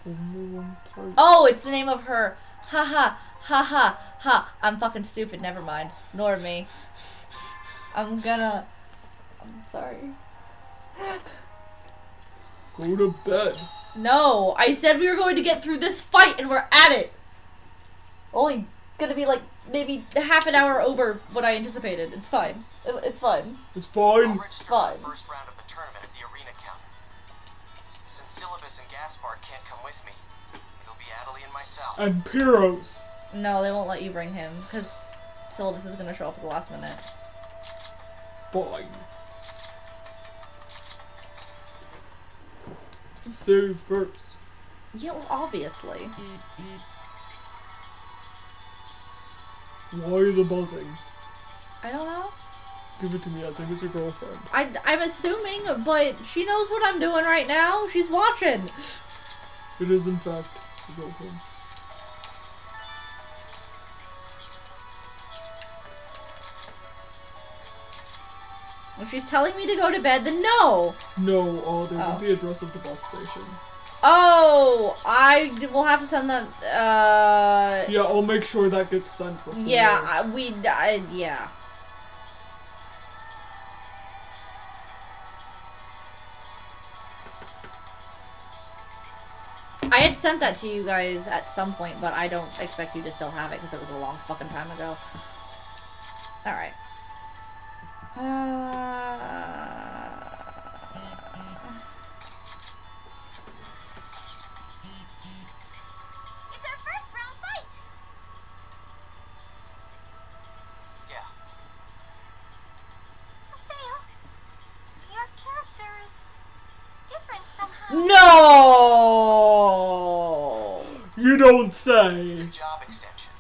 Only one target. Oh, it's the name of her. Ha ha. Ha ha. Ha. I'm fucking stupid. Never mind. Ignore me. I'm sorry. Go to bed. No, I said we were going to get through this fight and we're at it. Only gonna be like maybe half an hour over what I anticipated. It's fine. It's fine. It's I'll fine. register for Fine. the first round of the tournament at the arena counter. Since Syllabus and Gaspar can't come with me, it'll be Adelie and myself. And Pyros. No, they won't let you bring him because syllabus is gonna show up at the last minute. Fine. Save first. Yeah, well, obviously. Why the buzzing? I don't know. Give it to me, I think it's your girlfriend. I'm assuming, but she knows what I'm doing right now. She's watching. It is, in fact, your girlfriend. If she's telling me to go to bed, then no. No, they want the address of the bus station. Oh, I will have to send them, Yeah, I'll make sure that gets sent before. Yeah, yeah. I had sent that to you guys at some point, but I don't expect you to still have it because it was a long fucking time ago. Alright. It's our first round fight. Yeah. Aseo, your character is different somehow. No! You don't It's a say! job extension.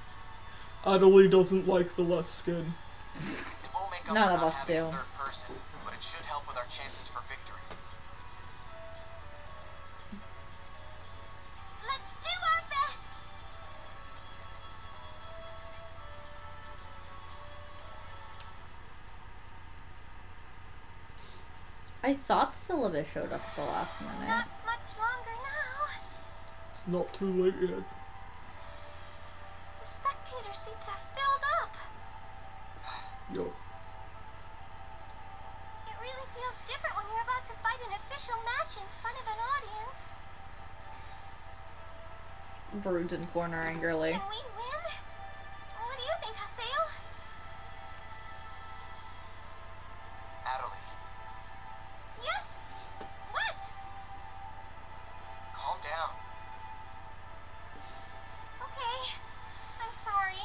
Adelie doesn't like the less skin. It won't make up None for of not us having a do. third person, but it should help with our chances for victory. Let's do our best. I thought syllabus showed up at the last minute. Not much longer now. It's not too late yet. The spectator seats are filled up. Yo. It really feels different when you're about to fight an official match in front of an audience. Brood's in corner angrily. Can we win? What do you think, Haseo? Adelie, Yes? What? calm down. Okay. I'm sorry.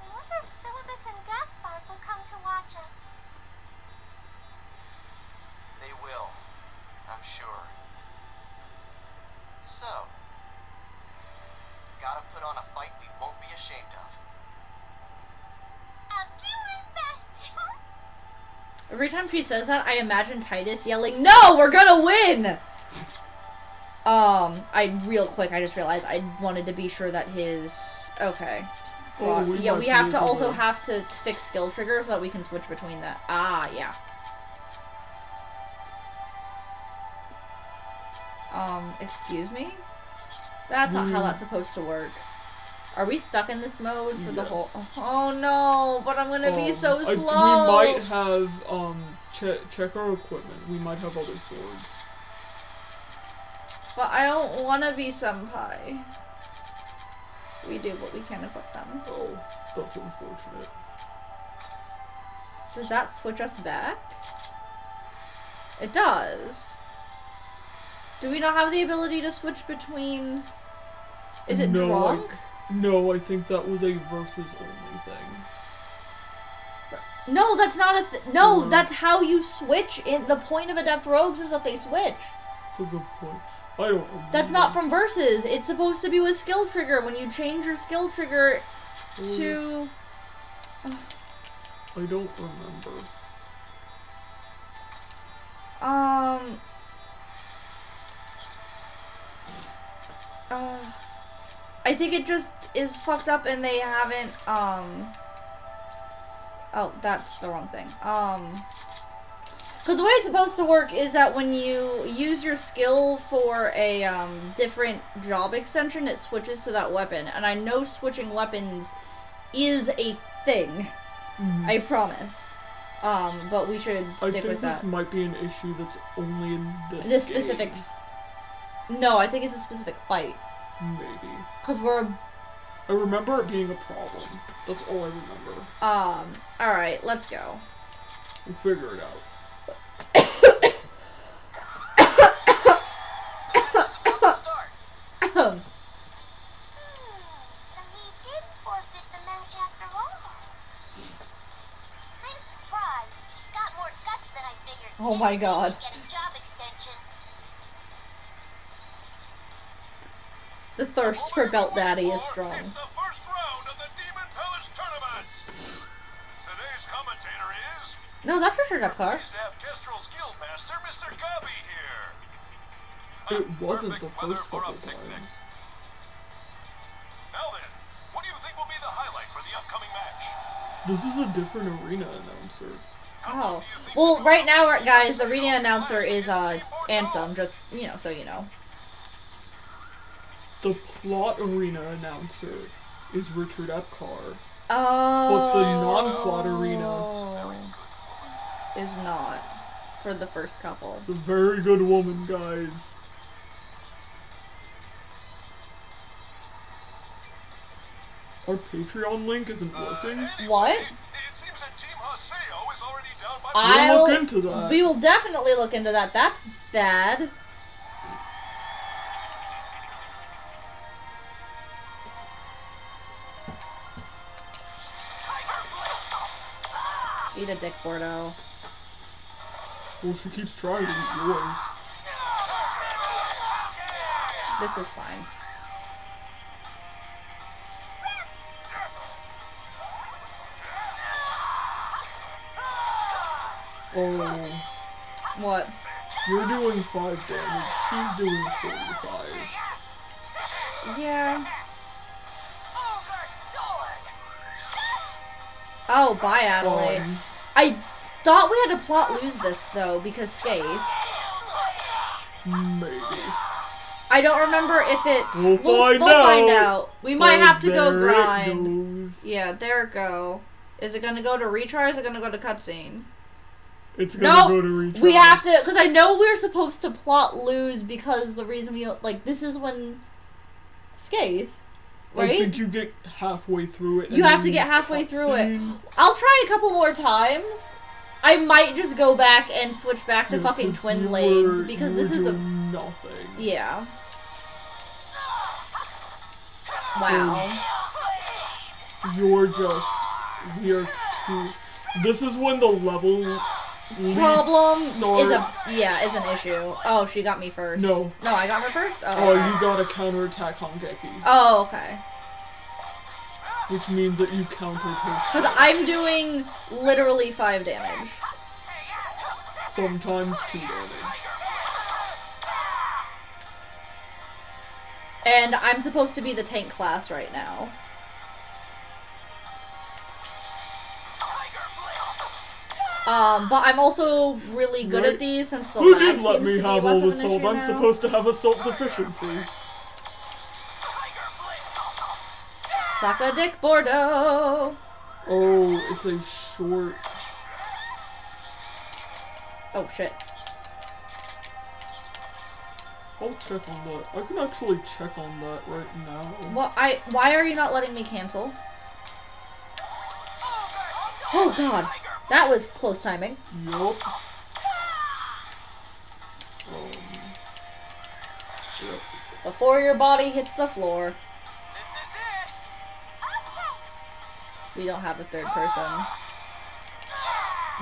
I wonder if Syllabus and Gaspard will come to watch us. They will, I'm sure. So, gotta put on a fight we won't be ashamed of. I'll do my best. Every time she says that, I imagine Titus yelling, "No, we're gonna win!" Real quick, I just realized I wanted to be sure that his... Okay. Oh, we Yeah, might we be have to able also to- have to fix skill triggers so that we can switch between that. Ah, yeah. Excuse me? That's not how that's supposed to work. Are we stuck in this mode for the whole... Yes. Oh no, but I'm gonna be so slow! We might have, check our equipment. We might have other swords. But I don't wanna be senpai. We do, but we can't equip them. Oh, that's unfortunate. Does that switch us back? It does. Do we not have the ability to switch between... Is it No, drunk? No, I think that was a versus only thing. No, that's not a no, that's how you switch. In the point of Adept Rogues is that they switch. That's a good point. I don't remember. That's not from versus. It's supposed to be with skill trigger. When you change your skill trigger to... I don't remember. I think it just is fucked up and they haven't, oh, that's the wrong thing. Because the way it's supposed to work is that when you use your skill for a, different job extension, it switches to that weapon. And I know switching weapons is a thing. Mm-hmm. I promise. But we should stick with I think this that. might be an issue that's only in this This game. specific... No, I think it's a specific fight. Maybe. Because we're... I remember it being a problem. That's all I remember. Alright, let's go. We'll figure it out. It's about to start. So he did Oh my god. Get a job extension. The thirst for Belt Daddy is strong. It's the first round of the Demon Palace tournament. Today's commentator is... No, that's Richard Epcar. Pleased to have Kestrel's Guildmaster, Mr. Gabi here. It wasn't the Perfect weather first for a couple picnic. times. Now then, what do you think will be the highlight for the upcoming match? This is a different arena announcer. Oh. Well, right now, guys, the arena announcer is, Ansem, just, you know, so you know. The plot arena announcer is Richard Epcar. Oh. But the non-plot arena is not. For the first couple. is a very good woman, guys. Our Patreon link isn't working. What? It seems that Team Haseo is already down by... We'll look into that. We will definitely look into that. That's bad. Eat a dick, Bordeaux. Well, she keeps trying to eat yours. This is fine. Oh, What? you're doing 5 damage. She's doing 45. Yeah. Oh, bye, Adelaide. I thought we had to plot lose this, though, because SKEEEITH. Maybe. I don't remember if it's... We'll find out. We might have to go There it grind. goes. Yeah, there it go. Is it gonna go to retry or is it gonna go to cutscene? It's gonna No, go to retry. we have to... Because I know we're supposed to plot lose because the reason we... Like, this is when... SKEEEITH. Right? I think you get halfway through it. You and have to then get halfway through it. cutscene. I'll try a couple more times. I might just go back and switch back to Yeah, fucking 'cause Twin you Blades were- because you this were is a... doing nothing. Yeah. Wow. You're just... We are too... This is when the level... Problem start... is an issue. Oh, she got me first. No. No, I got her first? Oh, you got a counterattack on Geki. Oh, okay. Which means that you countered her. Because I'm doing literally 5 damage. Sometimes 2 damage. And I'm supposed to be the tank class right now. But I'm also really good Right. at these since the Who lag did let seems me to be have less all of the an salt? issue I'm now. supposed to have a salt deficiency. Suck a dick, Bordeaux! Oh, it's a short... Oh, shit. I'll check on that. I can actually check on that right now. Why are you not letting me cancel? Oh god, that was close timing. Yup. Yep. Before your body hits the floor. This is it. We don't have a third person.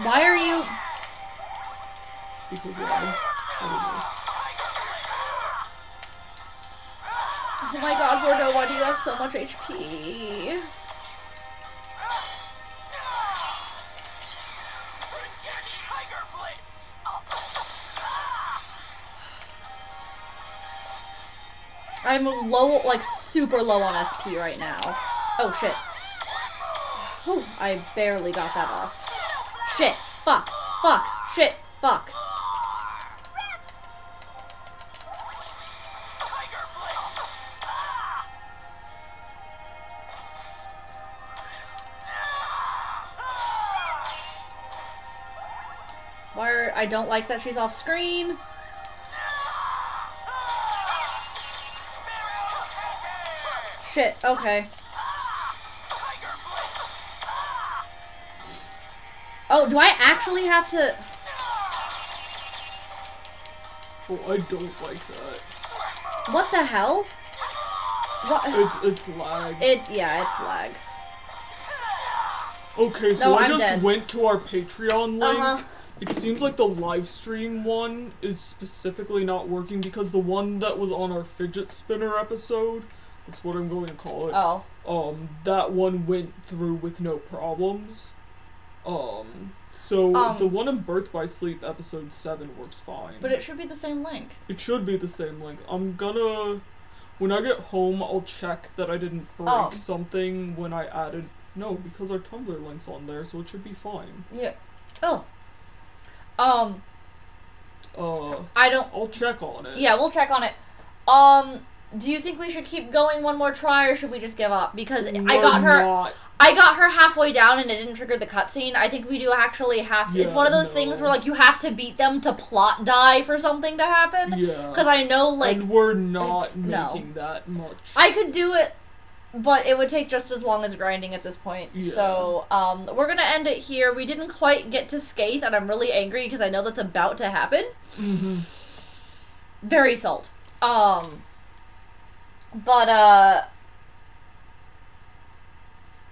Why are you... Because I don't know. Oh my god, Bordeaux, why do you have so much HP? Tiger Blitz. I'm low, like super low on SP right now. Oh shit. Whew, I barely got that off. Shit, fuck, fuck, shit, fuck. I don't like that she's off screen. Shit, okay. Oh, do I actually have to... Oh, I don't like that. What the hell? What? It's lag. Yeah, it's lag. Okay, so No, I I'm just dead. went to our Patreon link It seems like the live stream one is specifically not working because the one that was on our fidget spinner episode, that's what I'm going to call it. Oh. That one went through with no problems. So the one in Birth by Sleep episode 7 works fine. But it should be the same link. It should be the same link. I'm gonna, when I get home, I'll check that I didn't break something when I added, no, because our Tumblr link's on there, so it should be fine. Yeah. Oh. I'll check on it. Yeah, we'll check on it. Do you think we should keep going one more try, or should we just give up? Because I got her halfway down and it didn't trigger the cutscene. I think we do actually have to. It's one of those things where, like, you have to beat them to plot die for something to happen. Yeah. Because I know, like... And we're not making that much. I could do it, but it would take just as long as grinding at this point. Yeah. So, we're gonna end it here. We didn't quite get to SKEEEITH, and I'm really angry because I know that's about to happen. Mm-hmm. Very salt.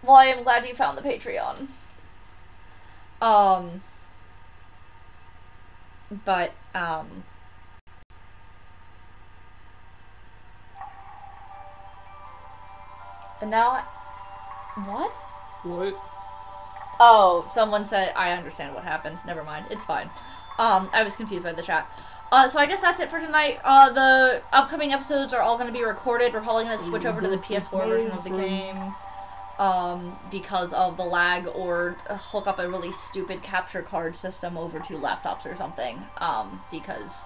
Well, I am glad you found the Patreon. And now what? What? Oh, someone said, I understand what happened. Never mind. It's fine. I was confused by the chat. So I guess that's it for tonight. The upcoming episodes are all going to be recorded. We're probably going to switch over to the PS4 version of the game. Because of the lag, or hook up a really stupid capture card system over to laptops or something, because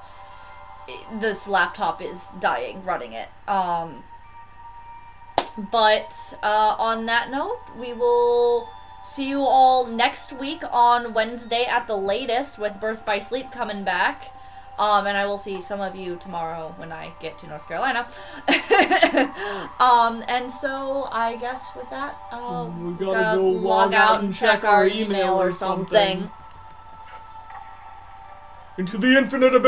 this laptop is dying running it. But on that note, we will see you all next week on Wednesday at the latest with Birth by Sleep coming back. And I will see some of you tomorrow when I get to North Carolina. And so I guess with that, we gotta go log out and check our email or something. Into the infinite abyss.